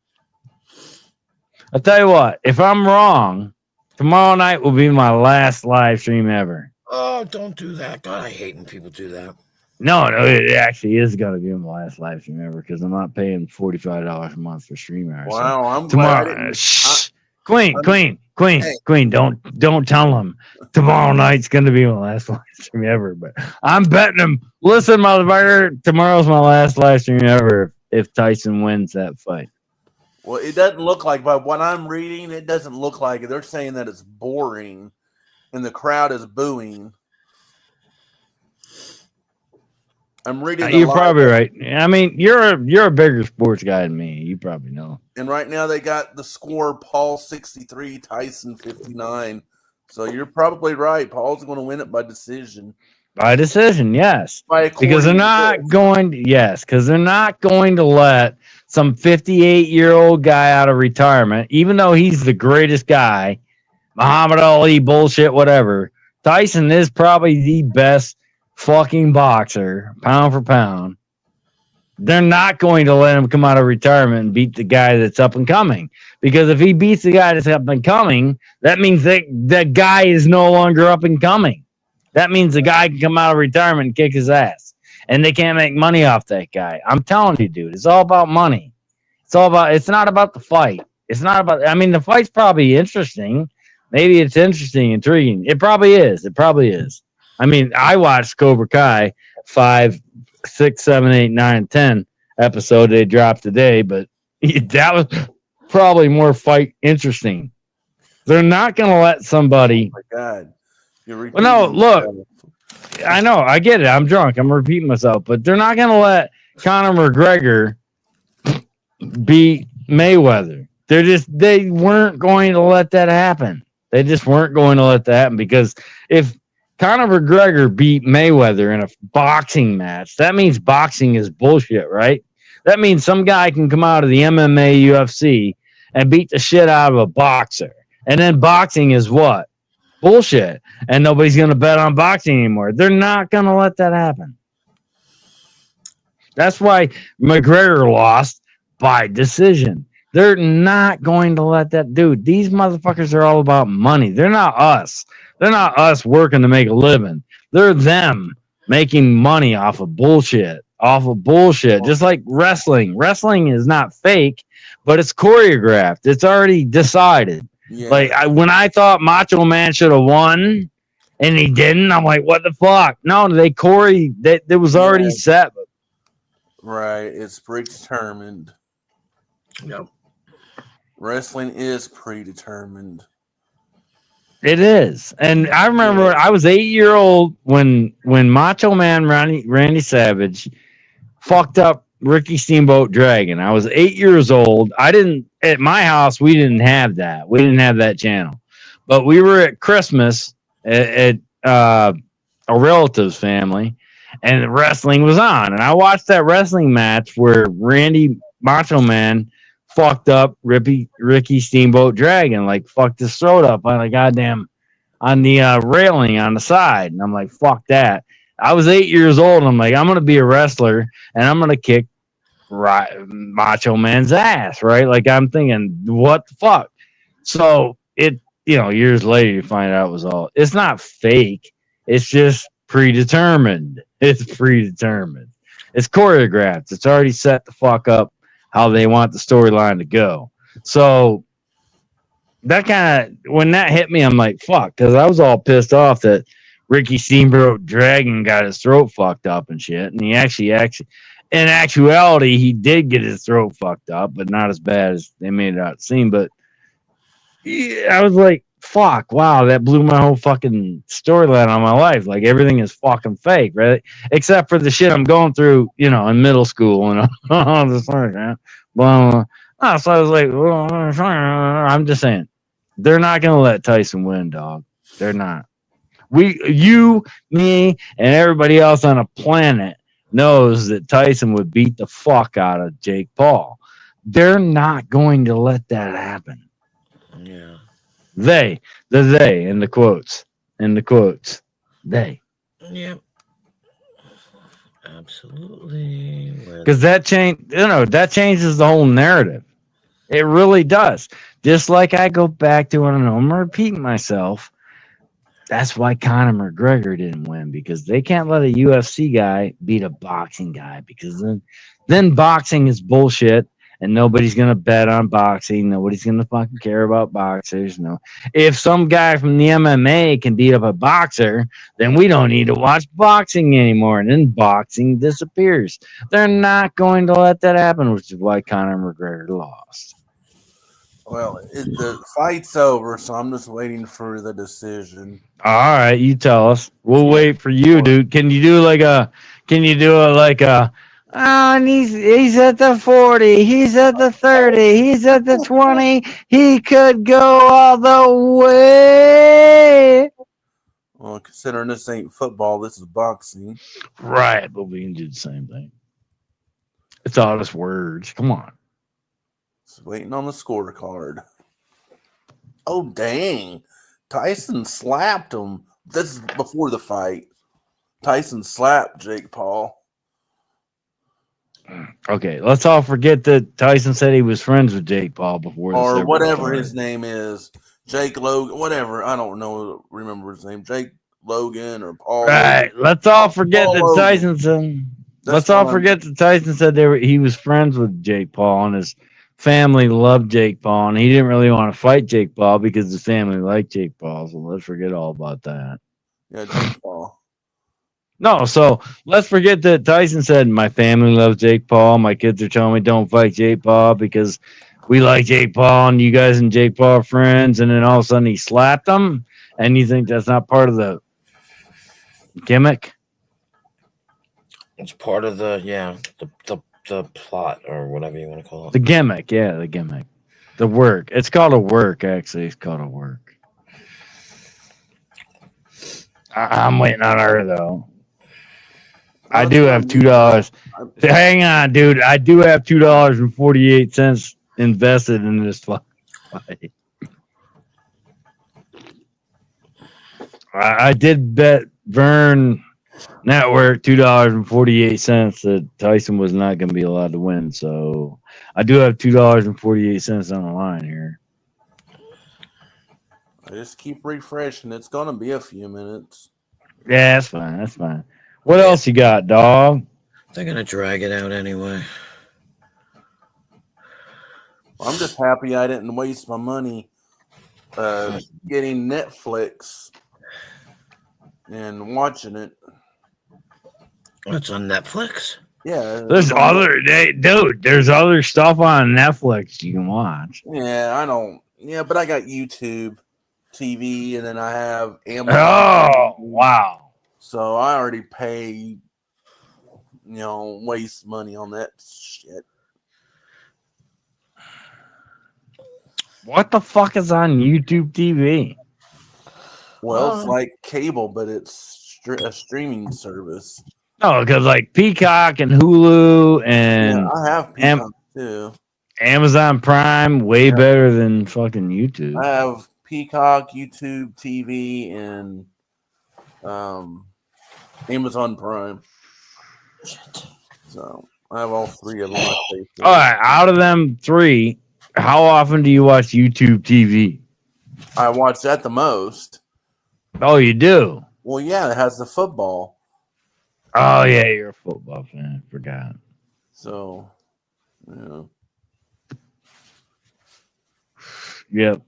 I'll tell you what, if I'm wrong, tomorrow night will be my last live stream ever. Oh, don't do that. God, I hate when people do that. No, it actually is going to be my last live stream ever because I'm not paying $45 a month for stream hours. Wow, I'm tomorrow. Queen, don't tell him. Tomorrow night's going to be my last live stream ever. But I'm betting him. Listen, motherfucker, tomorrow's my last live stream ever if Tyson wins that fight. Well, it doesn't look like, by what I'm reading, it doesn't look like it. They're saying that it's boring and the crowd is booing. I'm reading. You're probably right. I mean, you're a bigger sports guy than me. You probably know. And right now they got the score: Paul 63, Tyson 59. So you're probably right. Paul's going to win it by decision. By decision, yes. Because they're not going. Because they're not going to let some 58-year-old guy out of retirement, even though he's the greatest guy, Muhammad Ali bullshit, whatever. Tyson is probably the best fucking boxer, pound for pound. They're not going to let him come out of retirement and beat the guy that's up and coming. Because if he beats the guy that's up and coming, that means that guy is no longer up and coming. That means the guy can come out of retirement and kick his ass. And they can't make money off that guy. I'm telling you, dude, it's all about money. It's not about the fight. It's not about, I mean, the fight's probably interesting. Maybe it's interesting, intriguing. It probably is. I mean, I watched Cobra Kai 5, 6, 7, 8, 9, 10 episode they dropped today, but that was probably more fight interesting. They're not going to let somebody. Oh my God. Well, no, look, I know, I get it. I'm drunk. I'm repeating myself, but they're not going to let Conor McGregor beat Mayweather. They weren't going to let that happen. They just weren't going to let that happen because if Conor McGregor beat Mayweather in a boxing match, that means boxing is bullshit, right? That means some guy can come out of the MMA UFC and beat the shit out of a boxer. And then boxing is what? Bullshit. And nobody's going to bet on boxing anymore. They're not going to let that happen. That's why McGregor lost by decision. They're not going to let that dude. These motherfuckers are all about money. They're not us. They're not us working to make a living. They're them making money off of bullshit. Off of bullshit. Just like wrestling. Wrestling is not fake, but it's choreographed. It's already decided. Yeah. Like when I thought Macho Man should have won and he didn't, I'm like, what the fuck? No, it was already set. Right. It's predetermined. No. Wrestling is predetermined. It is. And I remember I was 8 years old when Macho Man Randy Savage fucked up Ricky Steamboat Dragon. I was 8 years old. At my house, we didn't have that. We didn't have that channel. But we were at Christmas at a relative's family, and the wrestling was on. And I watched that wrestling match where Randy Macho Man fucked up Ricky Steamboat Dragon, like fucked his throat up on the railing on the side. And I'm like, fuck that. I was 8 years old. And I'm like, I'm going to be a wrestler and I'm going to kick Macho Man's ass, right? Like I'm thinking, what the fuck? So years later you find out it's not fake. It's just predetermined. It's predetermined. It's choreographed. It's already set the fuck up how they want the storyline to go. So that when that hit me, I'm like, fuck, because I was all pissed off that Ricky Steamboat Dragon got his throat fucked up and shit. And he actually, in actuality, he did get his throat fucked up, but not as bad as they made it out seem. But I was like, fuck, wow, that blew my whole fucking storyline on my life. Like everything is fucking fake, right? Except for the shit I'm going through, in middle school and all this like, blah, blah. Oh, so I was like, well, I'm just saying, they're not gonna let Tyson win, dog. They're not. You, me, and everybody else on a planet knows that Tyson would beat the fuck out of Jake Paul. They're not going to let that happen. Yeah. They in the quotes, they. Yeah. Absolutely. Because that changes the whole narrative. It really does. Just like I go back to, I don't know, I'm repeating myself. That's why Conor McGregor didn't win, because they can't let a UFC guy beat a boxing guy, because then boxing is bullshit. And nobody's going to bet on boxing. Nobody's going to fucking care about boxers. No. If some guy from the MMA can beat up a boxer, then we don't need to watch boxing anymore. And then boxing disappears. They're not going to let that happen, which is why Conor McGregor lost. Well, the fight's over, so I'm just waiting for the decision. All right, you tell us. We'll wait for you, dude. Can you do it like a, oh, and he's at the 40. He's at the 30. He's at the 20. He could go all the way. Well, considering this ain't football, this is boxing. Right, but we can do the same thing. It's all just words. Come on. Just waiting on the scorecard. Oh, dang. Tyson slapped him. This is before the fight. Tyson slapped Jake Paul. Okay, let's all forget that Tyson said he was friends with Jake Paul before. Or whatever his name is. Jake Logan, whatever. I don't know. Remember his name. Jake Logan or Paul. Right. Let's all forget that Tyson said. Let's all forget that Tyson said he was friends with Jake Paul and his family loved Jake Paul, and he didn't really want to fight Jake Paul because his family liked Jake Paul. So let's forget all about that. Yeah, Jake Paul. No, so let's forget that Tyson said, my family loves Jake Paul. My kids are telling me don't fight Jake Paul because we like Jake Paul and you guys and Jake Paul are friends. And then all of a sudden he slapped him. And you think that's not part of the gimmick? It's part of the the plot or whatever you want to call The it. gimmick, yeah, the gimmick. The work. It's called a work, actually. It's called a work. I'm waiting on her though. I That's do what have I'm doing. $2. Hang on, dude. I do have $2.48 invested in this fight. I did bet Vern Network $2.48 that Tyson was not going to be allowed to win. So I do have $2.48 on the line here. I just keep refreshing. It's gonna be a few minutes. Yeah, that's fine. That's fine. What Yeah. else you got, dog? They're gonna drag it out anyway. I'm just happy I didn't waste my money getting Netflix and watching it. It's on Netflix. Yeah, There's dude. There's other stuff on Netflix you can watch. Yeah, I don't. Yeah, but I got YouTube TV, and then I have Amazon. Oh, TV. wow. So I already pay, waste money on that shit. What the fuck is on YouTube TV? Well, it's like cable, but it's a streaming service. No, because like Peacock and Hulu and Yeah, I have Peacock too. Amazon Prime, way better than fucking YouTube. I have Peacock, YouTube TV, and Amazon Prime. Shit. So I have all three of them. All right, out of them three, how often do you watch YouTube TV? I watch that the most. Oh, you do? Well, yeah, it has the football. Oh, yeah, you're a football fan. I forgot. So, yeah. Yep.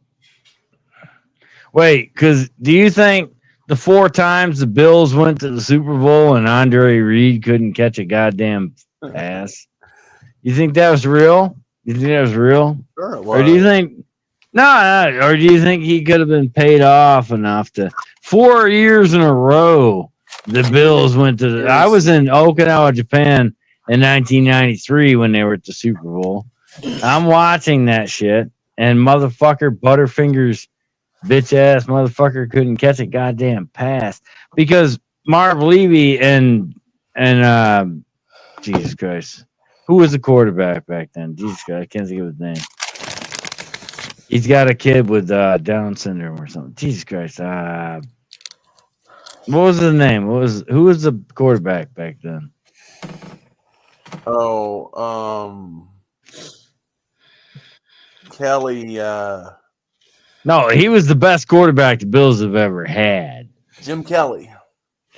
Wait, because do you think the 4 times the Bills went to the Super Bowl and Andre Reed couldn't catch a goddamn pass? You think that was real? You think that was real? Sure it was. Or do you think no, or do you think he could have been paid off enough to 4 years in a row the Bills went to the, I was in Okinawa, Japan in 1993 when they were at the Super Bowl. I'm watching that shit and motherfucker Butterfingers bitch ass motherfucker couldn't catch a goddamn pass because Marv Levy and Jesus Christ. Who was the quarterback back then? Jesus Christ, I can't think of his name. He's got a kid with Down syndrome or something. Jesus Christ. What was his name? Who was the quarterback back then? Oh, Kelly. No, he was the best quarterback the Bills have ever had. Jim Kelly.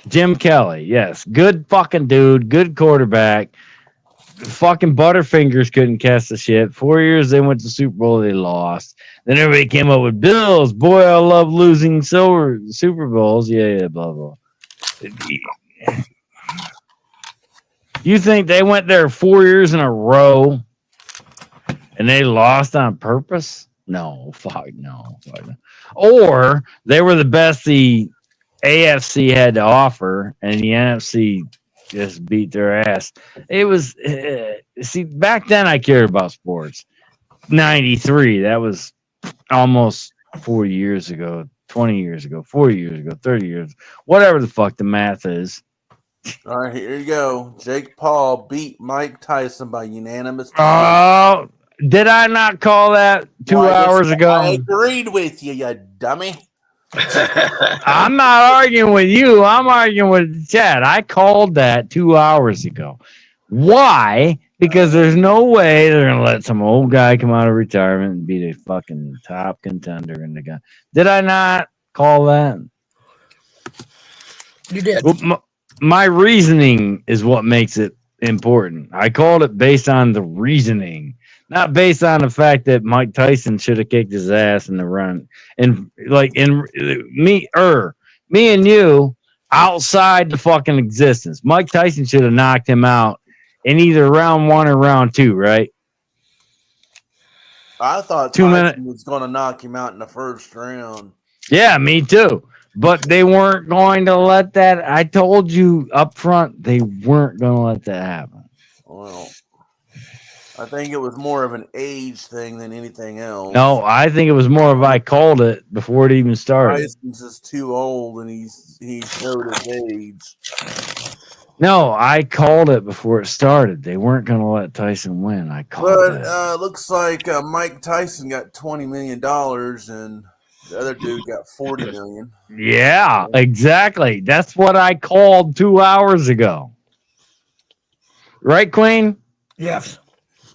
Jim Kelly, yes. Good fucking dude, good quarterback. Fucking Butterfingers couldn't catch the shit. 4 years they went to Super Bowl, they lost. Then everybody came up with Bills. Boy, I love losing Super Bowls. Yeah, blah, blah. You think they went there 4 years in a row and they lost on purpose? No, fuck no. Or they were the best the AFC had to offer, and the NFC just beat their ass. It was see back then I cared about sports. 93, that was almost 40 years ago, 20 years ago, 40 years ago, 30 years, whatever the fuck the math is. All right, here you go. Jake Paul beat Mike Tyson by unanimous decision. Oh, did I not call that 2 hours ago? I agreed with you, you dummy. I'm not arguing with you. I'm arguing with Chad. I called that 2 hours ago. Why? Because there's no way they're going to let some old guy come out of retirement and be the fucking top contender in the gun. Did I not call that? You did. Well, my reasoning is what makes it important. I called it based on the reasoning, not based on the fact that Mike Tyson should have kicked his ass in the run. And like me and you outside the fucking existence. Mike Tyson should have knocked him out in either round 1 or round 2, right? I thought 2 Tyson was going to knock him out in the first round. Yeah, me too. But they weren't going to let that. I told you up front they weren't going to let that happen. Well, I think it was more of an age thing than anything else. No, I think it was more of I called it before it even started. Tyson's is too old, and he showed his age. No, I called it before it started. They weren't going to let Tyson win. I called it. But looks like Mike Tyson got $20 million, and the other dude got $40 million. Yeah, exactly. That's what I called 2 hours ago. Right, Queen? Yes.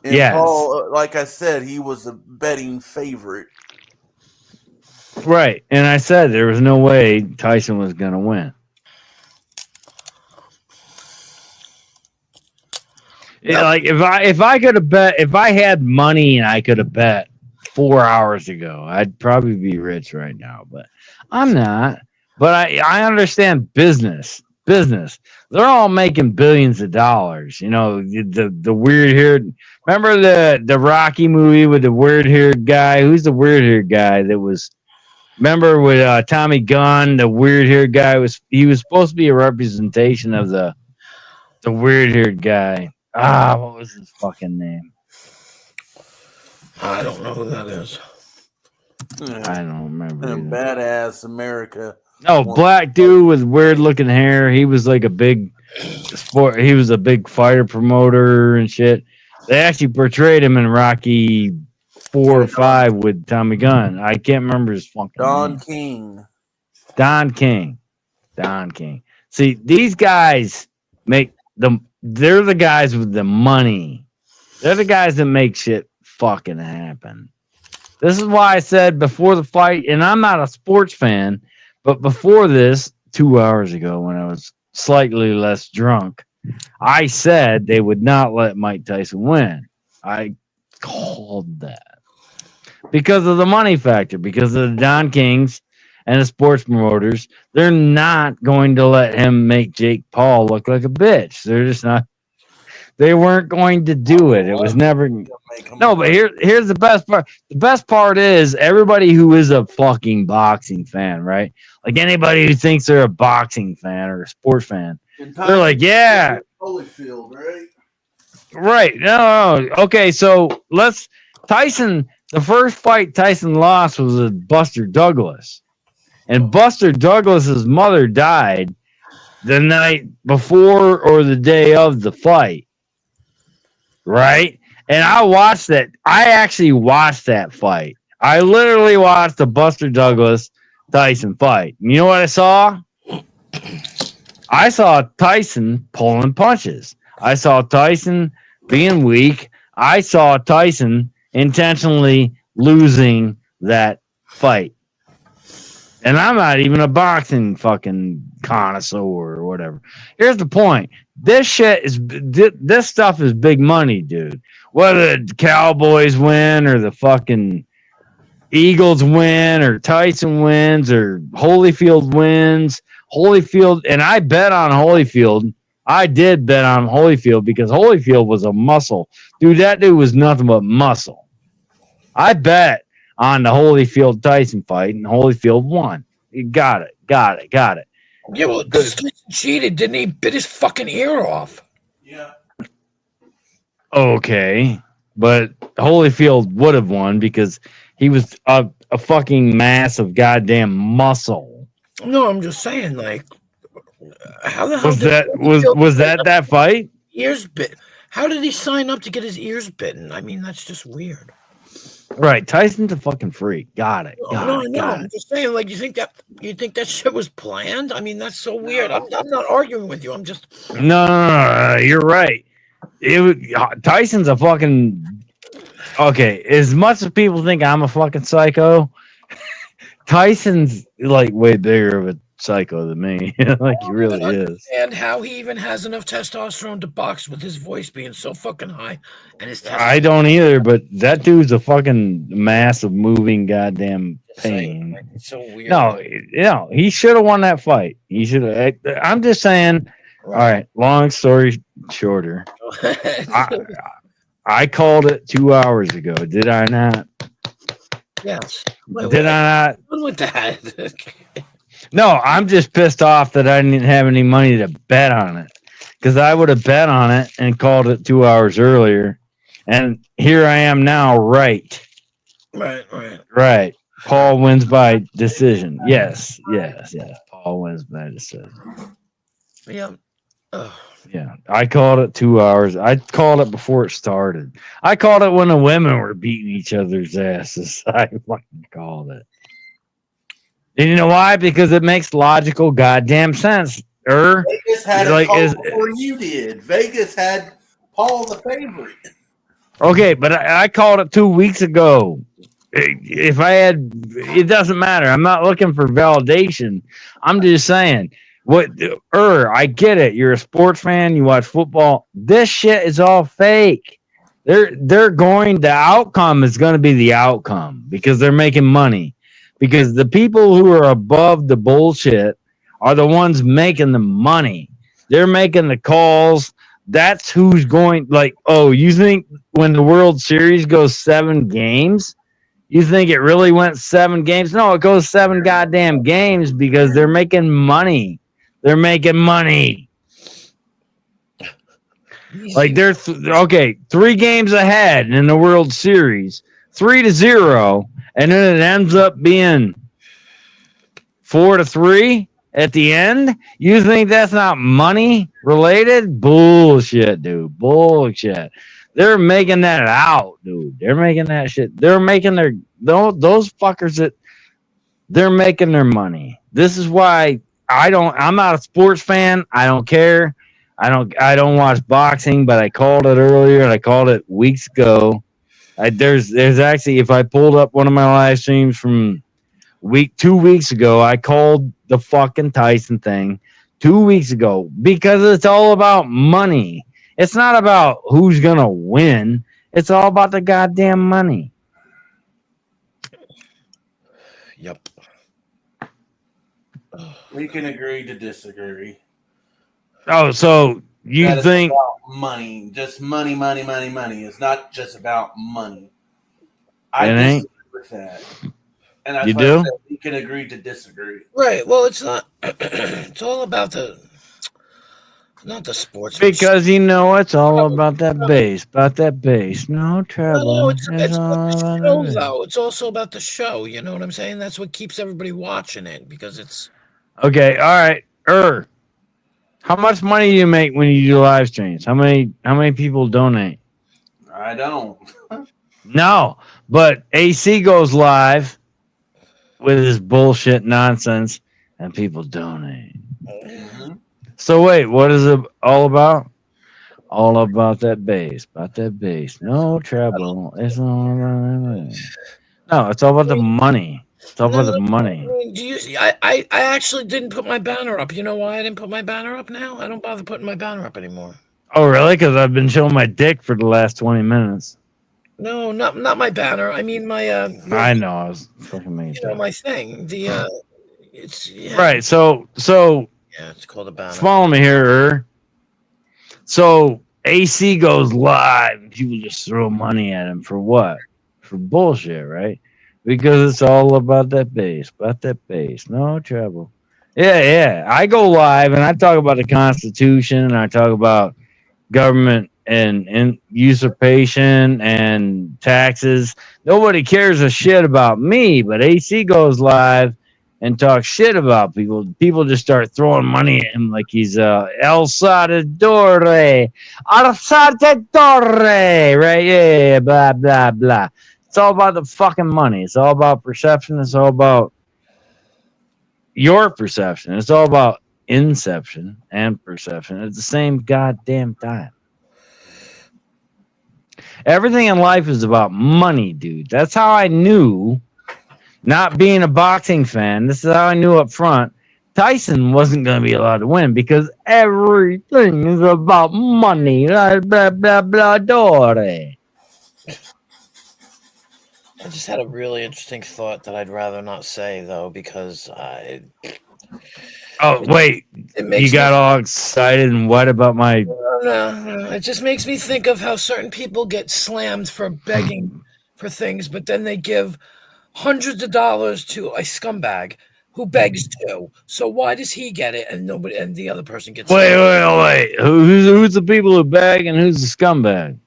And Yes. Paul, like I said, he was a betting favorite. Right. And I said there was no way Tyson was going to win. Yep. Like if I could have bet, if I had money and I could have bet 4 hours ago, I'd probably be rich right now, but I'm not. But I understand business. They're all making billions of dollars. You know, the weird haired. Remember the Rocky movie with the weird haired guy? Who's the weird haired guy that was? Remember with Tommy Gunn, the weird haired guy was supposed to be a representation of the weird haired guy. What was his fucking name? I don't know who that is. I don't remember. Either. Badass America. No, black dude with weird looking hair. He was like a big sport. He was a big fighter promoter and shit. They actually portrayed him in Rocky 4 or 5 with Tommy Gunn. I can't remember his fucking name. Don King. See, these guys make them. They're the guys with the money. They're the guys that make shit fucking happen. This is why I said before the fight, and I'm not a sports fan, but before this, 2 hours ago when I was slightly less drunk, I said they would not let Mike Tyson win. I called that. Because of the money factor, because of the Don Kings and the sports promoters, they're not going to let him make Jake Paul look like a bitch. They're just not. They weren't going to do it. It was never. No, but here's the best part. The best part is everybody who is a fucking boxing fan, right? Like anybody who thinks they're a boxing fan or a sports fan, they're like, yeah. Holyfield, right? Right. No. Okay, so Tyson, the first fight Tyson lost was with Buster Douglas. And Buster Douglas's mother died the night before or the day of the fight. Right? And I watched that. I actually watched that fight. I literally watched the Buster Douglas Tyson fight. You know what I saw? I saw Tyson pulling punches. I saw Tyson being weak. I saw Tyson intentionally losing that fight. And I'm not even a boxing fucking connoisseur or whatever. Here's the point. This stuff is big money, dude. Whether the Cowboys win or the fucking Eagles win or Tyson wins or Holyfield wins. Holyfield, and I bet on Holyfield. I did bet on Holyfield because Holyfield was a muscle. Dude, that dude was nothing but muscle. I bet on the Holyfield Tyson fight, and Holyfield won. He got it. Yeah, well, Tyson cheated, didn't he? Bit his fucking ear off. Yeah. Okay, but Holyfield would have won because he was a fucking mass of goddamn muscle. No, I'm just saying, like, how the hell was that fight? Ears bit. How did he sign up to get his ears bitten? I mean, that's just weird. Right, Tyson's a fucking freak. Got it. I'm just saying, like, you think that shit was planned? I mean, that's so weird. I'm not arguing with you. I'm just no. You're right. Tyson's a fucking okay. As much as people think I'm a fucking psycho, Tyson's like way bigger of a psycho than me. Like he really is. And how he even has enough testosterone to box with his voice being so fucking high, and his I don't either, but that dude's a fucking massive moving goddamn pain. It's so weird. No, he should have won that fight. He should have. I'm just saying. Right. All right. Long story shorter, I called it 2 hours ago. Did I not? Yes. Did I not? With that. No, I'm just pissed off that I didn't have any money to bet on it. Because I would have bet on it and called it 2 hours earlier. And here I am now, right. Right. Paul wins by decision. Yes. Paul wins by decision. Yeah. Oh, Yeah. I called it 2 hours. I called it before it started. I called it when the women were beating each other's asses. I fucking called it. And you know why? Because it makes logical goddamn sense. Vegas had a Like call is before you did. Vegas had Paul the favorite. okay, but I called it 2 weeks ago. If I had, it doesn't matter. I'm not looking for validation. I'm just saying, I get it. You're a sports fan. You watch football. This shit is all fake. The outcome is going to be the outcome because they're making money. Because the people who are above the bullshit are the ones making the money. They're making the calls. That's who's going. Like, oh, you think when the World Series goes 7 games? You think it really went 7 games? No, it goes 7 goddamn games because they're making money. They're making money. Like they're okay, 3 games ahead in the World Series, 3-0, and then it ends up being 4-3 at the end. You think that's not money related? Bullshit, dude. Bullshit. They're making that out, dude. They're making that shit. They're making those fuckers that they're making their money. This is why I'm not a sports fan. I don't care. I don't watch boxing, but I called it earlier and I called it weeks ago. There's actually, if I pulled up one of my live streams from 2 weeks ago, I called the fucking Tyson thing 2 weeks ago because it's all about money. It's not about who's gonna win. It's all about the goddamn money. yep. We can agree to disagree. Oh, so you That is think about money, just money, money, money, money. It's not just about money. I It disagree ain't? with that, and that's You why I do? said we can agree to disagree. Right. Well, it's not. It's all about not the sportsmanship. Because you know it's all about that bass, No No, trouble. It's it's about all the about show, that bass. though. It's also about the show. You know what I'm saying? That's what keeps everybody watching it because it's. Okay, all right. How much money do you make when you do live streams? How many people donate? I don't. No, but AC goes live with his bullshit nonsense, and people donate. Mhm. So wait, what is it all about? All about that bass, No trouble. It's all about that bass. No, it's all about the money. It's all No, about the I money. mean, do you see? I actually didn't put my banner up. You know why I didn't put my banner up now? I don't bother putting my banner up anymore. Oh, really? Because I've been showing my dick for the last 20 minutes. No, not my banner. I mean my I know. I was fucking making that. my thing. It's Right. So yeah, it's called a banner. follow me here. So AC goes live and people just throw money at him for what? For bullshit, right? Because it's all about that bass, No trouble. Yeah. I go live and I talk about the Constitution and I talk about government and usurpation and taxes. Nobody cares a shit about me, but AC goes live and talks shit about people. People just start throwing money at him like he's El Salvador, right? Yeah, blah blah blah. It's all about the fucking money. It's all about perception. It's all about your perception. It's all about inception and perception at the same goddamn time. Everything in life is about money, dude. That's how I knew, not being a boxing fan, this is how I knew up front, Tyson wasn't going to be allowed to win because everything is about money. Blah, blah, blah, blah, dore. I just had a really interesting thought that I'd rather not say though because Oh, wait. it makes You got all excited and what about my. no, it just makes me think of how certain people get slammed for begging for things, but then they give hundreds of dollars to a scumbag who begs too. So why does he get it and nobody and the other person gets Wait. Who's the people who beg and who's the scumbag?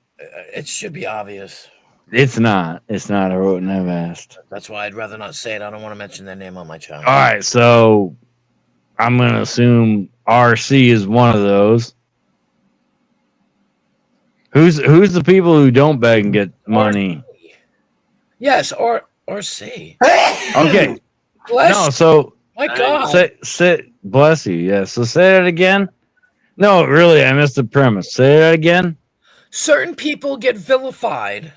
It should be obvious. It's not. It's not. I wouldn't have asked. That's why I'd rather not say it. I don't want to mention their name on my channel. All right, so I'm gonna assume RC is one of those. Who's the people who don't beg and get money? Yes, or C. Okay. Bless No, so my God. say bless you. Yeah. So say that again. No, really, I missed the premise. Say that again. Certain people get vilified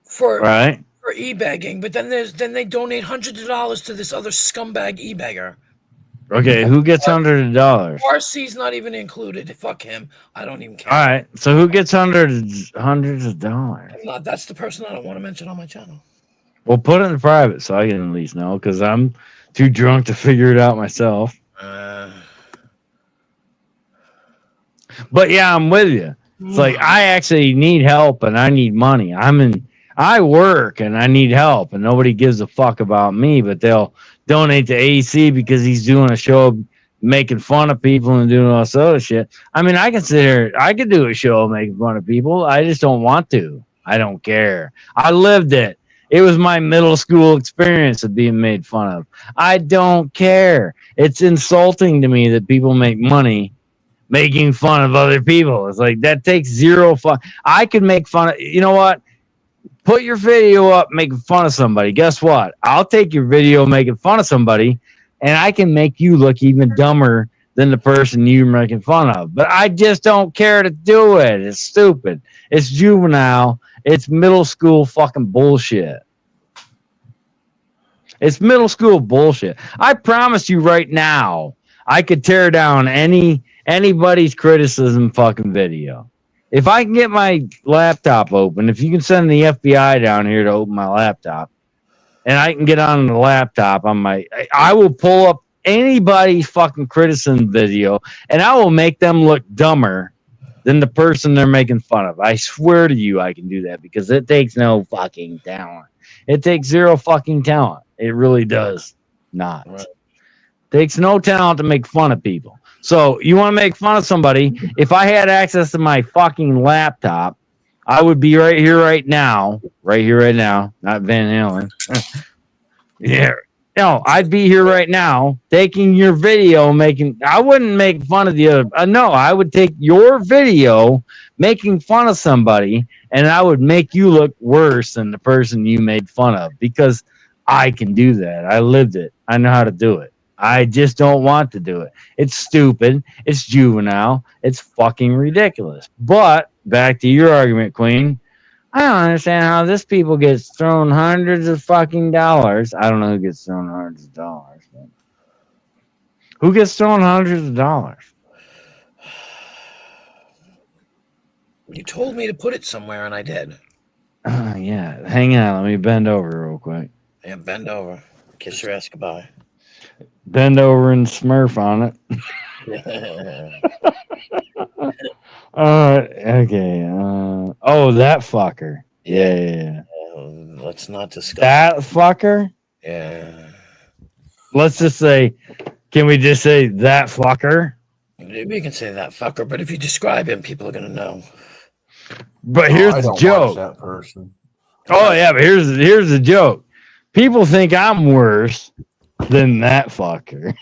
for Right. e-begging, but then they donate hundreds of dollars to this other scumbag e-beggar. Okay. Who gets $100? RC's not even included. Fuck him. I don't even care. All right. So who gets hundreds of dollars? That's the person I don't want to mention on my channel. Well, put it in private so I can at least know, because I'm too drunk to figure it out myself. But yeah, I'm with you. It's like I actually need help and I need money. I work and I need help and nobody gives a fuck about me, but they'll donate to AC because he's doing a show making fun of people and doing all this other shit. I mean, I could do a show making fun of people. I just don't want to. I don't care. I lived it. It was my middle school experience of being made fun of. I don't care. It's insulting to me that people make money making fun of other people. It's like that takes zero fun. I could make fun of, you know what? Put your video up making fun of somebody. Guess what? I'll take your video making fun of somebody and I can make you look even dumber than the person you're making fun of. But I just don't care to do it. It's stupid. It's juvenile. It's middle school fucking bullshit. It's middle school bullshit. I promise you right now, I could tear down anybody's criticism fucking video. If I can get my laptop open, if you can send the FBI down here to open my laptop, and I can get on the laptop on I will pull up anybody's fucking criticism video, and I will make them look dumber than the person they're making fun of. I swear to you, I can do that because it takes no fucking talent. It takes zero fucking talent. It really does not. Right. Takes no talent to make fun of people. So you want to make fun of somebody? If I had access to my fucking laptop, I would be right here, right now, not Van Halen. Yeah. No, I'd be here right now taking your video, I wouldn't make fun of the other. No, I would take your video making fun of somebody and I would make you look worse than the person you made fun of because I can do that. I lived it. I know how to do it. I just don't want to do it. It's stupid. It's juvenile. It's fucking ridiculous. But back to your argument, Queen. I don't understand how this people gets thrown hundreds of fucking dollars. I don't know who gets thrown hundreds of dollars. But who gets thrown hundreds of dollars? You told me to put it somewhere, and I did. Yeah. Hang on. Let me bend over real quick. Yeah, bend over. Kiss your ass goodbye. Bend over and smurf on it. Okay. Oh, that fucker. Yeah. Let's not discuss that fucker. Yeah. Let's just say, can we just say that fucker? We can say that fucker, but if you describe him, people are gonna know. But here's the joke. That person. Oh yeah, but here's the joke. People think I'm worse than that fucker.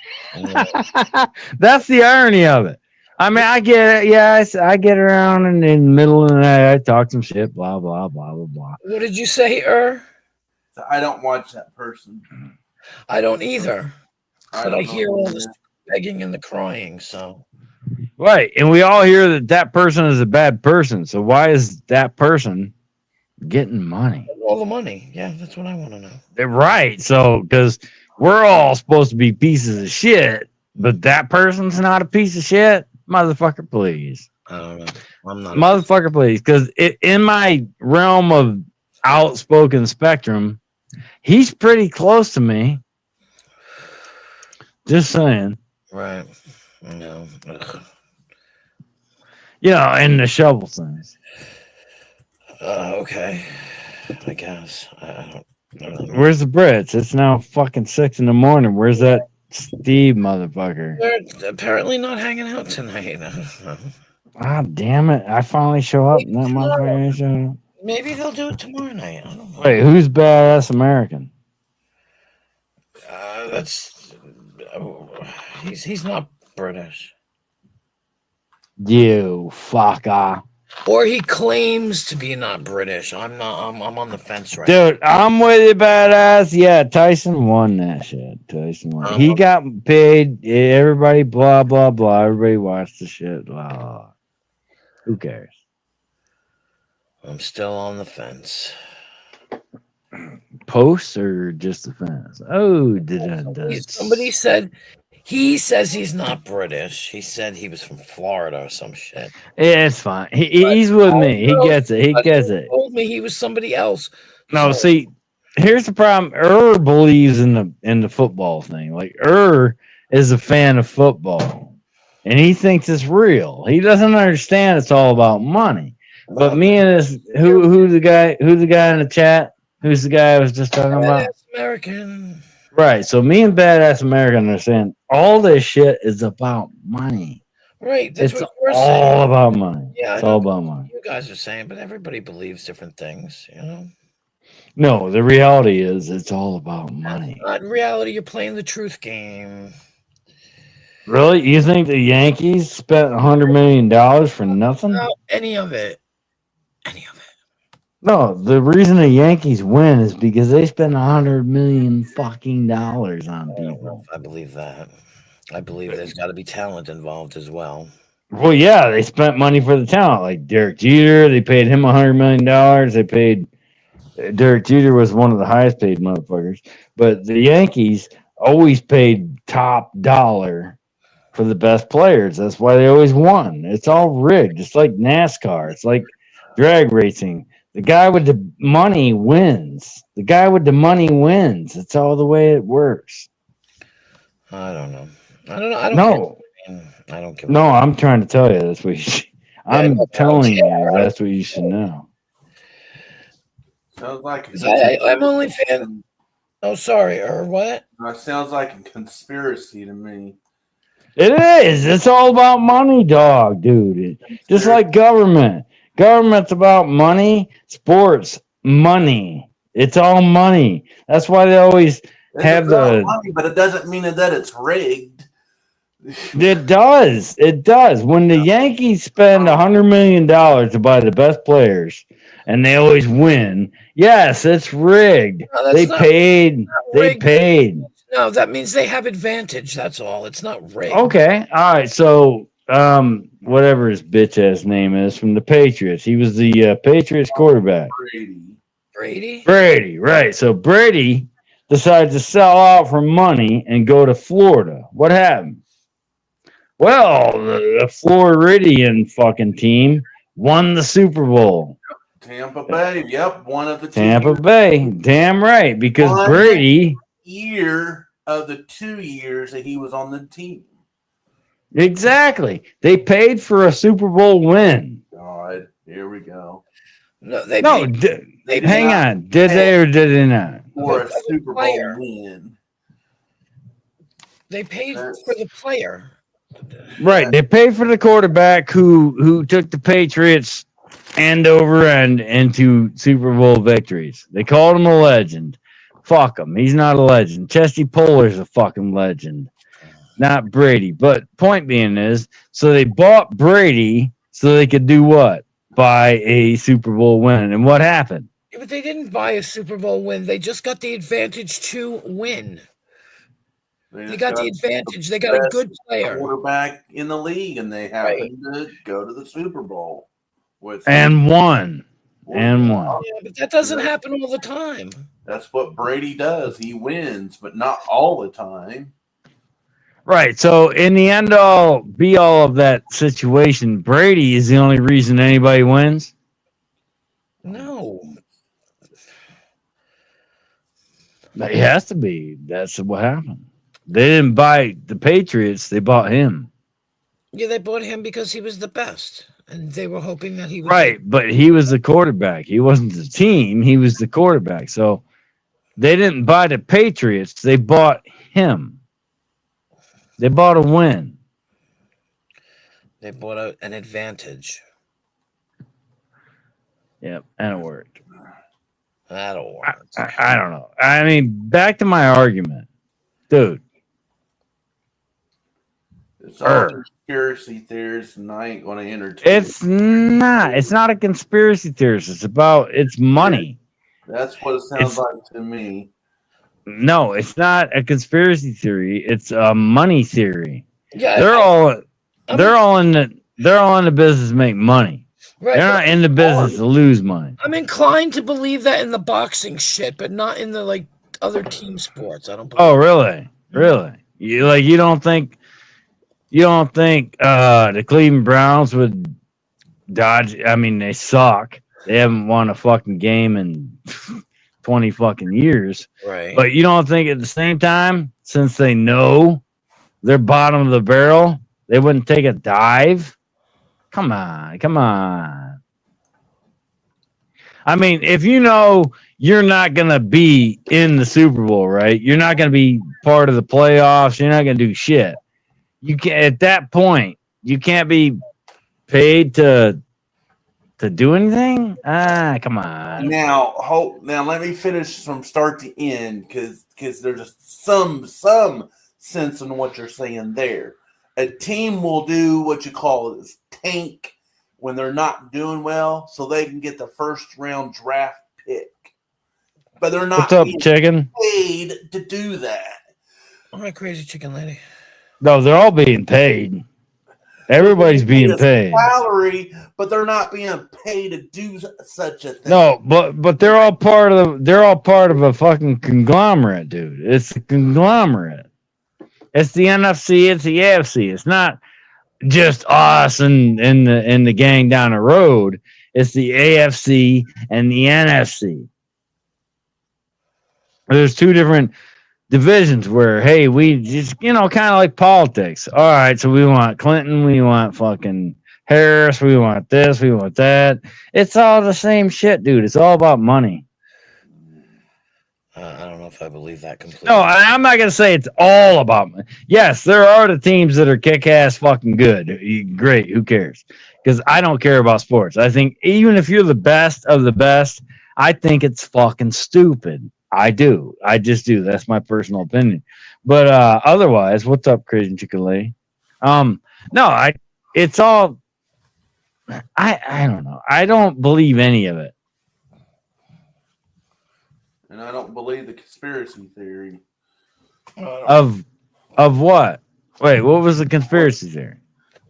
That's the irony of it. I mean, I get it. Yeah, I get around in the middle of the night. I talk some shit. Blah blah blah blah blah. What did you say, I don't watch that person. I don't either. But I hear all this begging and the crying. So. Right, and we all hear that person is a bad person. So why is that person getting money? All the money. Yeah, that's what I want to know. They're right. So because we're all supposed to be pieces of shit, but that person's not a piece of shit. Motherfucker, please. I don't know. I'm not. Motherfucker, please. Because in my realm of outspoken spectrum, he's pretty close to me. Just saying. Right. No. You know, and the shovel things. Okay. I guess. I don't know. Where's the Brits? It's now fucking 6 a.m. Where's that Steve motherfucker? They're apparently not hanging out tonight. Ah, damn it! I finally show up. Maybe And that tomorrow. motherfucker ain't showing up. Maybe they'll do it tomorrow night. I don't know. Wait, who's badass American? That's he's not British, You fucker. or he claims to be not British. I'm not. I'm on the fence right Dude, I'm with you, badass. Yeah, Tyson won that shit. Tyson won. now. He got paid. Everybody, blah, blah, blah. Everybody watched the shit. Blah, blah. Who cares? I'm still on the fence. Posts or just the fans? Oh, Somebody said he says he's not British. He said he was from Florida or some shit. Yeah, it's fine. But He's with me. He gets it. He somebody gets it. told me he was somebody else. No, So, see, here's the problem. Believes in the football thing. Like is a fan of football, and he thinks it's real. He doesn't understand it's all about money. But me and this who's the guy in the chat? Who's the guy I was just talking about? badass American. Right. So me and Badass American are saying all this shit is about money. Right, that's It's what we're all saying. about money. Yeah, It's I know all about money. you guys are saying, but everybody believes different things, you know. No, the reality is it's all about money. Not in reality, you're playing the truth game. Really? You think the Yankees spent $100 million for nothing? Not any of it. Any of it. No, the reason the Yankees win is because they spend $100 million fucking dollars on I don't know people. if I believe that. I believe there's got to be talent involved as well. Well, yeah, they spent money for the talent, like Derek Jeter. They paid him $100 million. They paid Derek Jeter was one of the highest paid motherfuckers, but the Yankees always paid top dollar for the best players. That's why they always won. It's all rigged. It's like NASCAR. It's like drag racing. The guy with the money wins. The guy with the money wins. It's all the way it works. I don't know. I don't know. I don't No, care. I don't care. no, I'm trying to tell you that's what you should, Yeah, I'm no, I don't telling you care. that's what you should know. Sounds like I'm only fan. Oh, sorry, or what? That sounds like a conspiracy to me. It is. It's all about money, dog, dude. Just like government. Government's about money. Sports, money. It's all money. That's why they always have the. Money, but it doesn't mean that it's rigged. It does. It does. When the Yankees spend $100 million to buy the best players, and they always win. Yes, it's rigged. No, They not paid. They rigged. paid. No, that means they have advantage. That's all. It's not rigged. Okay. All right. So, whatever his bitch ass name is from the Patriots, he was the Patriots quarterback. Brady. Brady. Right. So Brady decided to sell out for money and go to Florida. What happened? Well, the Floridian fucking team won the Super Bowl. Tampa Bay. Yep, one of the Tampa Bay. Damn right. Because One Brady. year of the 2 years that he was on the team. Exactly. They paid for a Super Bowl win. God, here we go. No, hang on. Did they or did they not? For a Super Bowl player. win. They paid for the player. Right. They paid for the quarterback who took the Patriots end over end into Super Bowl victories. They called him a legend. Fuck him. He's not a legend. Chesty Pollar's a fucking legend. Not Brady. But point being is, so they bought Brady so they could do what? Buy a Super Bowl win. And what happened? Yeah, but they didn't buy a Super Bowl win. They just got the advantage to win. They got the advantage. They got a good player. Quarterback in the league, and they happened to go to the Super Bowl. And won. And won. Yeah, but that doesn't happen all the time. That's what Brady does. He wins, but not all the time. Right. So in the end all be all of that situation, Brady is the only reason anybody wins? No. It has to be. That's what happened. They didn't buy the Patriots, they bought him. Yeah, they bought him because he was the best. And they were hoping that he was right, but he was the quarterback. He wasn't the team, he was the quarterback. So they didn't buy the Patriots, they bought him. They bought a win. They bought out an advantage. Yep, and it worked. That'll work. I don't know. I mean, back to my argument, dude. It's all conspiracy theories, and I ain't going to entertain. It's not. It's not a conspiracy theory. It's money. That's what it sounds like to me. No, it's not a conspiracy theory. It's a money theory. Yeah, they're all in the business to make money. Right, they're not in the business to lose money. I'm inclined to believe that in the boxing shit, but not in the like other team sports. I don't. Oh, really? Really? You don't think the Cleveland Browns would dodge? I mean, they suck. They haven't won a fucking game in 20 fucking years. Right. But you don't think at the same time, since they know they're bottom of the barrel, they wouldn't take a dive? Come on. I mean, if you know you're not going to be in the Super Bowl, right? You're not going to be part of the playoffs. You're not going to do shit. You can't, at that point, you can't be paid to do anything. Come on. Now let me finish from start to end because there's just some sense in what you're saying there. A team will do what you call is tank when they're not doing well, so they can get the first round draft pick. But they're not chicken? paid to do that. All right, crazy chicken lady. No, they're all being paid. Everybody's being paid. Salary, but they're not being paid to do such a thing. No, but they're all part of a fucking conglomerate, dude. It's a conglomerate. It's the NFC, it's the AFC. It's not just us and the gang down the road. It's the AFC and the NFC. There's two different divisions where, hey, we just, kind of like politics. All right, so we want Clinton, we want fucking Harris, we want this, we want that. It's all the same shit, dude. It's all about money. I don't know if I believe that completely. No, I'm not going to say it's all about money. Yes, there are the teams that are kick-ass fucking good. Great, who cares? Because I don't care about sports. I think even if you're the best of the best, I think it's fucking stupid. I do. I just do. That's my personal opinion. But otherwise, what's up, Crazy Chicken Lady? No, it's all. I don't know. I don't believe any of it. And I don't believe the conspiracy theory. Of what? Wait, what was the conspiracy theory?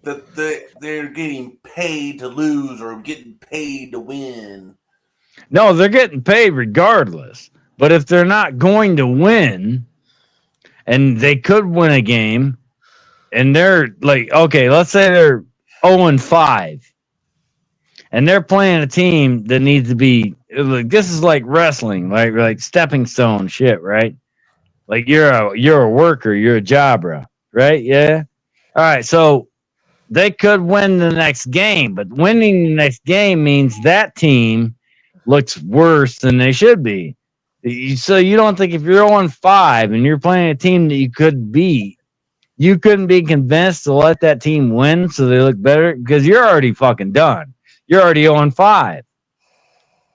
That they're getting paid to lose or getting paid to win. No, they're getting paid regardless. But if they're not going to win, and they could win a game, and they're like, okay, let's say they're 0-5, and they're playing a team that needs to be like, this is like wrestling, like stepping stone shit, right? Like you're a worker, you're a jobber, right? Yeah. All right, so they could win the next game, but winning the next game means that team looks worse than they should be. So you don't think if you're 0-5 and you're playing a team that you could beat, you couldn't be convinced to let that team win so they look better? Because you're already fucking done. You're already 0-5.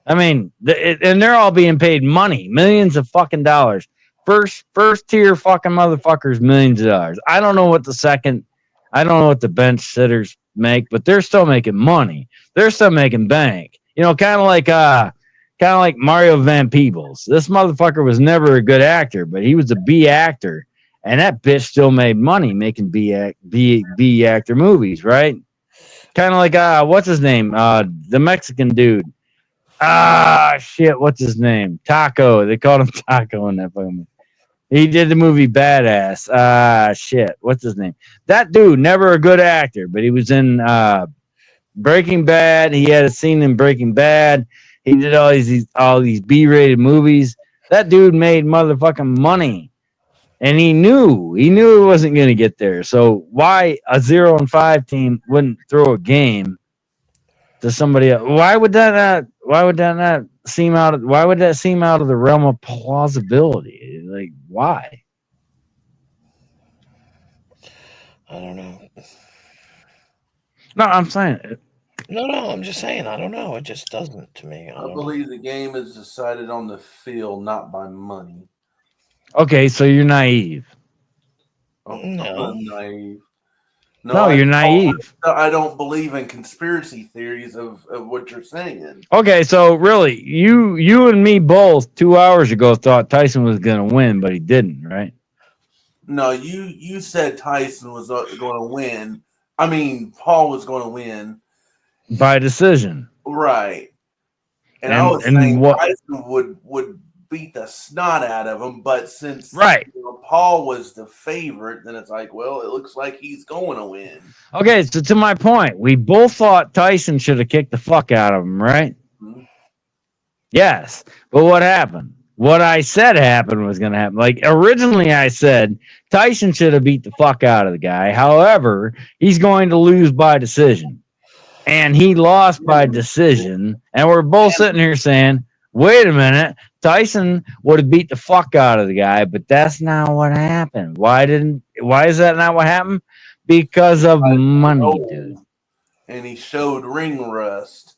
I mean, and they're all being paid money, millions of fucking dollars. First tier fucking motherfuckers, millions of dollars. I don't know what the bench sitters make, but they're still making money. They're still making bank. Kind of like Mario Van Peebles. This motherfucker was never a good actor, but he was a B actor, and that bitch still made money making B actor movies, right? Kind of like what's his name? The Mexican dude. Shit, what's his name? Taco. They called him Taco in that fucking. He did the movie Badass. Shit, what's his name? That dude, never a good actor, but he was in Breaking Bad. He had a scene in Breaking Bad. He did all these B-rated movies. That dude made motherfucking money, and he knew he wasn't going to get there. So why a 0-5 team wouldn't throw a game to somebody else? Why would that not seem out of? Why would that seem out of the realm of plausibility? Like, why? I don't know. No, I'm saying No, I'm just saying. I don't know. It just doesn't to me. I I don't know. believe the game is decided on the field, not by money. okay, so you're naive. I'm No. not naive. No, you're naive. I don't believe in conspiracy theories of what you're saying. Okay, so really, you and me both 2 hours ago thought Tyson was gonna win, but he didn't, right? No, you said Tyson was going to win. I mean, Paul was going to win, By decision. right? And I And was saying what Tyson would beat the snot out of him, but since right. Paul was the favorite, then it's like, well, it looks like he's going to win. Okay, so to my point, we both thought Tyson should have kicked the fuck out of him, right? Mhm. Yes. But what happened? What I said happened was going to happen. Like originally, I said Tyson should have beat the fuck out of the guy. However, he's going to lose by decision. And he lost by decision. And we're both sitting here saying, wait a minute, Tyson would have beat the fuck out of the guy, but that's not what happened. Why is that not what happened? Because of money, dude. And he showed ring rust.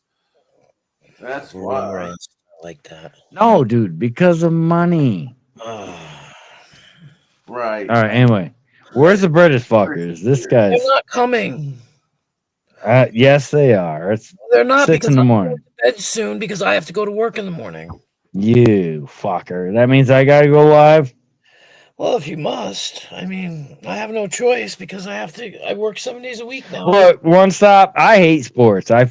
That's why. Rust. I like that. No, dude, because of money. Right. All right, anyway. Where's the British fuckers? This They're guy's not coming. yes, they are. It's They're not 6 because in the I'm morning. going to bed soon because I have to go to work in the morning. You fucker. That means I gotta go live. Well, if you must, I mean, I have no choice because I work 7 days a week now. Look, one stop. I hate sports. I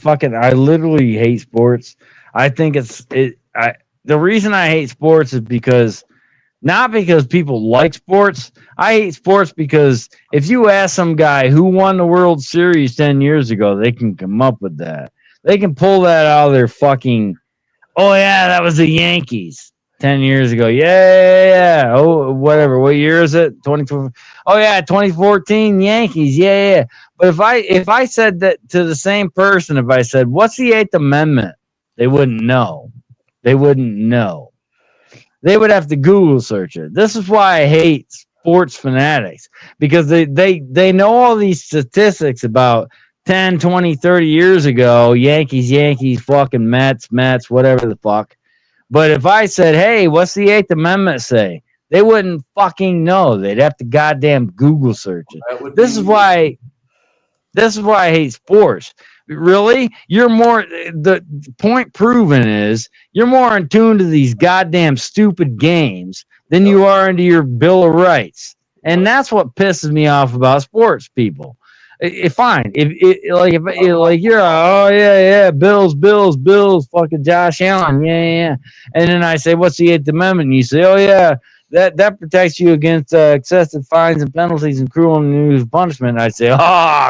literally hate sports. I think the reason I hate sports is because not because people like sports. I hate sports because if you ask some guy who won the World Series 10 years ago, they can come up with that. They can pull that out of their fucking, oh, yeah, that was the Yankees 10 years ago. Yeah. Oh, whatever. What year is it? 2012. Oh, yeah, 2014 Yankees. Yeah. But if I said that to the same person, if I said, what's the Eighth Amendment? They wouldn't know. They wouldn't know. They would have to Google search it. This is why I hate sports fanatics because they know all these statistics about 10, 20, 30 years ago, Yankees, fucking Mets, whatever the fuck. But if I said, hey, what's the Eighth Amendment say? They wouldn't fucking know. They'd have to goddamn Google search it. This is why I hate sports. Really? You're more the point proven is you're more in tune to these goddamn stupid games than you are into your Bill of Rights. And that's what pisses me off about sports people. Fine. If you're oh yeah, Bills, fucking Josh Allen, yeah. And then I say, what's the Eighth Amendment? And you say, oh yeah, that protects you against excessive fines and penalties and cruel and unusual punishment. And I say,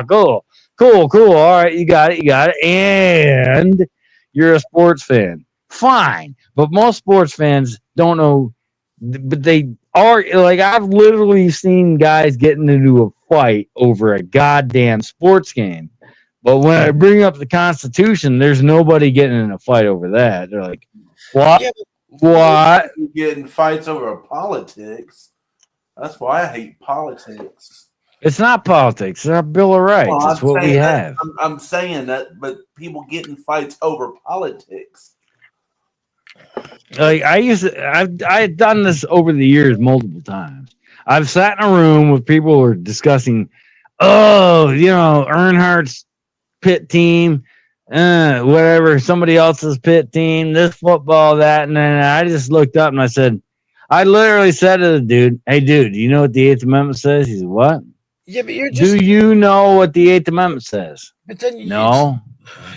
cool. All right, you got it. And you're a sports fan. Fine. But most sports fans don't know, but they are like, I've literally seen guys getting into a fight over a goddamn sports game. But when I bring up the Constitution, there's nobody getting in a fight over that. They're like, what? Yeah, What? You get in fights over politics. That's why I hate politics. It's not politics. It's our Bill of Rights. Well, it's what we have. I'm saying that, but people get in fights over politics. Like I've done this over the years multiple times. I've sat in a room with people who are discussing, Earnhardt's pit team, whatever, somebody else's pit team, this football, that, and then I just looked up and I literally said to the dude, "Hey, dude, you know what the Eighth Amendment says?" He said, "What?" Yeah, but you're Do just. you know what the Eighth Amendment says? But then No.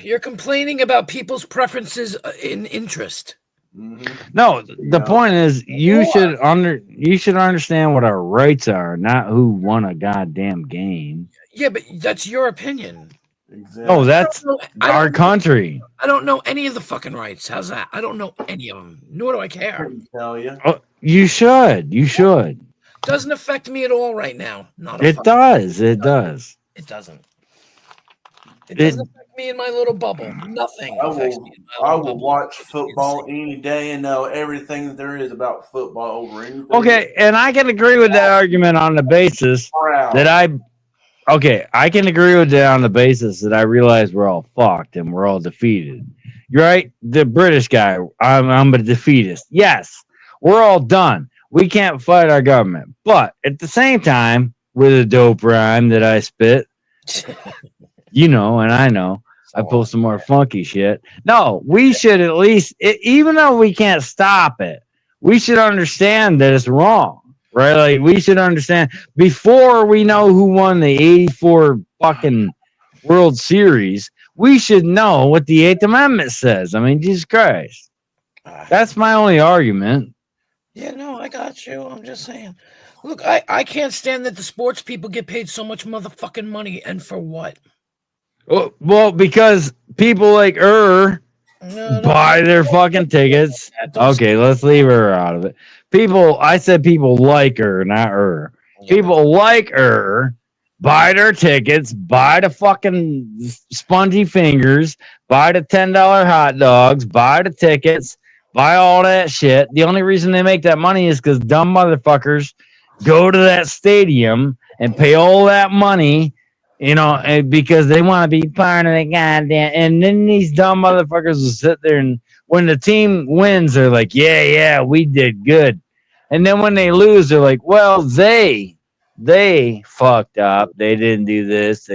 you're complaining about people's preferences in interest. Mm-hmm. No, the point is you should understand what our rights are, not who won a goddamn game. Yeah, but that's your opinion. Exactly. No, that's our country. I don't know any of the fucking rights. How's that? I don't know any of them. Nor do I I care. couldn't tell you. Oh, you should. Doesn't affect me at all right now. Not a It does. It does. It doesn't. It doesn't affect me in my little bubble. Nothing affects me in my I little will bubble. watch football any day and know everything that there is about football over anything. Okay, and I can agree with that argument on the basis Proud. that okay, I can agree with that on the basis that I realize we're all fucked and we're all defeated. You're right. The British guy, I'm a defeatist. Yes, we're all done. We can't fight our government. But at the same time, with a dope rhyme that I spit, you know, and I know, I pull some more funky shit. No, we should at least, even though we can't stop it, we should understand that it's wrong, right? Like, we should understand before we know who won the 84 fucking World Series, we should know what the Eighth Amendment says. I mean, Jesus Christ. That's my only argument. Yeah, no, I got you. I'm just saying. Look, I can't stand that the sports people get paid so much motherfucking money, and for what? Well, because people like buy their fucking tickets. Okay, let's leave her out of it. People, I said people like her, not her. People like her buy their tickets, buy the fucking spongy fingers, buy the $10 hot dogs, buy the tickets, buy all that shit. The only reason they make that money is because dumb motherfuckers go to that stadium and pay all that money, you know, because they want to be part of the goddamn. And then these dumb motherfuckers will sit there, and when the team wins, they're like, yeah, we did good. And then when they lose, they're like, well, they fucked up. They didn't do this.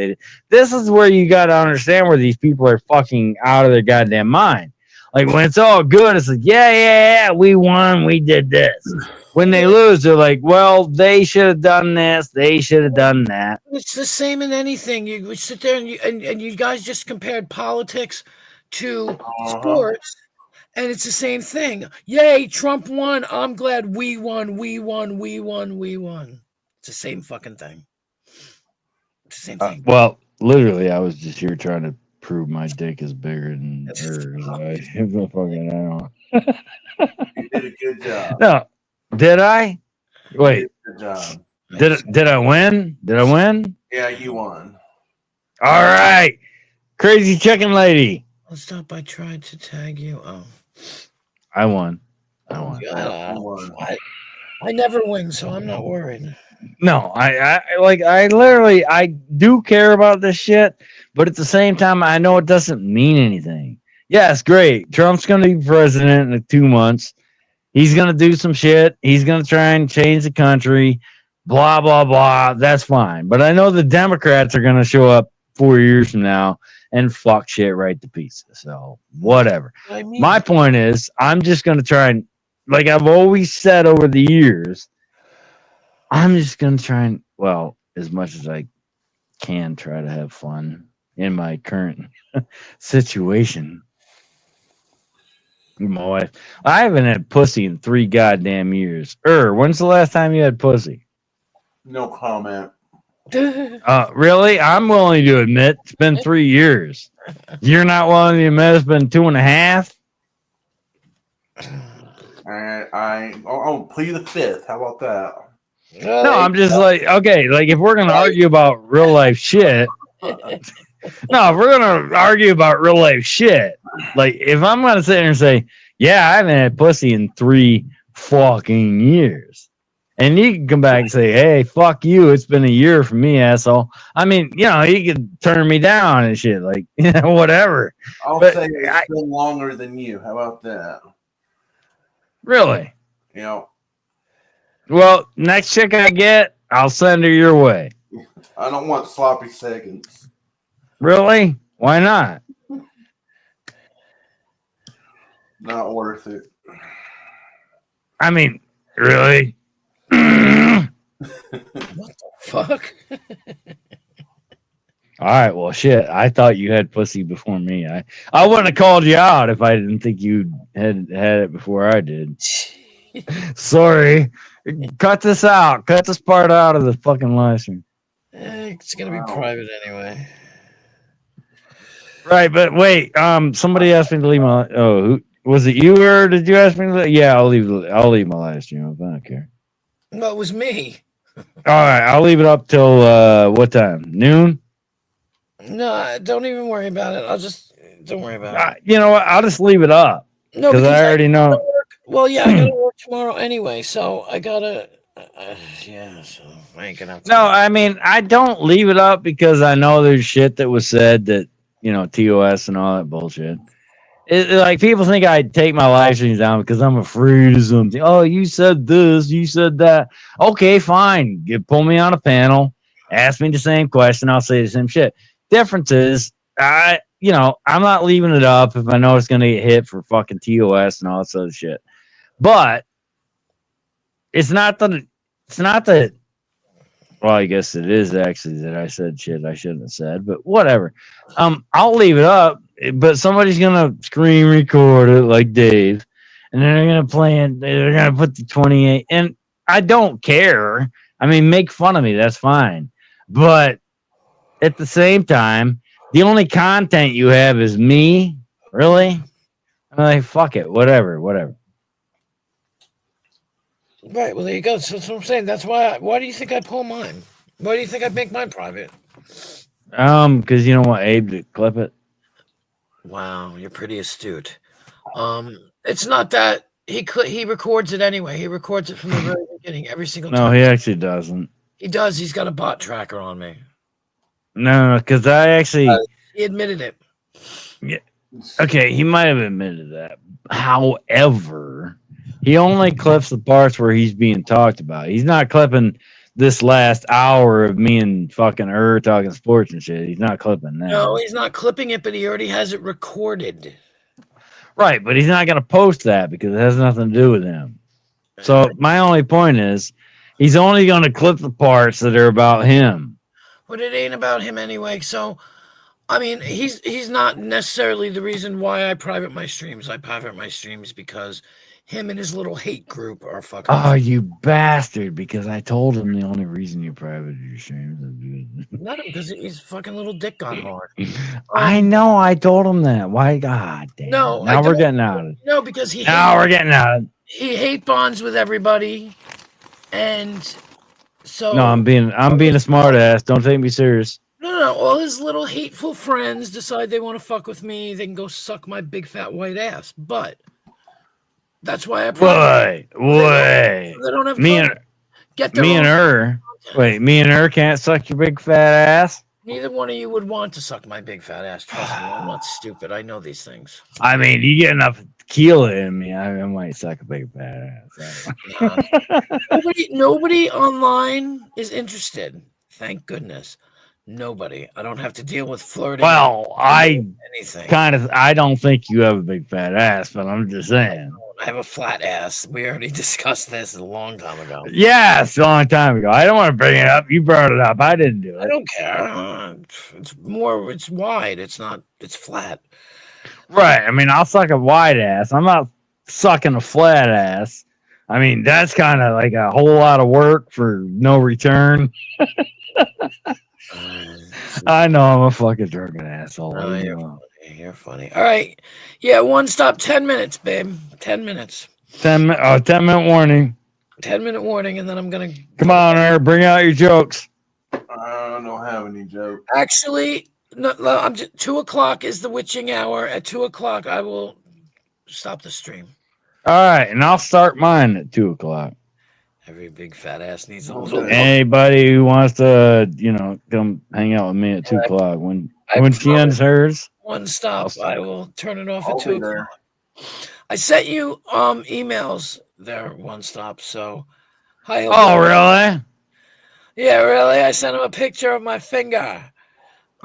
This is where you got to understand where these people are fucking out of their goddamn mind. Like, when it's all good, it's like, yeah, we won. We did this. When they lose, they're like, well, they should have done this. They should have done that. It's the same in anything. You sit there and you guys just compared politics to sports, and it's the same thing. Yay, Trump won. I'm glad we won. We won. We won. We won. It's the same fucking thing. It's the same thing. Well, literally, I was just here trying to prove my dick is bigger than hers. I fucking know. You did a good job. No, did I? Wait. Good job. Did I win? Did I win? Yeah, you won. All right. Crazy chicken lady. I'll stop. I tried to tag you. Oh. I won. I never win, so I'm not worried. No, I literally do care about this shit, but at the same time, I know it doesn't mean anything. Yeah, it's great. Trump's gonna be president in 2 months. He's gonna do some shit. He's gonna try and change the country. Blah blah blah. That's fine. But I know the Democrats are gonna show up 4 years from now and fuck shit right to pieces. So whatever. My point is, I'm just gonna try and, like I've always said over the years, I'm just gonna try and, well, as much as I can, try to have fun in my current situation. My wife, I haven't had pussy in 3 goddamn years. When's the last time you had pussy? No comment. Really? I'm willing to admit it's been 3 years. You're not willing to admit it's been 2.5? I'll plead the 5th. How about that? No, I'm just like, okay, like if we're gonna argue about real life shit. No, if we're gonna argue about real life shit, like if I'm gonna sit here and say, yeah, I haven't had pussy in 3 fucking years, and you can come back and say, hey, fuck you, it's been a year for me, asshole. I mean, you know, you could turn me down and shit, like, you know, whatever. I'll say it's been longer than you. How about that? Really? You know. Well, next chick I get, I'll send her your way. I don't want sloppy seconds. Really? Why not? Not worth it. I mean, really? What the fuck? All right, well, shit. I thought you had pussy before me. I wouldn't have called you out if I didn't think you had it before I did. Sorry. Cut this out. Cut this part out of the fucking live stream. It's gonna be private anyway. Right, but wait. Somebody asked me to leave my. Oh, was it you or did you ask me to? Yeah, I'll leave my live stream up. I don't care. No, it was me. All right, I'll leave it up till what time? Noon. No, don't even worry about it. Don't worry about it. You know what? I'll just leave it up. No, because I already know. Well, yeah, I gotta work tomorrow anyway, so I gotta Yeah, so I ain't gonna have No, time. I mean, I don't leave it up because I know there's shit that was said that, TOS and all that bullshit. Like, people think I take my live streams down because I'm afraid of something. Oh, you said this, you said that. Okay, fine. Pull me on a panel, ask me the same question, I'll say the same shit. Difference is, I'm not leaving it up if I know it's gonna get hit for fucking TOS and all this other shit. But it's not that. It's not that. Well, I guess it is actually that I said shit I shouldn't have said, but whatever. I'll leave it up, but somebody's gonna screen record it like Dave, and then they're gonna play it. They're gonna put the 28, and I don't care. I mean, make fun of me. That's fine, but at the same time, the only content you have is me. Really? I'm like, fuck it, whatever. Right. Well, there you go. So that's what I'm saying. That's why. Why do you think I pull mine? Why do you think I make mine private? Because you don't want Abe to clip it. Wow, you're pretty astute. It's not that he records it anyway. He records it from the very beginning, every single No, time. he actually doesn't. He does. He's got a bot tracker on me. No, because I actually. He admitted it. Yeah, okay, he might have admitted that. However, he only clips the parts where he's being talked about. He's not clipping this last hour of me and fucking talking sports and shit. He's not clipping that. No, he's not clipping it, but he already has it recorded. Right, but he's not going to post that because it has nothing to do with him. So my only point is, he's only going to clip the parts that are about him. But it ain't about him anyway. So, I mean, he's not necessarily the reason why I private my streams. I private my streams because him and his little hate group are fucking. Oh, you bastard! Because I told him the only reason you privated your streams is Not him because he's fucking little dick gone hard. I know. I told him that. Why? God damn. No, Now we're getting out of it. No, because We're getting out of it. He hate bonds with everybody, and so No, I'm being a smart ass. Don't take me serious. No. All his little hateful friends decide they want to fuck with me. They can go suck my big fat white ass. But that's why I Wait. They don't have me time. Me and her can't suck your big fat ass. Neither one of you would want to suck my big fat ass. Trust me, I'm not stupid. I know these things. I mean, you get enough tequila in me, I might suck a big fat ass. Nobody online is interested. Thank goodness. Nobody. I don't have to deal with flirting. Well, I don't think you have a big fat ass, but I'm just saying. I have a flat ass. We already discussed this a long time ago. Yes, a long time ago. I don't want to bring it up. You brought it up. I didn't do it. I don't care. It's wide. It's flat. Right. I mean, I'll suck a wide ass. I'm not sucking a flat ass. I mean, that's kind of like a whole lot of work for no return. I know I'm a fucking drunken asshole. Oh, you're funny. All right. Yeah, one stop, 10 minutes, babe. 10 minutes. 10-minute warning. 10-minute warning, and then I'm going to... Come on, Eric. Bring out your jokes. I don't have any jokes. Actually, no, I'm just, 2 o'clock is the witching hour. At 2 o'clock, I will stop the stream. All right, and I'll start mine at 2 o'clock. Every big fat ass needs a little... Anybody who wants to, come hang out with me at 2 o'clock. When she ends hers... One stop. I will turn it off at 2 o'clock. I sent you emails there, one stop. So, hi. Oh, really? Yeah, really. I sent him a picture of my finger.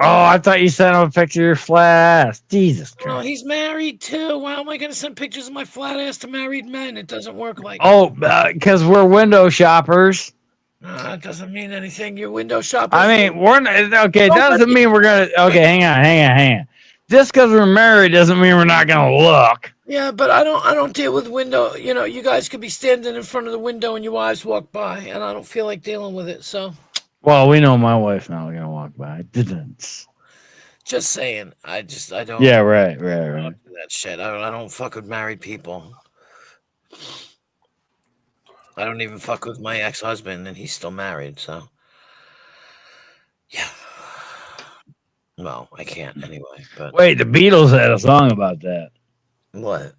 Oh, I thought you sent him a picture of your flat ass. Jesus Christ. No, he's married too. Why am I going to send pictures of my flat ass to married men? It doesn't work like. Oh, because we're window shoppers. That doesn't mean anything. You're window shoppers. I mean, we're okay. Doesn't mean we're gonna. Okay, hang on. Just because we're married doesn't mean we're not gonna look. Yeah, but I don't deal with window. You guys could be standing in front of the window and your wives walk by, and I don't feel like dealing with it. So. Well, we know my wife's not gonna walk by. Didn't. Just saying. I don't. Yeah, right. I don't do that shit. I don't fuck with married people. I don't even fuck with my ex-husband, and he's still married. So. Yeah. Well, I can't anyway. But wait, the Beatles had a song about that. What?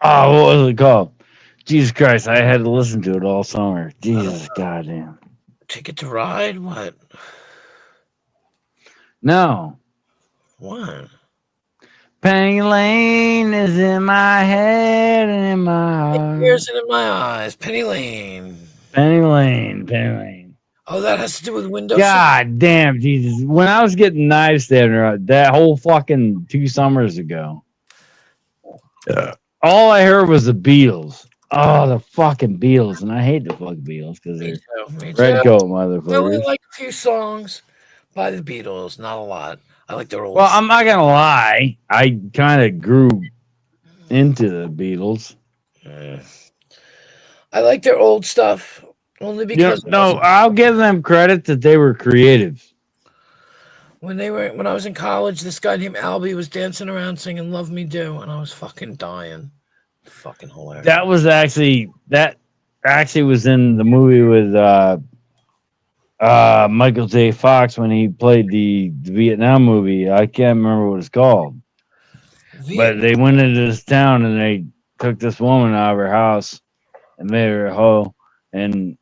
Oh, what was it called? Jesus Christ, I had to listen to it all summer. Jesus goddamn. Ticket to Ride? What? No. What? Penny Lane is in my head and in my heart. Tears in my eyes. Penny Lane. Penny Lane, Penny Lane. Oh, that has to do with window shopping? God damn, Jesus. When I was getting knives there, that whole fucking 2 summers ago, all I heard was the Beatles. Oh, the fucking Beatles. And I hate the fucking Beatles because Me they're too. Me red too. coat I only motherfuckers. like a few songs by the Beatles. Not a lot. I like their old Well, I'm not going to lie. I kind of grew into the Beatles. I like their old stuff only because No, I'll give them credit that they were creative. when I was in college, this guy named Albie was dancing around singing "Love Me Do," and I was fucking dying. Fucking hilarious. That actually was in the movie with Michael J. Fox when he played the Vietnam movie. I can't remember what it's called. But they went into this town and they took this woman out of her house and made her a hoe. And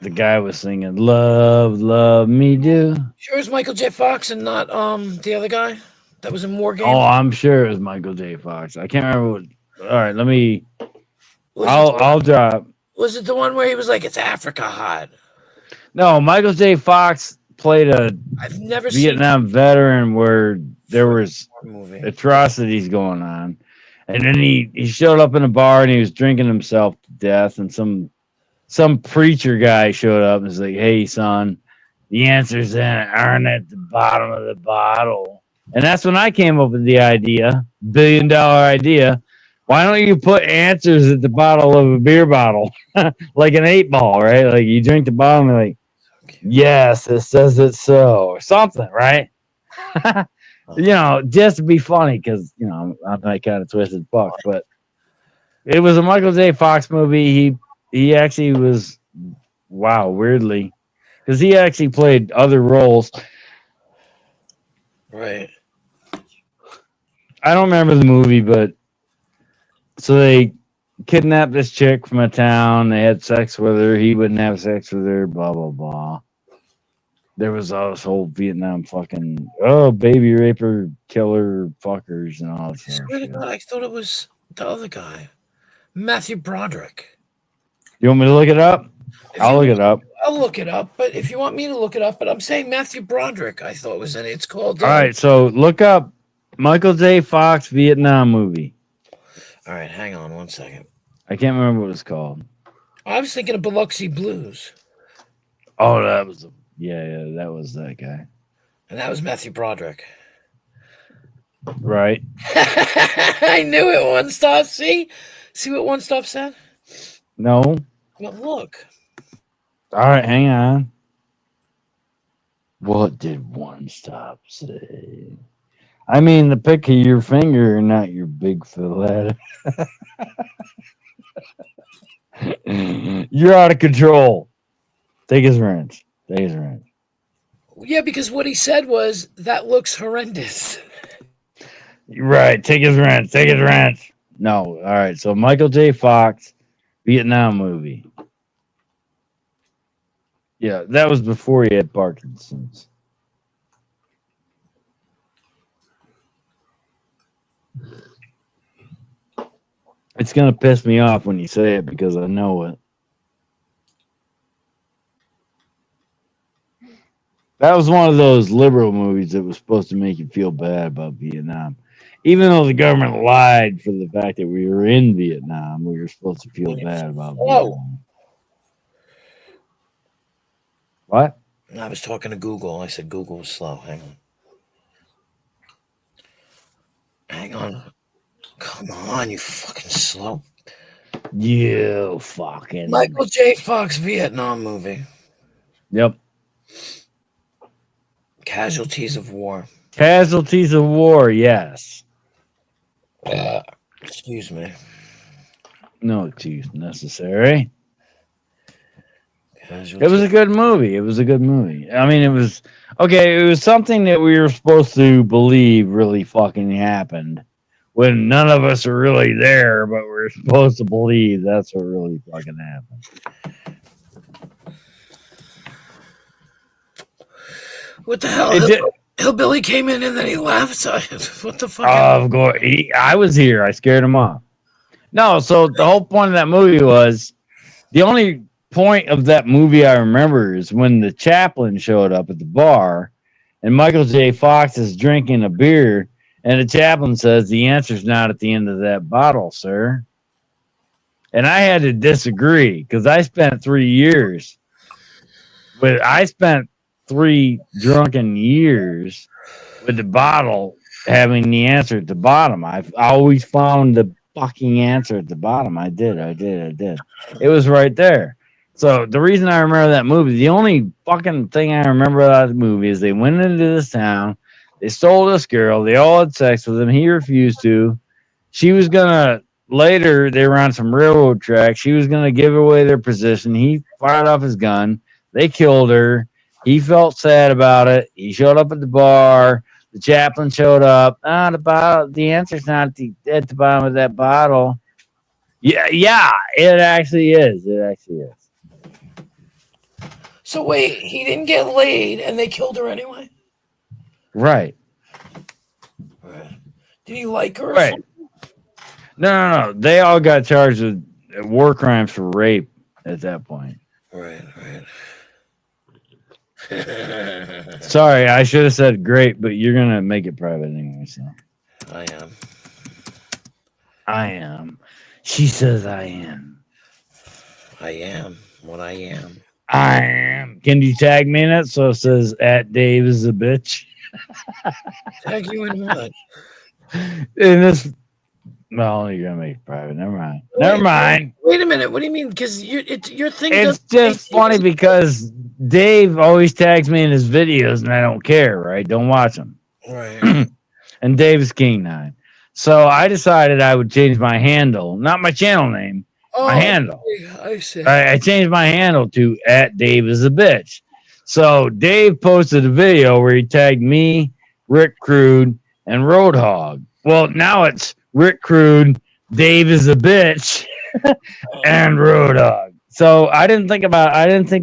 the guy was singing "Love, Love Me Do." Sure is Michael J. Fox and not the other guy that was in War Games. Oh, I'm sure it was Michael J. Fox. I can't remember what. All right, let me. Was I'll drop. Was it the one where he was like, "It's Africa hot"? No, Michael J. Fox played a I've never Vietnam veteran where there was seen a movie. atrocities going on, and then he showed up in a bar and he was drinking himself to death, and some preacher guy showed up and was like, "Hey, son, the answers aren't at the bottom of the bottle." And that's when I came up with the idea, $1 billion idea. Why don't you put answers at the bottom of a beer bottle, like an 8-ball, right? Like you drink the bottom and like, yes, it says it so, or something, right? Just to be funny, because I'm that kind of twisted fuck. But it was a Michael J. Fox movie. He actually was, wow, weirdly, because he actually played other roles. Right. I don't remember the movie, but so they kidnapped this chick from a town. They had sex with her. He wouldn't have sex with her. Blah blah blah. There was all this whole Vietnam fucking baby raper, killer, fuckers, and all that I sort of swear to shit. God, I thought it was the other guy, Matthew Broderick. You want me to look it up? I'll look it up. I'll look it up, but if you want me to look it up, but I'm saying Matthew Broderick, I thought was in it. It's called. All right, so look up Michael J. Fox Vietnam movie. All right, hang on 1 second. I can't remember what it's called. I was thinking of Biloxi Blues. Oh, that was that was that guy. And that was Matthew Broderick. Right. I knew it, One Stop. See what One Stop said? No. Well, look. All right, hang on. What did One Stop say? I mean, the pick of your finger, not your big fillet. You're out of control. Take his wrench. Yeah, because what he said was, that looks horrendous. Right. Take his wrench. No. All right. So Michael J. Fox, Vietnam movie. Yeah, that was before he had Parkinson's. It's going to piss me off when you say it because I know it. That was one of those liberal movies that was supposed to make you feel bad about Vietnam. Even though the government lied for the fact that we were in Vietnam, we were supposed to feel bad about Vietnam. What? I was talking to Google. I said Google was slow. Hang on. Come on, you fucking slow. You fucking. Michael J. Fox Vietnam movie. Yep. Casualties of War. Casualties of War, yes. Excuse me. No excuse necessary. Casualties. It was a good movie. I mean, it was okay. It was something that we were supposed to believe really fucking happened, when none of us are really there, but we're supposed to believe that's what really fucking happened. What the hell? It did. Hillbilly came in and then he left. So what the fuck? Of course, I was here. I scared him off. No, so the whole point of that movie was the only point of that movie I remember is when the chaplain showed up at the bar and Michael J. Fox is drinking a beer, and the chaplain says the answer's not at the end of that bottle, sir. And I had to disagree because I spent 3 years, but I spent 3 drunken years with the bottle having the answer at the bottom. I've always found the fucking answer at the bottom. I did. It was right there. So the reason I remember that movie, the only fucking thing I remember about the movie is they went into this town, they stole this girl, they all had sex with him, he refused to. She was gonna later, they were on some railroad tracks, she was gonna give away their position. He fired off his gun, they killed her, he felt sad about it, he showed up at the bar. The chaplain showed up. The answer's not at the bottom of that bottle. Yeah, it actually is. So wait, he didn't get laid, and they killed her anyway. Right. Did he like her? Right. No. They all got charged with war crimes for rape at that point. Right. Sorry, I should have said great, but you're gonna make it private anyway. So I am. She says I am. I am what I am. I am. Can you tag me in it so it says at Dave is a bitch? Tag you in what? In this. Well, you're gonna make it private. Never mind. Wait a minute. What do you mean? Because your thing. It's just funny because Dave always tags me in his videos, and I don't care. Right? Don't watch them. Right. And Dave is King 9. So I decided I would change my handle, not my channel name, my handle. I see. I changed my handle to at Dave is a bitch. So Dave posted a video where he tagged me, Rick Crude, and Roadhog. Well, now it's Rick Crude, Dave is a bitch, and Roadhog. So I didn't think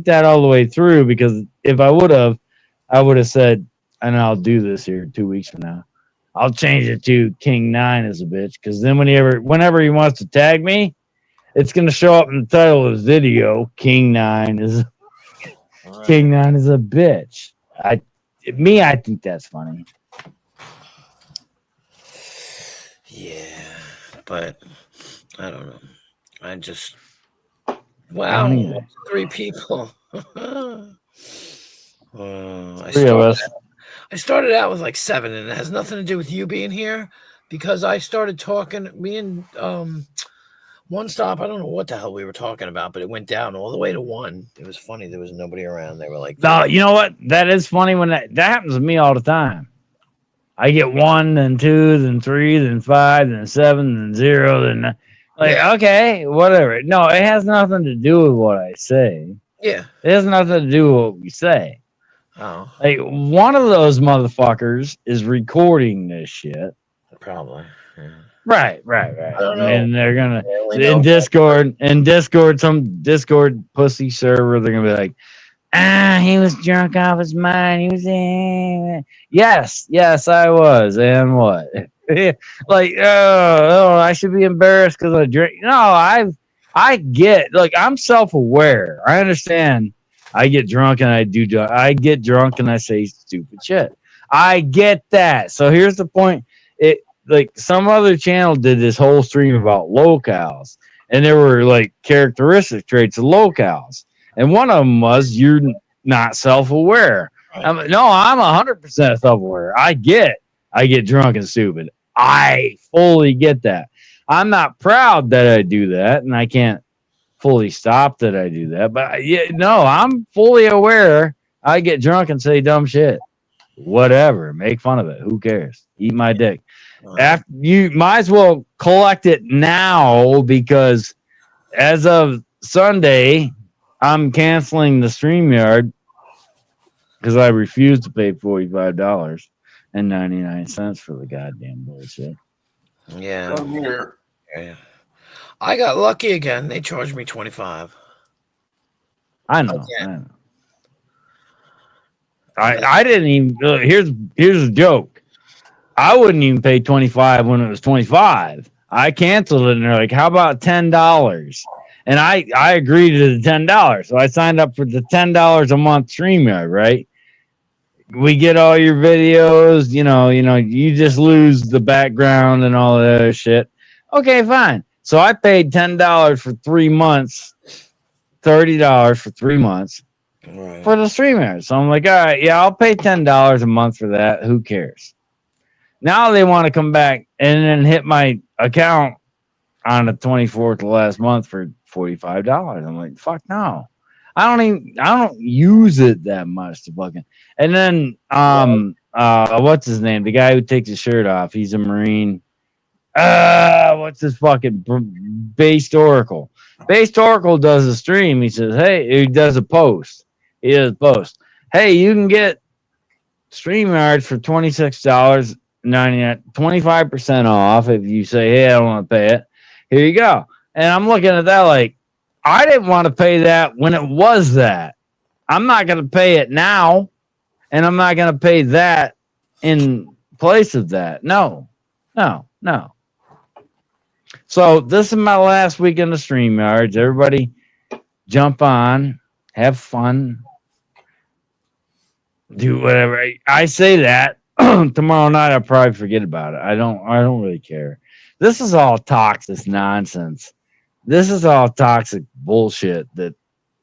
that all the way through, because if I would have said, and I'll do this here 2 weeks from now, I'll change it to King 9 is a bitch, because then whenever he wants to tag me, it's going to show up in the title of his video. King 9 is a bitch. I think that's funny. Yeah, but I don't know. Wow, 3 people. 3 of us. I started out with like 7, and it has nothing to do with you being here, because I started talking. Me and One Stop. I don't know what the hell we were talking about, but it went down all the way to 1. It was funny. There was nobody around. They were like, "No, you know what? That is funny when that happens to me all the time. I get 1, then 2, then 3, then 5, then 7, then 0, then okay, whatever. No, it has nothing to do with what I say. Yeah, it has nothing to do with what we say. Oh, like one of those motherfuckers is recording this shit. Probably. Yeah. Right. I don't know. And they're gonna in Discord, some Discord pussy server, they're gonna be like, he was drunk off his mind. He was yes, I was. And what? Like, I should be embarrassed because I drink. No, I get, like, I'm self-aware. I understand. I get drunk and I get drunk and I say stupid shit. I get that. So here's the point. Like, some other channel did this whole stream about locales, and there were like characteristic traits of locales. And one of them was you're not self-aware. Right. I'm 100% self-aware. I get drunk and stupid. I fully get that. I'm not proud that I do that, and I can't fully stop that I do that. But I'm fully aware I get drunk and say dumb shit. Whatever. Make fun of it. Who cares? Eat my dick. After, you might as well collect it now, because as of Sunday, I'm canceling the StreamYard because I refuse to pay $45.99 for the goddamn bullshit. Yeah. Come here. Yeah. I got lucky again. They charged me 25. I know. Again. I know. I didn't even. Here's a joke. I wouldn't even pay 25 when it was 25. I canceled it, and they're like, "How about $10?" And I agreed to the $10. So I signed up for the $10 a month StreamYard. Right? We get all your videos. You just lose the background and all that other shit. Okay, fine. So I paid $10 for 3 months, $30 for 3 months Right. for the StreamYard. So I'm like, all right, yeah, I'll pay $10 a month for that. Who cares? Now they want to come back and then hit my account on the 24th of last month for $45. I'm like, fuck no. I don't use it that much to fucking. And then what's his name? The guy who takes his shirt off. He's a Marine. What's his fucking Based Oracle? Based Oracle does a stream. He says, hey, he does a post. He does a post. Hey, you can get StreamYard for $26.99, 25% off if you say, hey, I don't want to pay it. Here you go. And I'm looking at that like, I didn't want to pay that when it was that. I'm not going to pay it now, and I'm not going to pay that in place of that. No. So this is my last weekend of StreamYards. Everybody jump on, have fun, do whatever. I say that tomorrow night I'll probably forget about it. I don't really care. This is all toxic nonsense. This is all toxic bullshit that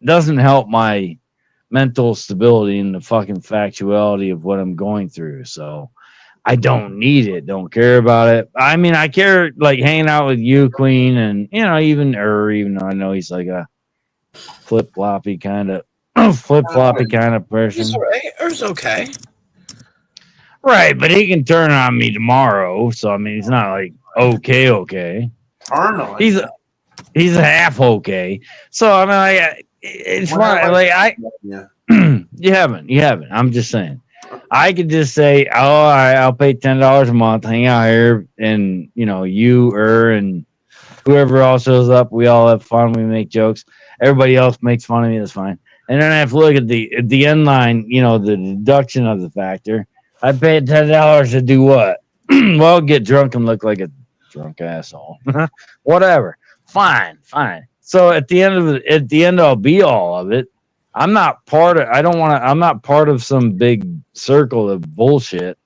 doesn't help my mental stability and the fucking factuality of what I'm going through. So I don't need it. Don't care about it. I mean, I care like hanging out with you, Queen, and even though I know he's like a flip floppy kind of person. He's all right. It's okay. Right, but he can turn on me tomorrow. So I mean, he's not like okay. Turn on. He's a half okay. So I mean, like, it's fine. Like Yeah. you haven't. I'm just saying. I could just say, oh, all right, I'll pay $10 a month, hang out here, and you and whoever else shows up, we all have fun, we make jokes. Everybody else makes fun of me, that's fine. And then I have to look at the end line, the deduction of the factor. I paid $10 to do what? Well, get drunk and look like a drunk asshole. Whatever. Fine. So at the end I'll be all of it. I'm not part of I'm not part of some big circle of bullshit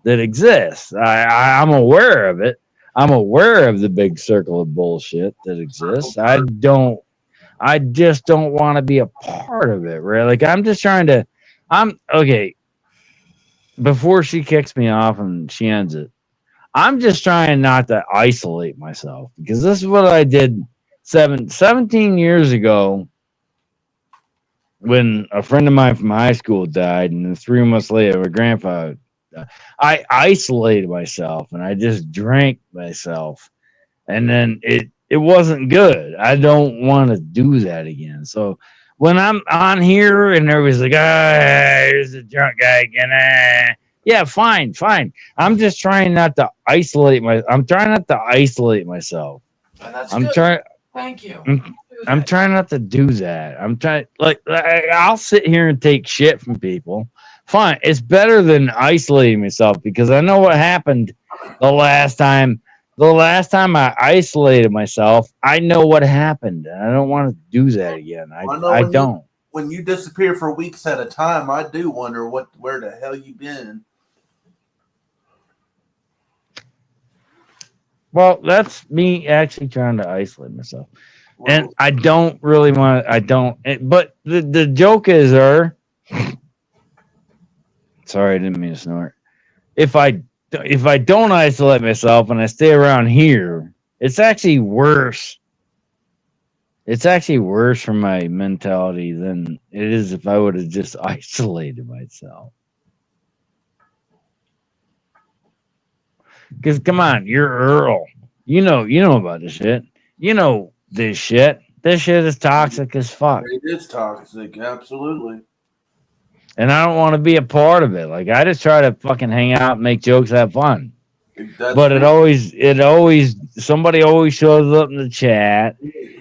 that exists. I'm aware of it. I'm aware of the big circle of bullshit that exists. I just don't want to be a part of it, right? Like I'm okay. Before she kicks me off and she ends it, I'm just trying not to isolate myself because this is what I did 17 years ago when a friend of mine from high school died, and then 3 months later, my grandpa died. I isolated myself and I just drank myself, and then it wasn't good. I don't want to do that again. So when I'm on here and everybody's like, here's the drunk guy again. Yeah, fine. I'm just trying not to isolate I'm trying not to isolate myself. And that's I'm good. trying. Thank you. I'm trying not to do that. I'm trying, like I'll sit here and take shit from people. Fine, it's better than isolating myself because I know what happened the last time. The last time I isolated myself, I know what happened, and I don't want to do that again. I don't. When you disappear for weeks at a time, I do wonder where the hell you been. Well, that's me actually trying to isolate myself. And I don't really want to, but the joke is, sorry, I didn't mean to snort. If I don't isolate myself and I stay around here, it's actually worse. It's actually worse for my mentality than it is if I would have just isolated myself. Because come on, you're Earl. You know about this shit. This shit is toxic as fuck. It is toxic, absolutely. And I don't want to be a part of it. Like I just try to fucking hang out, make jokes, have fun. But it always somebody always shows up in the chat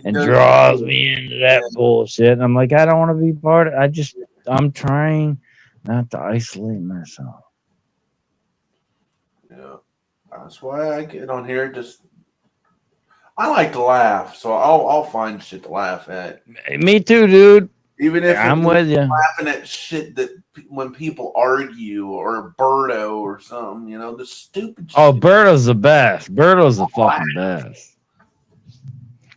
and draws me into that bullshit. And I'm like, I don't want to be part of it. I'm trying not to isolate myself. Yeah, that's why I get on here. I like to laugh, so I'll find shit to laugh at. Me too, dude. Even if I'm with you. Laughing at shit that when people argue or Birdo or something, the stupid shit. Oh, Berto's the best. Berto's the fucking best.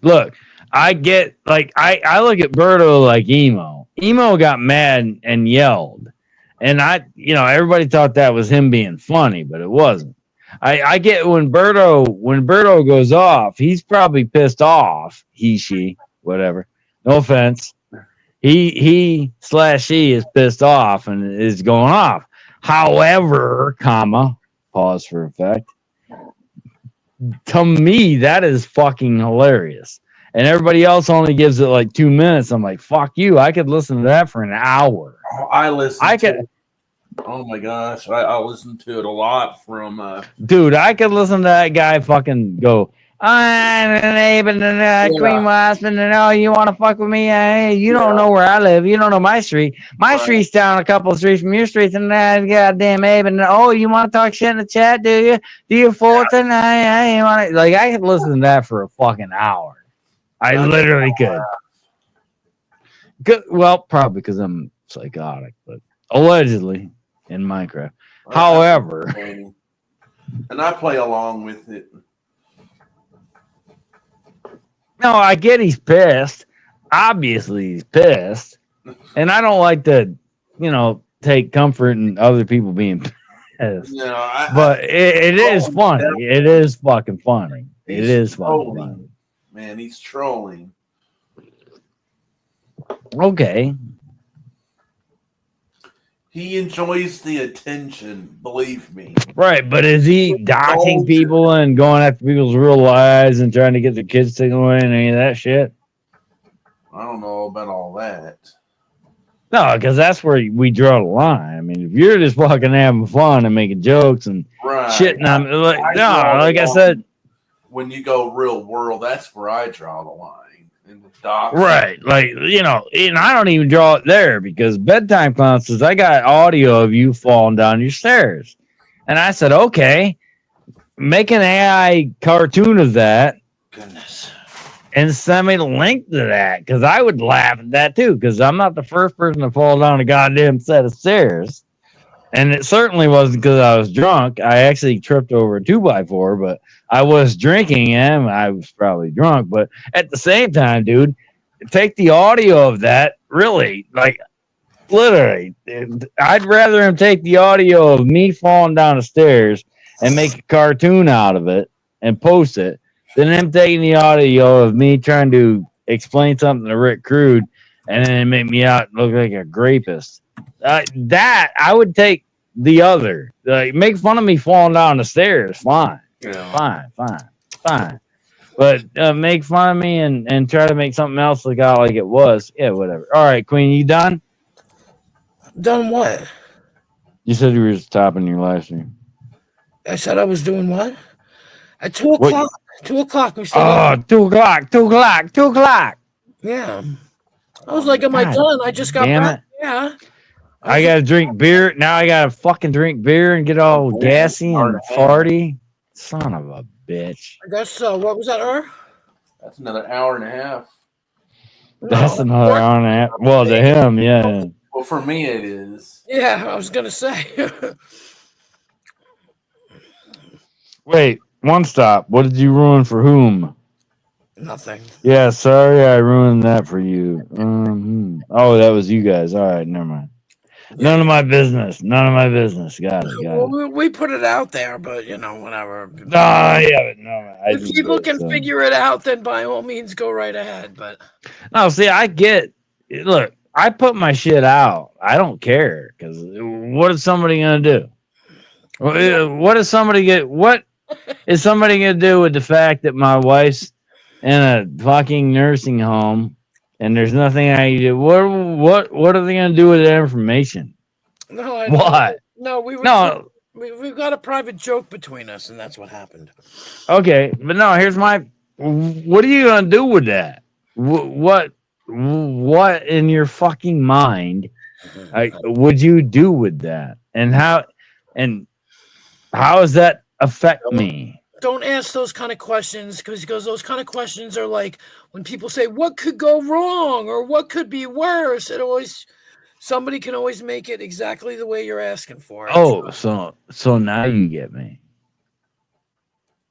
Look, I get I look at Berto like emo. Emo got mad and yelled. And everybody thought that was him being funny, but it wasn't. I get when Berto goes off, he's probably pissed off. She, whatever. No offense. He/she is pissed off and is going off. However, pause for effect. To me, that is fucking hilarious. And everybody else only gives it like 2 minutes. I'm like, fuck you. I could listen to that for an hour. Oh my gosh, I listen to it a lot from. Dude, I could listen to that guy fucking go. I'm an Abe and Queen Wasp, and you want to fuck with me? Hey, you don't know where I live. You don't know my street. My street's down a couple of streets from your streets, and goddamn Abe. And you want to talk shit in the chat? Do you? Do you Fulton? I want to. I could listen to that for a fucking hour. I literally could. Good. Well, probably because I'm psychotic, but allegedly in Minecraft. However, and I play along with it. No, I get he's pissed. Obviously, he's pissed. And I don't like to, take comfort in other people being pissed. But it is funny. It is fucking funny. It is fucking funny. Man, he's trolling. Okay. He enjoys the attention, believe me. Right, but is he doxing people and going after people's real lives and trying to get their kids taken away and any of that shit? I don't know about all that. No, because that's where we draw the line. I mean, if you're just fucking having fun and making jokes and shitting on, like I said, when you go real world, that's where I draw the line. Right, and I don't even draw it there because Bedtime Clown says I got audio of you falling down your stairs, and I said, okay, make an AI cartoon of that. Goodness. And send me the link to that because I would laugh at that too because I'm not the first person to fall down a goddamn set of stairs, and it certainly wasn't because I was drunk. I actually tripped over a 2x4, but I was drinking and I was probably drunk. But at the same time, dude, take the audio of that. Really, literally, I'd rather him take the audio of me falling down the stairs and make a cartoon out of it and post it than him taking the audio of me trying to explain something to Rick Crude and then make me out look like a rapist. That I would take the other. Make fun of me falling down the stairs. Fine. Yeah. Fine. But make fun of me and try to make something else look out like it was. Yeah, whatever. All right, Queen, you done? Done what? You said you were stopping your live stream. I said I was doing what? At 2 o'clock. 2 o'clock. We started. 2 o'clock. 2 o'clock. 2 o'clock. Yeah. I was like, am I done? I just got back. Yeah. I gotta drink beer. Now I gotta fucking drink beer and get all gassy and farty. Son of a bitch. I guess so. What was that, That's another hour and a half. That's another hour and a half. Well, to him, yeah. Well, for me, it is. Yeah, I was gonna say. Wait, one stop. What did you ruin for whom? Nothing. Yeah, sorry I ruined that for you. Oh, that was you guys. All right, never mind. Yeah. None of my business. Got it. Well, we put it out there, but whatever. No, yeah, but no. If people can figure it out, then by all means go right ahead. But no, see, look, I put my shit out. I don't care because what is somebody gonna do? What is somebody gonna do with the fact that my wife's in a fucking nursing home and there's nothing I can do? What are they gonna do with that information? No, what? No, we were. No. We've got a private joke between us, and that's what happened. Okay, but no, here's my. What are you gonna do with that? What in your fucking mind would you do with that? And how does that affect me? Don't ask those kind of questions because those kind of questions are like when people say what could go wrong or what could be worse. Somebody can always make it exactly the way you're asking for. Oh, so now you get me.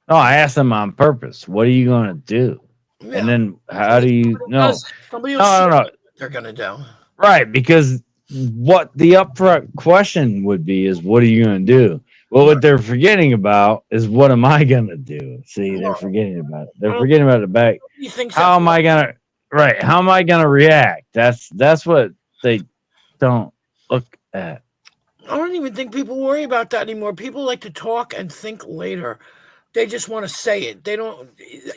No, I asked them on purpose. What are you gonna do? Yeah. And then how do you no? Somebody will see No. what they're gonna do. Right, because what the upfront question would be is what are you gonna do? Well, what they're forgetting about is what am I gonna do? See, they're forgetting about it. They're forgetting about the back. You think How am I gonna how am I gonna react? That's what they don't look at. I don't even think people worry about that anymore. People like to talk and think later. They just want to say it. They don't.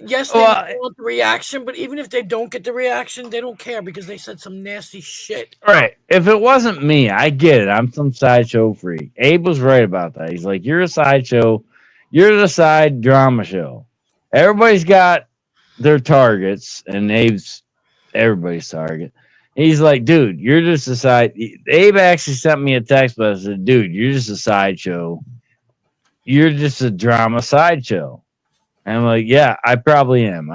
Yes, they want the reaction, but even if they don't get the reaction, they don't care because they said some nasty shit. Right. If it wasn't me, I get it. I'm some sideshow freak. Abe was right about that. He's like, you're a sideshow. You're the side drama show. Everybody's got their targets, and Abe's everybody's target. He's like, dude, you're just a side. Abe actually sent me a text message. Dude, you're just a sideshow. You're just a drama sideshow. And I'm like, yeah, I probably am.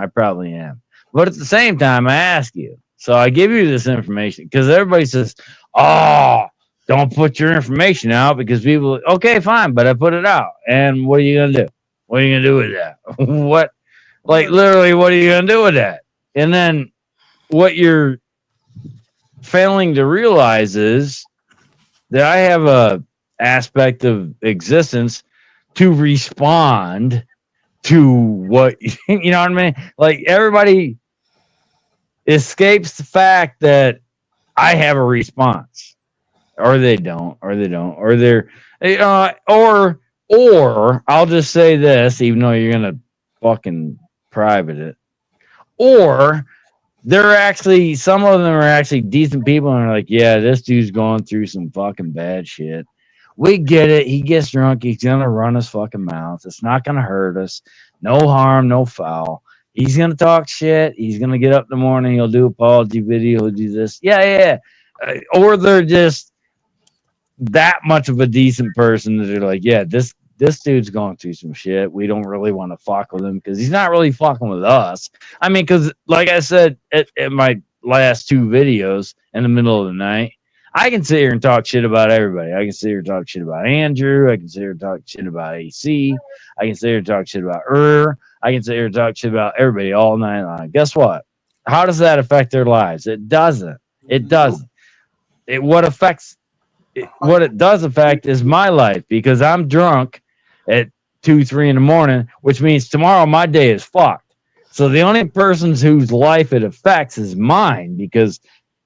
But at the same time, I ask you. So I give you this information because everybody says, oh, don't put your information out because people, okay, fine, but I put it out. And what are you going to do? What are you going to do with that? Literally, what are you going to do with that? And then what you're failing to realize is that I have a aspect of existence to respond to what you know what I mean. Like everybody escapes the fact that I have a response, or they don't, or they're or I'll just say this, even though you're gonna fucking private it, or they're actually, some of them are actually decent people and are like, yeah, this dude's going through some fucking bad shit. We get it. He gets drunk. He's going to run his fucking mouth. It's not going to hurt us. No harm, no foul. He's going to talk shit. He's going to get up in the morning. He'll do apology video. He'll do this. Yeah. Or they're just that much of a decent person that they're like, yeah, this dude's going through some shit. We don't really want to fuck with him because he's not really fucking with us. I mean, because like I said at my last two videos in the middle of the night, I can sit here and talk shit about everybody. I can sit here and talk shit about Andrew. I can sit here and talk shit about AC. I can sit here and talk shit about I can sit here and talk shit about everybody all night long. Guess what? How does that affect their lives? It doesn't. It doesn't. What it does affect is my life because I'm drunk at 2, 3 in the morning, which means tomorrow my day is fucked. So the only persons whose life it affects is mine because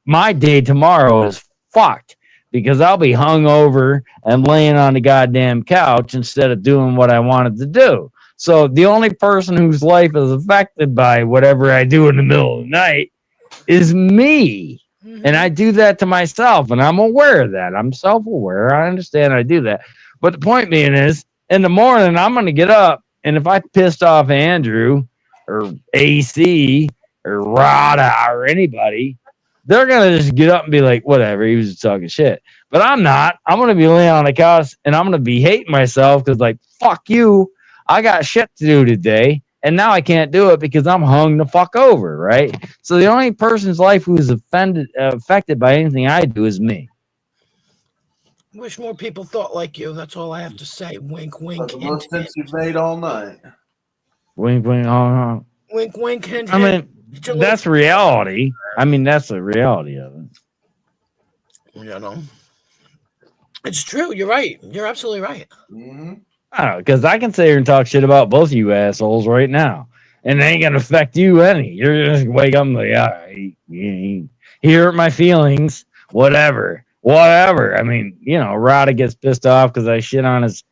my day tomorrow is fucked because I'll be hungover and laying on the goddamn couch instead of doing what I wanted to do. So the only person whose life is affected by whatever I do in the middle of the night is me. Mm-hmm. And I do that to myself, and I'm aware of that. I'm self-aware. I understand I do that. But the point being is, in the morning, I'm going to get up, and if I pissed off Andrew or AC or Rada or anybody, they're going to just get up and be like, whatever, he was just talking shit. But I'm not. I'm going to be laying on the couch, and I'm going to be hating myself because, like, fuck you. I got shit to do today, and now I can't do it because I'm hung the fuck over, right? So the only person's life who is affected by anything I do is me. Wish more people thought like you. That's all I have to say. Wink, wink. That's the most sense you've made all night. Wink, wink, wink, wink, hint, I mean, that's reality. I mean, that's the reality of it. You know, it's true. You're right. You're absolutely right. Mm-hmm. I don't know, because I can sit here and talk shit about both of you assholes right now, and it ain't gonna affect you any. You're just wake up and like, all right, he hurt my feelings, whatever. I mean, Rada gets pissed off because I shit on his,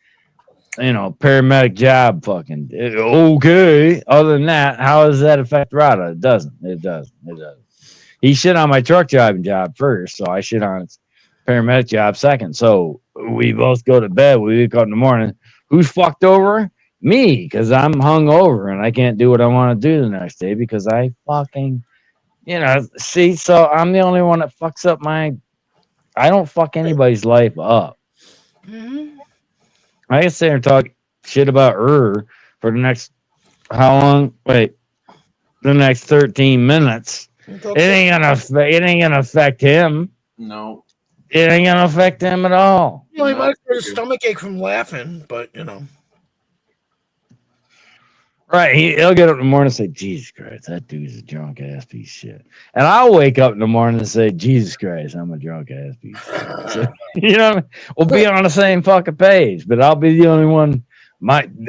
paramedic job. Fucking okay. Other than that, how does that affect Rada? It doesn't. He shit on my truck driving job first, so I shit on his paramedic job second. So we both go to bed. We wake up in the morning. Who's fucked over? Me, because I'm hungover and I can't do what I want to do the next day because I fucking, see. So I'm the only one that fucks up my. I don't fuck anybody's life up. Mhm. I can sit there and talk shit about her for the next how long? Wait, the next 13 minutes. It ain't gonna affect him. No. It ain't gonna affect him at all. Well, he No. might get a stomach ache from laughing, but Right. He'll get up in the morning and say, Jesus Christ, that dude's a drunk ass piece of shit. And I'll wake up in the morning and say, Jesus Christ, I'm a drunk ass piece of shit. So, what I mean? We'll be on the same fucking page, but I'll be the only one.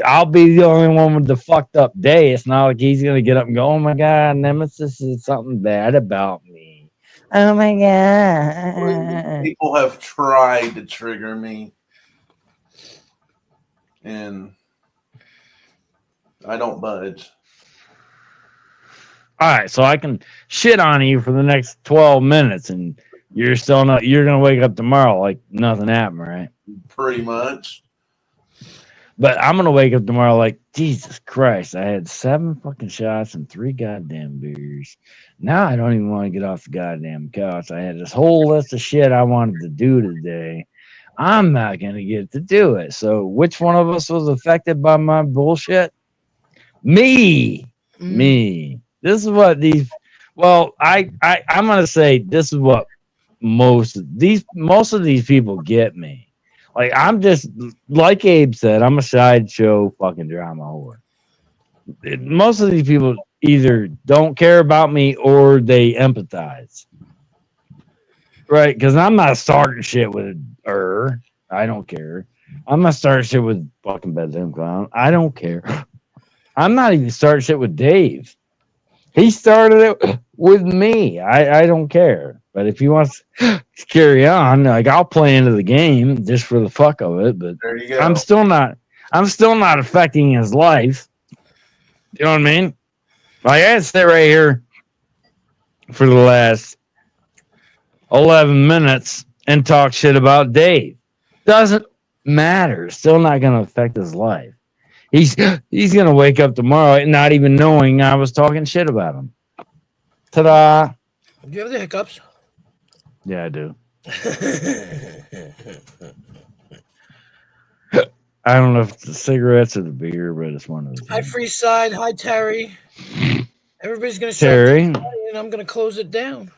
I'll be the only one with the fucked up day. It's not like he's gonna get up and go, oh my God, Nemesis is something bad about me. Oh my God. People have tried to trigger me, and I don't budge. All right, so I can shit on you for the next 12 minutes and you're still not, you're going to wake up tomorrow like nothing happened, right? Pretty much. But I'm going to wake up tomorrow like, Jesus Christ, I had 7 fucking shots and 3 goddamn beers. Now I don't even want to get off the goddamn couch. I had this whole list of shit I wanted to do today. I'm not going to get to do it. So which one of us was affected by my bullshit? Me. Me. This is what these. Well, I'm gonna say this is what most of these people get me. Like I'm just like Abe said, I'm a sideshow fucking drama whore. Most of these people either don't care about me or they empathize, right? Because I'm not starting shit with her. I don't care. I'm not starting shit with fucking bedroom clown. I don't care. I'm not even starting shit with Dave. He started it with me. I don't care. But if he wants to carry on, like I'll play into the game just for the fuck of it. But There you go. I'm still not affecting his life. You know what I mean? Like I sit right here for the last 11 minutes and talk shit about Dave. Doesn't matter. Still not gonna affect his life. He's gonna wake up tomorrow not even knowing I was talking shit about him. Ta-da! Do you have the hiccups? Yeah, I do. I don't know if it's the cigarettes or the beer, but it's one of those. Hi, Freeside. Hi, Terry. Everybody's gonna shut Terry. and I'm gonna close it down.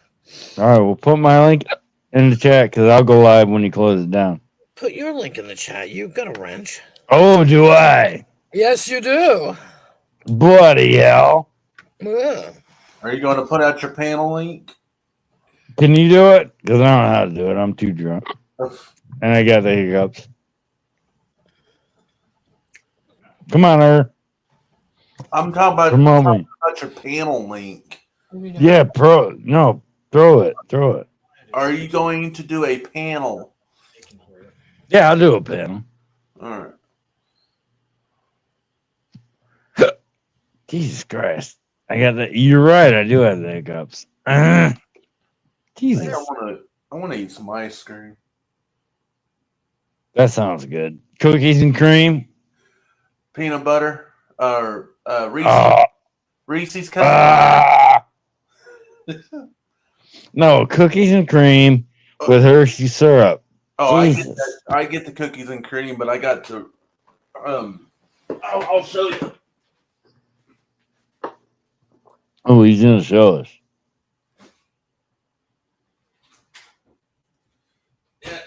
All right, we'll put my link in the chat because I'll go live when you close it down. Put your link in the chat. You've got a wrench. Oh, do I? Yes, you do. Bloody hell! Yeah. Are you going to put out your panel link? Can you do it? Because I don't know how to do it. I'm too drunk, and I got the hiccups. Come on, her. I'm talking about, your panel link. Yeah, throw it. Are you going to do a panel? Yeah, I'll do a panel. All right. Jesus Christ. I got that. You're right. I do have the hiccups. Jesus. I want to eat some ice cream. That sounds good. Cookies and cream. Peanut butter. Or Reese's cups. No, cookies and cream with Hershey syrup. Oh, I get the cookies and cream, but I got the I'll show you. Oh, he's gonna show us.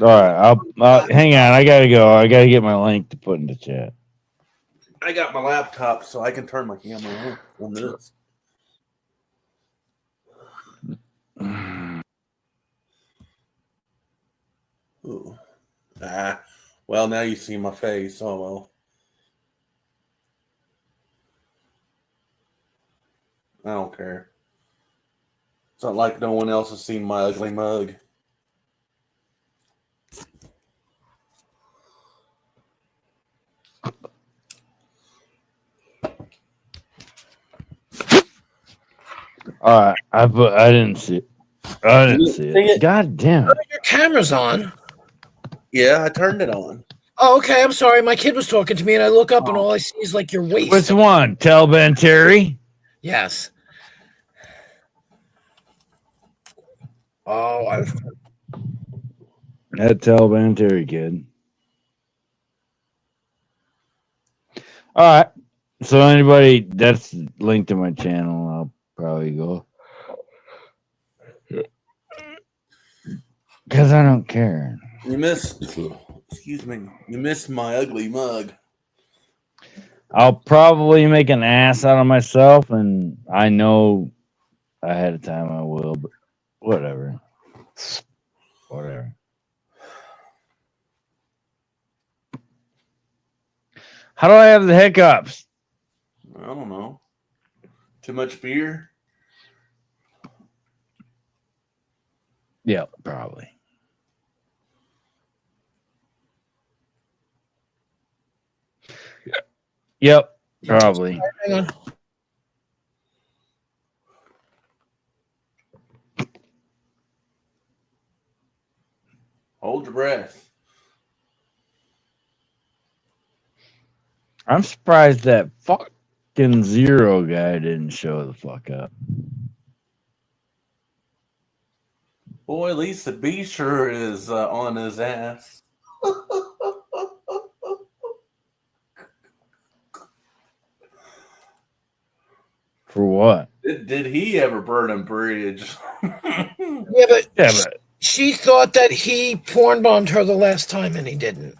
All right, I'll hang on. I gotta go. I gotta get my link to put in the chat. I got my laptop, so I can turn my camera on this. Ooh. Well, now you see my face. Oh well. I don't care. It's not like no one else has seen my ugly mug. All right, I didn't see it. God damn it. Your camera's on. Yeah, I turned it on. Oh, okay. I'm sorry. My kid was talking to me, and I look up, and all I see is like your waist. Which one? Telban Terry? Yes. Oh, That Telban Terry kid. All right. So anybody that's linked to my channel, I'll probably go. Because I don't care. You missed. Excuse me. You missed my ugly mug. I'll probably make an ass out of myself, and I know ahead of time I will, but whatever. Whatever. How do I have the hiccups? I don't know. Too much beer? Yeah, probably. Yep, probably. hang on. Hold your breath. I'm surprised that fucking Zero guy didn't show the fuck up. Boy, at least the Beecher is on his ass. For what? Did he ever burn a bridge? Yeah, but she thought that he porn bombed her the last time, and he didn't.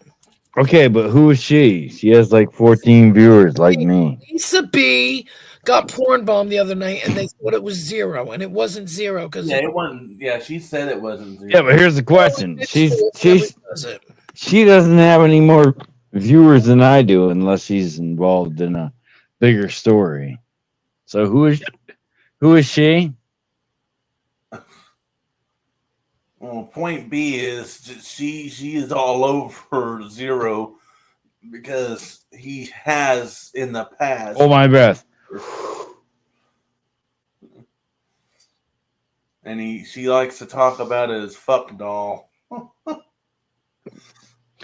Okay, but who is she? She has like 14 viewers like me. Lisa B got porn bombed the other night, and they thought it was Zero, and it wasn't Zero because it wasn't. Yeah, she said it wasn't zero. Yeah, but here's the question. She does it. doesn't have any more viewers than I do unless she's involved in a bigger story. So who is she? Well, point B is she is all over Zero because he has in the past. Hold my breath. And she likes to talk about his fuck doll.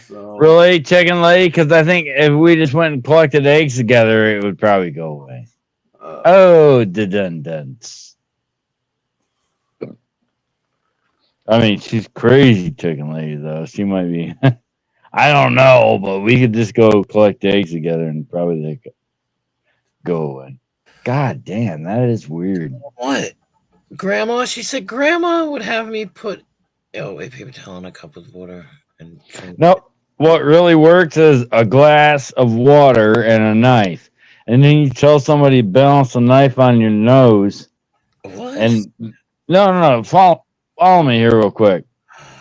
So Really, chicken lady? Because I think if we just went and collected eggs together, it would probably go away. Oh, dun duns. I mean, she's crazy, chicken lady, though. She might be. I don't know, but we could just go collect eggs together and probably they could go away. God damn, that is weird. What? Grandma? She said Grandma would have me put. Oh, wait, paper towel in a cup with water and. No, what really works is a glass of water and a knife, and then you tell somebody to balance a knife on your nose. What? And no, follow me here real quick.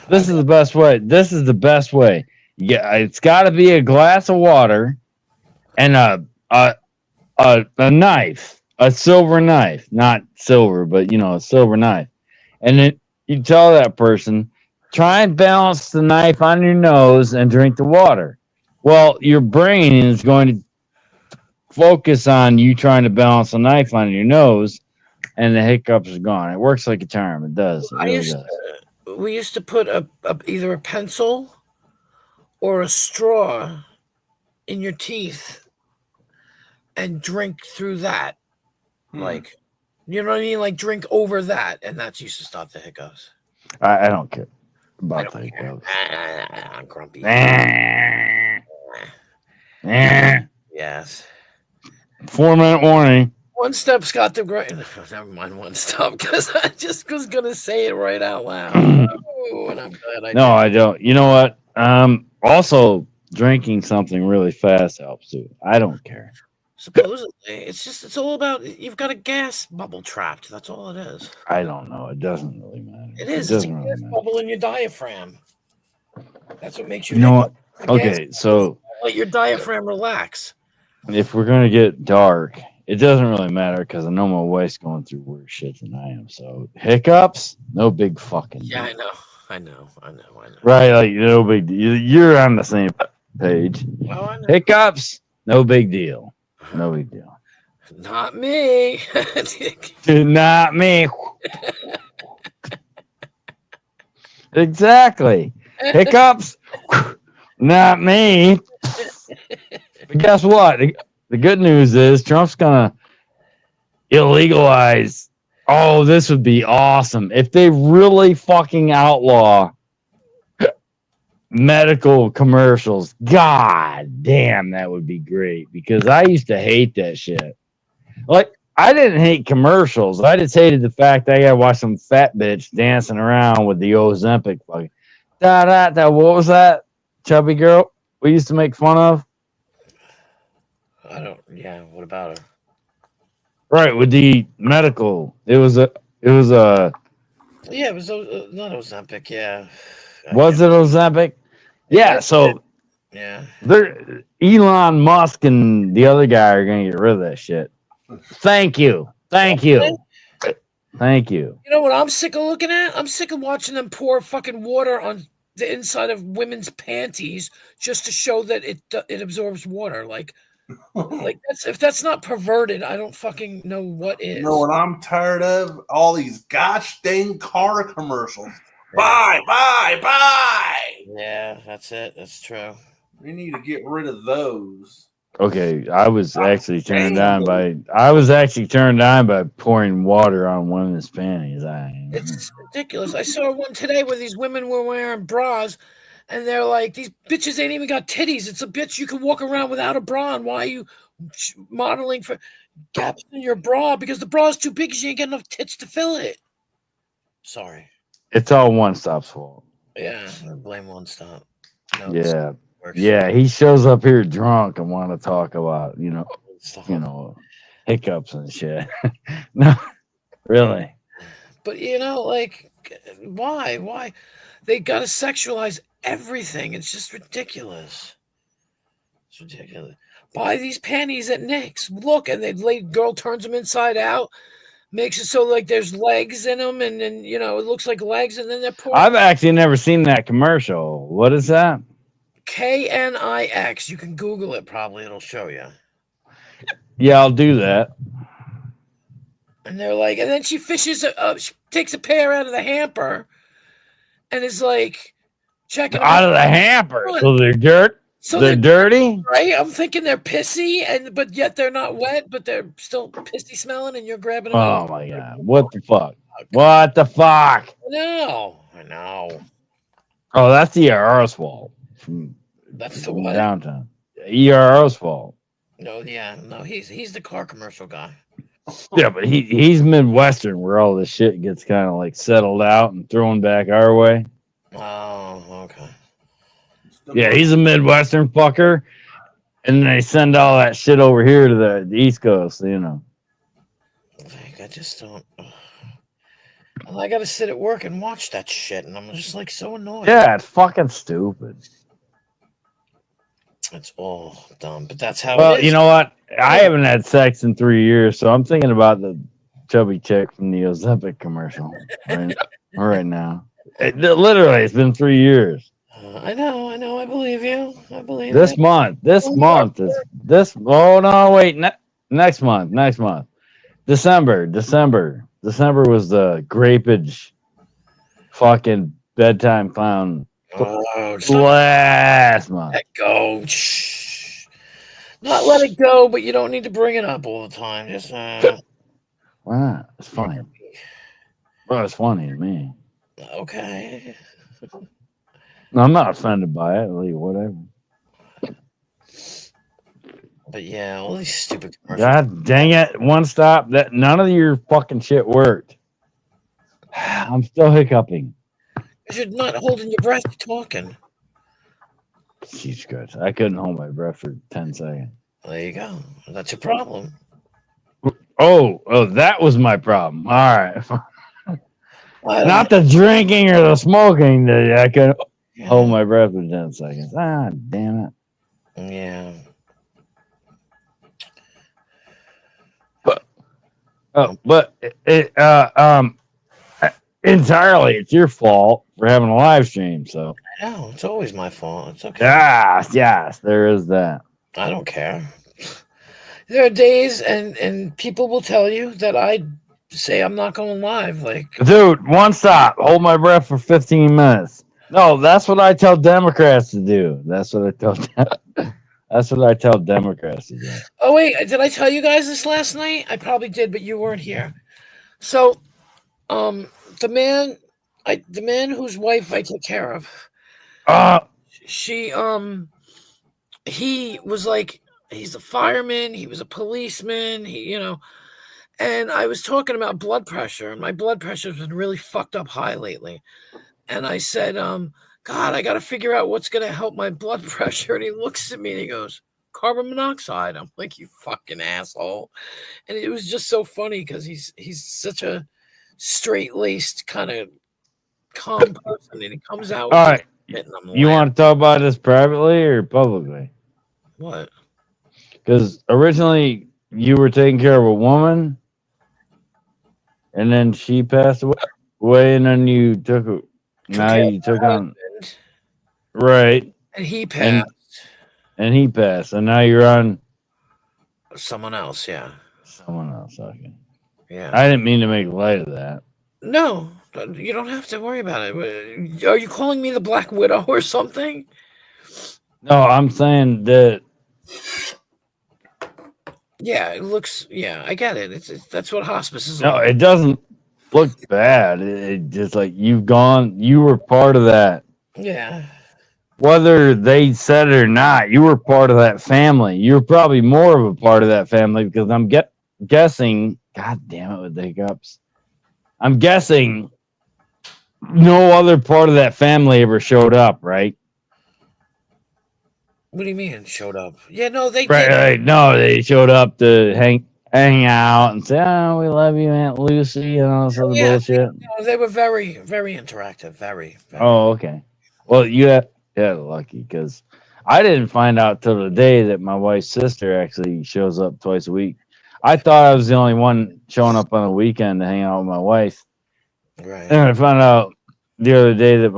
This is the best way. This is the best way. Yeah, it's got to be a glass of water and a knife, a silver knife, not silver, but a silver knife. And then you tell that person, try and balance the knife on your nose and drink the water. Well, your brain is going to focus on you trying to balance a knife on your nose, and the hiccups are gone. It works like a charm. It does. It really does. We used to put either a pencil or a straw in your teeth and drink through that. Like, you know what I mean? Like, drink over that, and that's used to stop the hiccups. I don't care about the hiccups. I'm grumpy. Yes. 4-minute warning. One step's got the great. Never mind one step, because I just was gonna say it right out loud. Oh, and I'm glad I did. I don't. You know what? Also, drinking something really fast helps too. I don't care. Supposedly, it's all about you've got a gas bubble trapped. That's all it is. I don't know. It doesn't really matter. It is. It's a gas bubble in your diaphragm. That's what makes you. You know what? Okay, so let your diaphragm relax. If we're gonna get dark, it doesn't really matter because I know my wife's going through worse shit than I am. So hiccups, no big fucking deal. Yeah, I know. Right, like no big deal. You're on the same page. Oh, I know. Hiccups, no big deal. No big deal. Not me. Not me. Exactly. Hiccups? Not me. But guess what? The good news is Trump's gonna illegalize. Oh, this would be awesome if they really fucking outlaw medical commercials. God damn, that would be great because I used to hate that shit. Like, I didn't hate commercials. I just hated the fact that I gotta watch some fat bitch dancing around with the Ozempic fucking da da da. What was that chubby girl we used to make fun of? I don't. Yeah. What about her? Right, with the medical. It was a Yeah, it was not Ozempic. Yeah. I was can't. it Ozempic? It Yeah, might. so Yeah. there Elon Musk and the other guy are gonna get rid of that shit. Thank you. Thank Okay. you. Thank you. You know what I'm sick of looking at? I'm sick of watching them pour fucking water on the inside of women's panties just to show that it absorbs water. Like that's if that's not perverted, I don't fucking know what You is. know what I'm tired of? All these gosh dang car commercials. Yeah. Buy. Yeah, that's it. That's true. We need to get rid of those. Okay, I was actually turned Damn, on by pouring water on women's panties. It's ridiculous. I saw one today where these women were wearing bras, and they're like, "These bitches ain't even got titties. It's a bitch you can walk around without a bra. And why are you modeling for gaps in your bra? Because the bra's too big. 'Cause you ain't got enough tits to fill it." Sorry. It's all One Stop's fault. Yeah, I blame One Stop. No, Yeah. works. Yeah, he shows up here drunk and want to talk about, One Stop. hiccups and shit. No, really. But like, why? Why? They gotta sexualize everything. It's just ridiculous. It's ridiculous. Buy these panties at Nick's. Look, and the girl turns them inside out, makes it so like there's legs in them, and then it looks like legs, and then they're pouring I've actually never seen that commercial. What is that? KNIX. You can Google it. Probably it'll show you. Yeah, I'll do that. And they're like, and then she fishes. She takes a pair out of the hamper, and is like checking them Out of the hamper. out. So they're dirt. So They're dirty. right. I'm thinking they're pissy, but yet they're not wet, but they're still pissy smelling, and you're grabbing them. Oh my god. What the fuck? What the fuck? I know. Oh, that's the ERR's fault. That's the From what? downtown. ERR's fault. No, yeah, no. He's the car commercial guy. Yeah, but he's Midwestern where all this shit gets kind of like settled out and thrown back our way. Oh, okay. Yeah, he's a Midwestern fucker. And they send all that shit over here to the East Coast, Like, I just don't. And I got to sit at work and watch that shit, and I'm just like so annoyed. Yeah, it's fucking stupid. It's all dumb, but that's how. Well, it is. you know what? I haven't had sex in 3 years, so I'm thinking about the chubby chick from the Ozempic commercial right now. Literally, it's been 3 years. I know. I believe you. I believe This you. month is this. Oh no, wait, next month. December was the grapage, fucking bedtime clown Oh, last month. let go. Shh. Not let it go, but you don't need to bring it up all the time. Just Why not? It's funny. Well, it's funny to me. okay. No, I'm not offended by it. Like, whatever. But yeah, all these stupid commercials. God dang it! One Stop. That none of your fucking shit worked. I'm still hiccuping. You're not holding your breath talking. Jesus Christ! I couldn't hold my breath for 10 seconds. There you go. That's your problem. Oh, that was my problem. All right. Not the drinking or the smoking that I could hold my breath for 10 seconds. Ah, damn it. Yeah. But entirely it's your fault for having a live stream. So No, it's always my fault. It's okay. yes, there is that. I don't care. There are days, and people will tell you that I say I'm not going live. Like, Dude, one stop. Hold my breath for 15 minutes. No, that's what I tell Democrats to do. That's what I tell. That's what I tell Democrats to do. oh wait, did I tell you guys this last night? I probably did, but you weren't here. So, um, the man, the man whose wife I take care of, Uh, she, he was like, he's a fireman, he was a policeman, and I was talking about blood pressure, and my blood pressure's been really fucked up high lately. And I said, God, I got to figure out what's going to help my blood pressure. And he looks at me and he goes, carbon monoxide. I'm like, you fucking asshole. And it was just so funny because he's such a straight laced kind of calm person, and he comes out with all right. shit, and I'm You laughing. want to talk about this privately or publicly? What? Because originally you were taking care of a woman, and then she passed away, and then you took. Took Now care you of my took on husband, right, and he and passed. he passed, and now you're on Someone else, yeah. someone else. Okay, Yeah. I didn't mean to make light of that. No, you don't have to worry about it. Are you calling me the Black Widow or something? No, I'm saying that. Yeah, it looks. Yeah, I get it. It's that's what hospice is No, all. it doesn't look bad. It just like you've gone. You were part of that. Yeah. Whether they said it or not, you were part of that family. You're probably more of a part of that family because I'm guessing. God damn it with the hiccups. I'm guessing no other part of that family ever showed up, right? What do you mean showed up? Yeah, no, they Right, did. right. No, they showed up to hang out and say, "Oh, we love you, Aunt Lucy," and all this Oh other yeah, bullshit. they were very, very interactive. Very, very. Oh, okay. Well, you had lucky because I didn't find out till the day that my wife's sister actually shows up twice a week. I thought I was the only one showing up on the weekend to hang out with my wife, Right. and I found out the other day that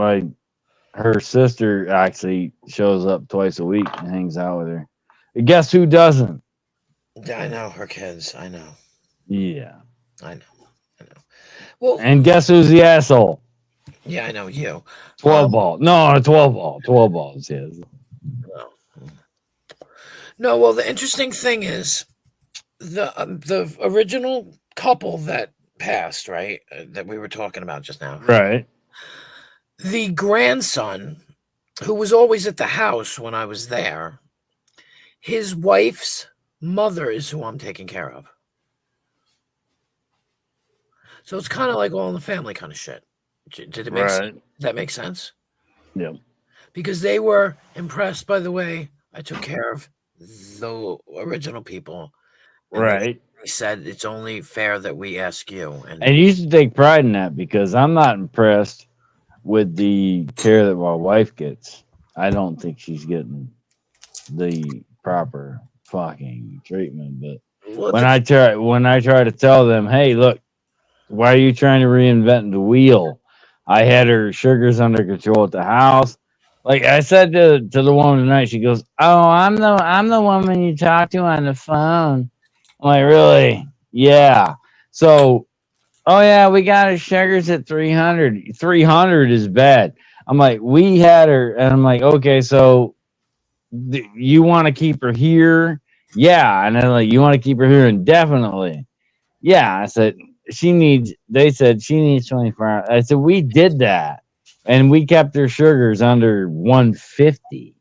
her sister actually shows up twice a week and hangs out with her. And guess who doesn't? Yeah, I know her kids. I know. Yeah. I know. I know. Well, And guess who's the asshole? yeah, I know you. 12 ball. No, 12 ball. 12 balls, yes. No. No. Well, the interesting thing is the original couple that passed, right? That we were talking about just now. Right. The grandson, who was always at the house when I was there, his wife's mother is who I'm taking care of. So it's kind of like all in the family kind of shit. Did it make sense? Right. Does that make sense? Yep. Because they were impressed by the way I took care of the original people. And Right. they said it's only fair that we ask you. And you should take pride in that because I'm not impressed with the care that my wife gets. I don't think she's getting the proper fucking treatment. But when I try to tell them, hey, look, why are you trying to reinvent the wheel? I had her sugars under control at the house. Like I said to the woman tonight, she goes, "Oh, I'm the woman you talk to on the phone." I'm like, really? Yeah. So, oh yeah, we got her sugars at 300. 300 is bad. I'm like, we had her, and I'm like, okay, so you want to keep her here? Yeah. And then like, you want to keep her here indefinitely? Yeah. I said, they said she needs 24 hours. I said, we did that. And we kept her sugars under 150.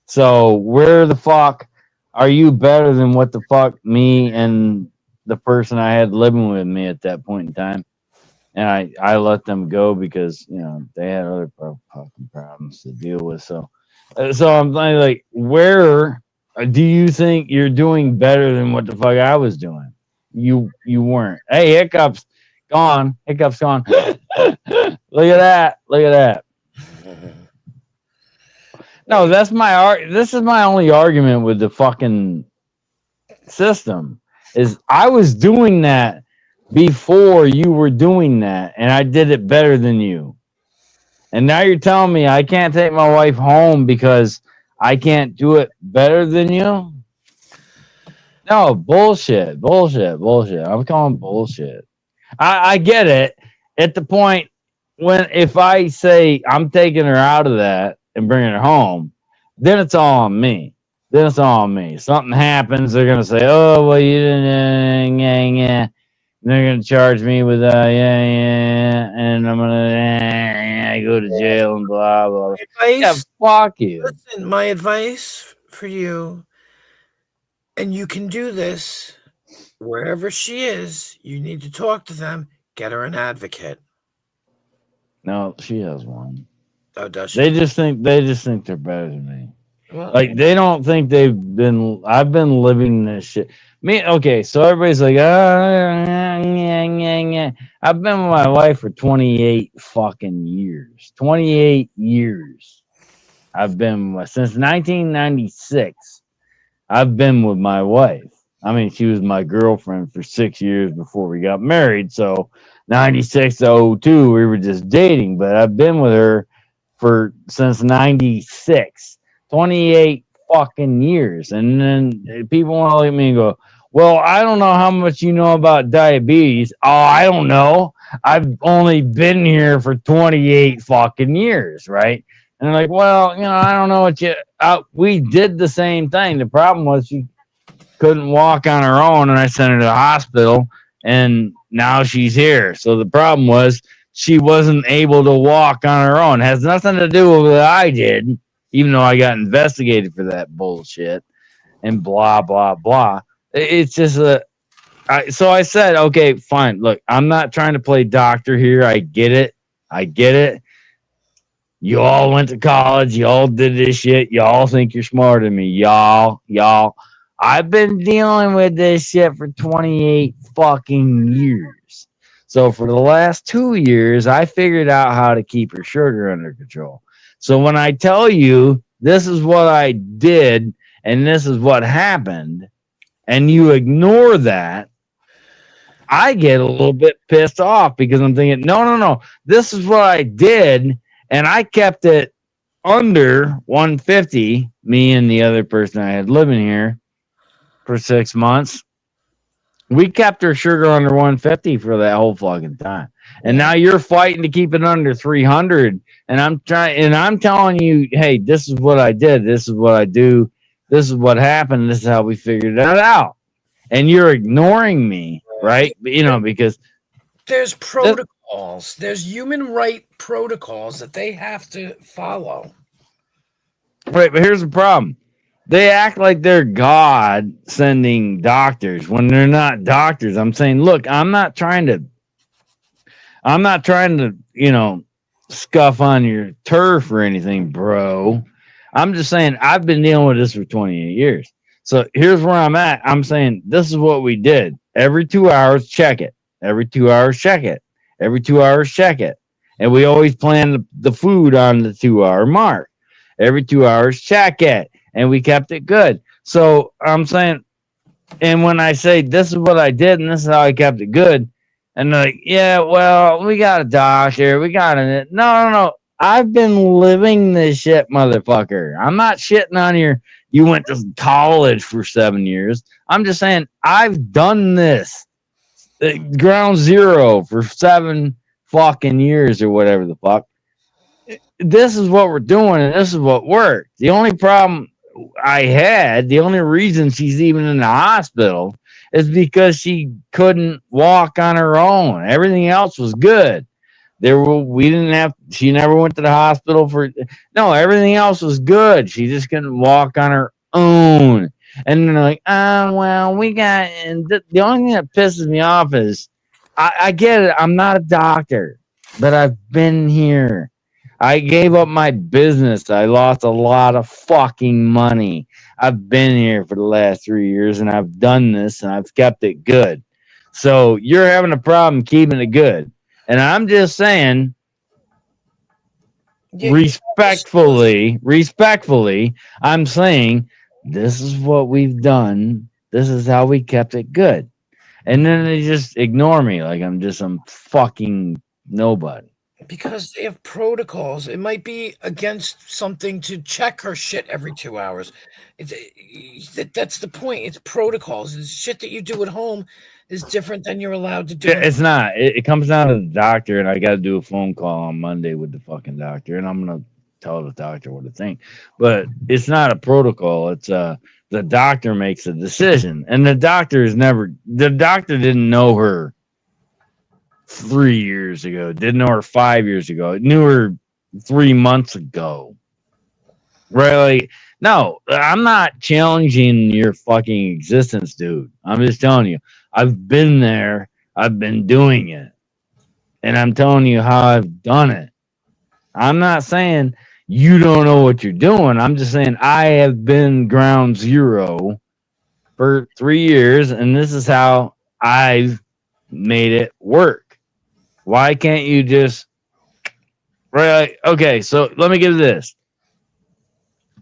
So where the fuck are you better than what the fuck me and the person I had living with me at that point in time? And I let them go because, they had other fucking problems to deal with. So I'm like, where do you think you're doing better than what the fuck I was doing? You weren't. Hey, hiccups gone. Hiccups gone. Look at that. Look at that. No, that's this is my only argument with the fucking system is I was doing that before you were doing that, and I did it better than you. And now you're telling me I can't take my wife home because I can't do it better than you? No, bullshit. I'm calling bullshit. I get it. At the point when if I say I'm taking her out of that and bringing her home, then it's all on me. Then it's all on me. Something happens, they're gonna say, "Oh, well, you didn't." Yeah, yeah. They're gonna charge me with and I'm gonna go to jail and blah blah. Yeah, Advice. fuck you. Listen, my advice for you, and you can do this wherever she is. You need to talk to them. Get her an advocate. No, she has one. Oh, does They she? just think they're better than me. Well, Like they don't think I've been living this shit. Me, okay, so everybody's like, yeah. I've been with my wife for 28 fucking years. 28 years. I've been since 1996. I've been with my wife. I mean, she was my girlfriend for 6 years before we got married. So 96 to 02, we were just dating, but I've been with her for since 96, 28 fucking years. And then people want to look at me and go, well, I don't know how much you know about diabetes. Oh, I don't know. I've only been here for 28 fucking years, right? And they're like, well, I don't know what you. We did the same thing. The problem was she couldn't walk on her own, and I sent her to the hospital, and now she's here. So the problem was she wasn't able to walk on her own. It has nothing to do with what I did, even though I got investigated for that bullshit and blah blah blah. It's just so I said, okay, fine. Look, I'm not trying to play doctor here. I get it. I get it. You all went to college. You all did this shit. You all think you're smarter than me. Y'all. I've been dealing with this shit for 28 fucking years. So for the last 2 years, I figured out how to keep her sugar under control. So when I tell you this is what I did and this is what happened, and you ignore that, I get a little bit pissed off because I'm thinking, no. This is what I did, and I kept it under 150, me and the other person I had living here for 6 months. We kept her sugar under 150 for that whole fucking time. And now you're fighting to keep it under 300. And I'm telling you, hey, this is what I did. This is what I do. This is what happened. This is how we figured that out. And you're ignoring me, right? Because there's protocols. There's human right protocols that they have to follow. Right, but here's the problem. They act like they're God sending doctors when they're not doctors. I'm saying, look, I'm not trying to, scuff on your turf or anything, bro. I'm just saying I've been dealing with this for 28 years. So here's where I'm at. I'm saying this is what we did. Every 2 hours, check it. Every 2 hours, check it. Every 2 hours, check it. And we always plan the food on the 2 hour mark. Every 2 hours, check it. And we kept it good. So I'm saying, and when I say this is what I did and this is how I kept it good, and they're like, yeah, well, we got a doctor, we got it. No. I've been living this shit, motherfucker. I'm not shitting on you went to college for 7 years. I'm just saying I've done this ground zero for 7 fucking years or whatever the fuck. This is what we're doing and this is what worked. The only problem the only reason she's even in the hospital is because she couldn't walk on her own. Everything else was good. She never went to the hospital no, everything else was good. She just couldn't walk on her own. And they're like, well, and the only thing that pisses me off is I get it. I'm not a doctor, but I've been here. I gave up my business. I lost a lot of fucking money. I've been here for the last 3 years and I've done this and I've kept it good. So you're having a problem keeping it good. And I'm just saying, respectfully, I'm saying this is what we've done. This is how we kept it good. And then they just ignore me like I'm just some fucking nobody. Because they have protocols. It might be against something to check her shit every 2 hours. That's the point. It's protocols. It's shit that you do at home is different than you're allowed to do. It's not. It comes down to the doctor, and I got to do a phone call on Monday with the fucking doctor, and I'm gonna tell the doctor what to think. But it's not a protocol. It's the doctor makes a decision, and the doctor is never. The doctor didn't know her 3 years ago. Didn't know her 5 years ago. Knew her 3 months ago. Right? Like, no, I'm not challenging your fucking existence, dude. I'm just telling you, I've been there. I've been doing it. And I'm telling you how I've done it. I'm not saying you don't know what you're doing. I'm just saying I have been ground zero for 3 years, and this is how I've made it work. Why can't you just right? Okay, so let me give this.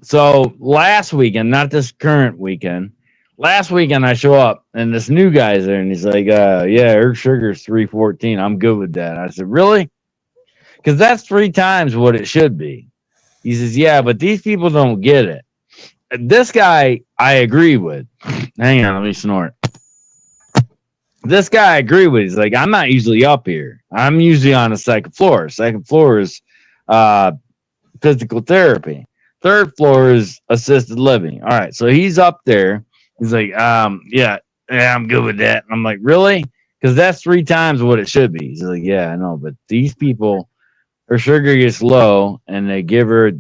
So last weekend, not this current weekend, last weekend I show up and this new guy's there and he's like, yeah, her sugar's 314. I'm good with that. I said, really? Because that's 3 times what it should be. He says, yeah, but these people don't get it. This guy I agree with. Hang on, let me snort. This guy I agree with. He's like, I'm not usually up here. I'm usually on the second floor. Second floor is physical therapy. Third floor is assisted living. All right, so he's up there. He's like, yeah, I'm good with that. I'm like, really? Because that's 3 times what it should be. He's like, yeah, I know, but these people, her sugar gets low, and they give her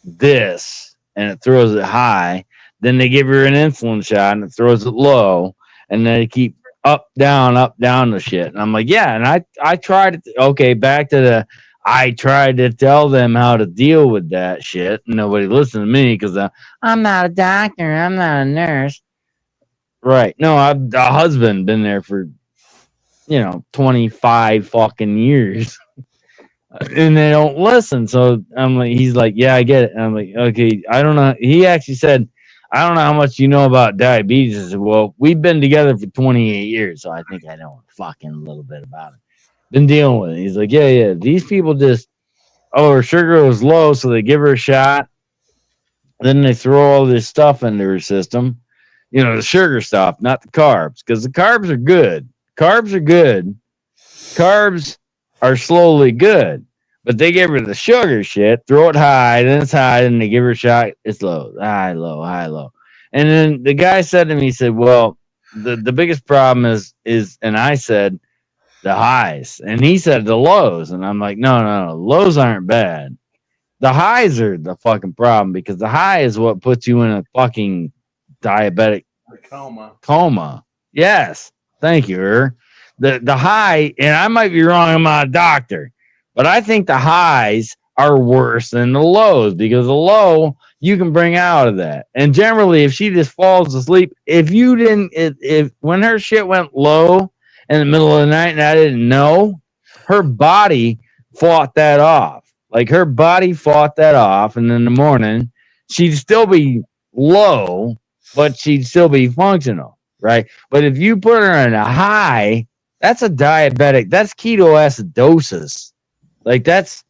this, and it throws it high. Then they give her an insulin shot, and it throws it low, and they keep up, down the shit. And I'm like, yeah, and I tried it. Okay, back to the I tried to tell them how to deal with that shit. Nobody listened to me because I'm not a doctor. I'm not a nurse. Right. No, I've a husband been there for, 25 fucking years. And they don't listen. So I'm like, he's like, yeah, I get it. And I'm like, okay, I don't know. He actually said, I don't know how much you know about diabetes. I said, well, we've been together for 28 years. So I think I know fucking a little bit about it. Been dealing with it. He's like, yeah. These people just, her sugar was low, so they give her a shot. Then they throw all this stuff into her system. The sugar stuff, not the carbs, because the carbs are good. Carbs are good. Carbs are slowly good. But they give her the sugar shit, throw it high, then it's high, then they give her a shot, it's low, high, low, high, low. And then the guy said to me, he said, well, the biggest problem is, and I said, the highs. And he said the lows. And I'm like, no. Lows aren't bad. The highs are the fucking problem because the high is what puts you in a fucking diabetic coma. Yes. Thank you. The high, and I might be wrong, I'm not a doctor, but I think the highs are worse than the lows because the low you can bring out of that. And generally, if she just falls asleep, if when her shit went low in the middle of the night and I didn't know, her body fought that off. Like her body fought that off, and in the morning she'd still be low, but she'd still be functional, right? But if you put her in a high, that's a diabetic. That's ketoacidosis. Like that's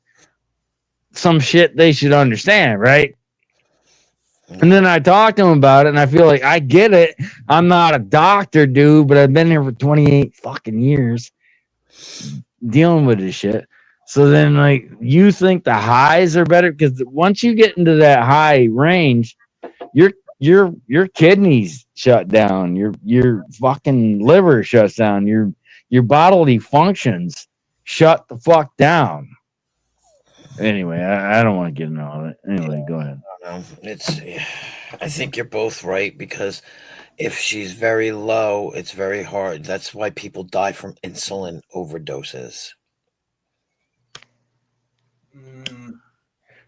some shit they should understand, right? And then I talked to him about it, and I feel like I get it. I'm not a doctor, dude, but I've been here for 28 fucking years dealing with this shit. So then, like, you think the highs are better because once you get into that high range, your kidneys shut down, your fucking liver shuts down, your bodily functions shut the fuck down. Anyway, I don't want to get into all that. Anyway, go ahead. I think you're both right because if she's very low, it's very hard. That's why people die from insulin overdoses.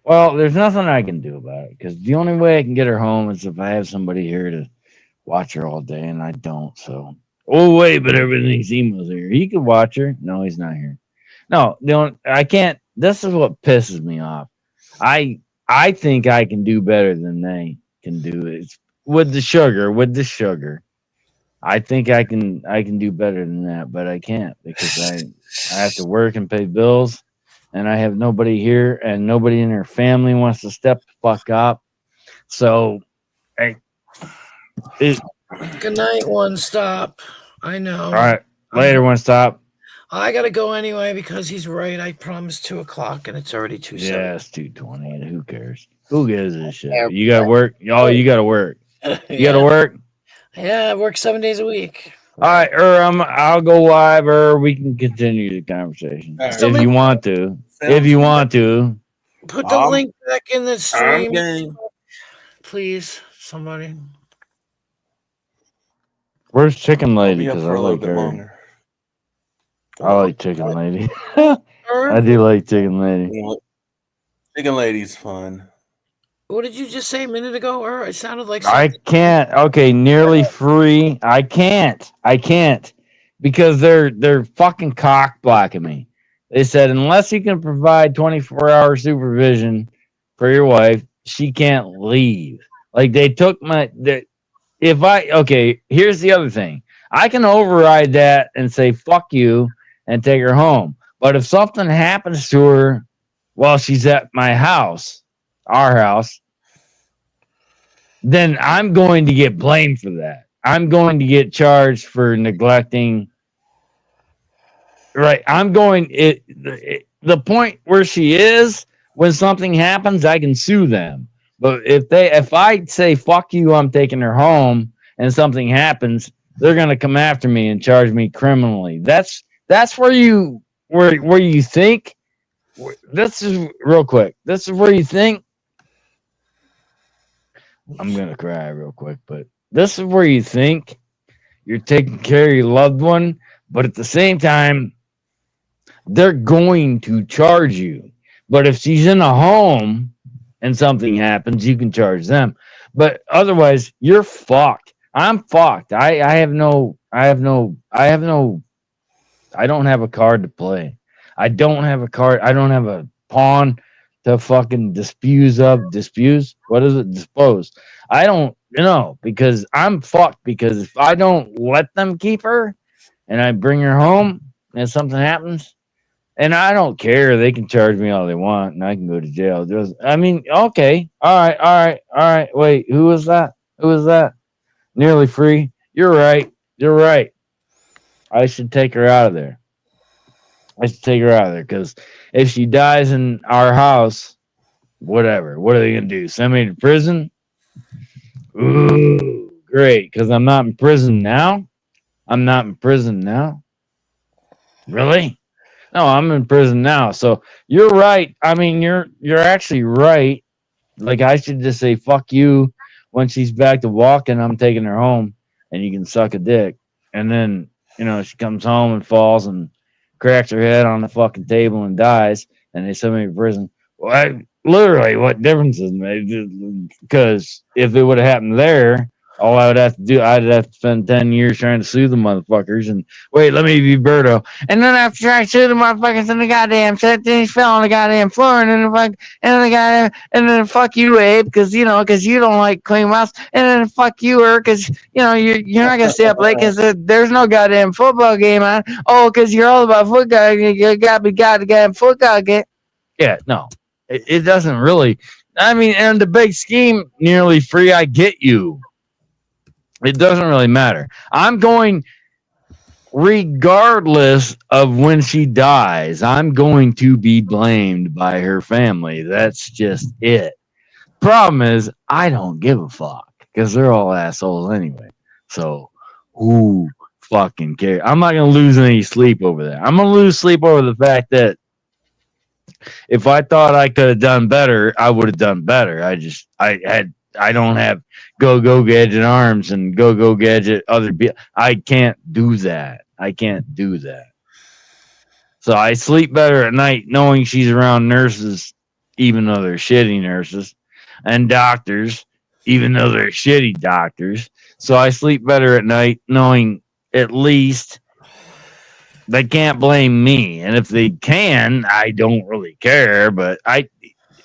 Well, there's nothing I can do about it because the only way I can get her home is if I have somebody here to watch her all day, and I don't. So, wait, but everything's Emo's here. He could watch her. No, he's not here. No, I can't. This is what pisses me off. I think I can do better than they can do. It's with the sugar. I think I can do better than that, but I can't because I have to work and pay bills, and I have nobody here, and nobody in her family wants to step the fuck up. So, hey, Good night, One Stop. I know. all right, later, One Stop. I gotta go anyway because he's right. I promised 2:00 and it's already 2:07. Yeah, it's 2:20. Who cares? Who gives a shit? You gotta work. Oh, you gotta work. You gotta work. Yeah, I work 7 days a week. All right, I'll go live, or we can continue the conversation All right. if you want to. If you want to. Put the link back in the stream, game. please. Somebody. Where's Chicken I'll Lady? be up Because for I a little like bit her. longer. I like Chicken Lady. I do like Chicken Lady. Chicken Lady's fun. What did you just say a minute ago? Or it sounded like I something. can't. Okay, nearly free. I can't because they're fucking cock blocking me. They said unless you can provide 24-hour supervision for your wife, she can't leave. Like they took my. If I okay, here's the other thing. I can override that and say fuck you and take her home. But if something happens to her while she's at my house, our house, then I'm going to get blamed for that. I'm going to get charged for neglecting. Right. I'm going the point where she is when something happens, I can sue them. But if I say fuck you, I'm taking her home and something happens, they're going to come after me and charge me criminally. That's where you think this is real quick. This is where you think I'm going to cry real quick, but this is where you think you're taking care of your loved one, but at the same time they're going to charge you. But if she's in a home and something happens, you can charge them. But otherwise, you're fucked. I'm fucked. I don't have a card to play. I don't have a card. I don't have a pawn to fucking dispose. What is it? Dispose. I don't because I'm fucked because if I don't let them keep her and I bring her home and something happens, and I don't care. They can charge me all they want, and I can go to jail. Okay, all right. Wait, who was that? Who was that? Nearly free. You're right. You're right. I should take her out of there. I should take her out of there because if she dies in our house, whatever. What are they gonna do? Send me to prison? Ooh, great. Because I'm not in prison now. I'm not in prison now. Really? No, I'm in prison now. So you're right. I mean, you're actually right. Like I should just say fuck you when she's back to walking. I'm taking her home, and you can suck a dick. And then she comes home and falls and cracks her head on the fucking table and dies, and they send me to prison. Well, literally, what difference is it made? Because if it would have happened there, all I would have to do, I'd have to spend 10 years trying to sue the motherfuckers. And wait, let me be Berto. And then after trying to sue the motherfuckers and the goddamn shit, then he fell on the goddamn floor, and then fuck you, Abe, because you don't like clean mouse, and then fuck you, her, because you're not gonna stay up late because there's no goddamn football game on. Oh, because you're all about football, you got the goddamn football game. Yeah, no, it doesn't really. I mean, in the big scheme, nearly free. I get you. It doesn't really matter. I'm going, regardless of when she dies, I'm going to be blamed by her family. That's just it. Problem is, I don't give a fuck because they're all assholes anyway. So, who fucking cares? I'm not going to lose any sleep over that. I'm going to lose sleep over the fact that if I thought I could have done better, I would have done better. I don't have go gadget arms and go gadget other people. I can't do that. I can't do that. So I sleep better at night knowing she's around nurses, even though they're shitty nurses, and doctors, even though they're shitty doctors. So I sleep better at night knowing at least they can't blame me. And if they can, I don't really care. But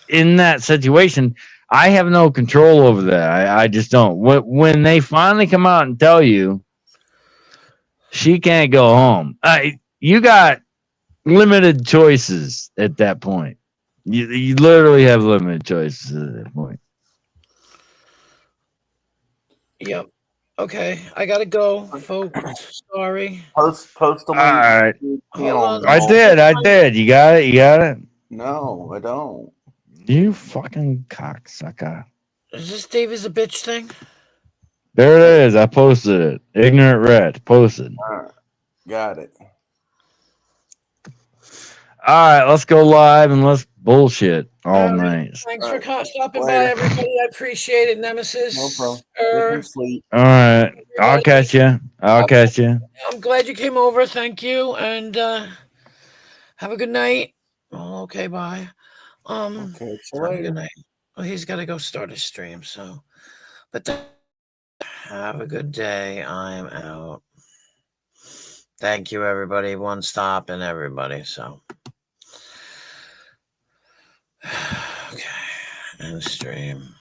in that situation, I have no control over that. I just don't. When they finally come out and tell you she can't go home, you got limited choices at that point. You literally have limited choices at that point. Yep. Okay, I gotta go, folks. Sorry. Post them All on right. your Hold channel. on. I did. You got it. You got it. No, I don't. You fucking cocksucker. Is this Dave is a bitch thing? There it is. I posted it. Ignorant red posted. All right, got it. All right, let's go live and let's bullshit all night. Thanks All for right. stopping Later. by, everybody. I appreciate it, Nemesis. No problem. Get some sleep. All right, I'll catch you. I'll catch you. I'm glad you came over. Thank you, and have a good night. Oh, okay, bye. Okay, so Have a good later. night. Well, he's got to go start his stream, so. But have a good day. I'm out. Thank you, everybody. One stop and everybody. So. Okay. End stream.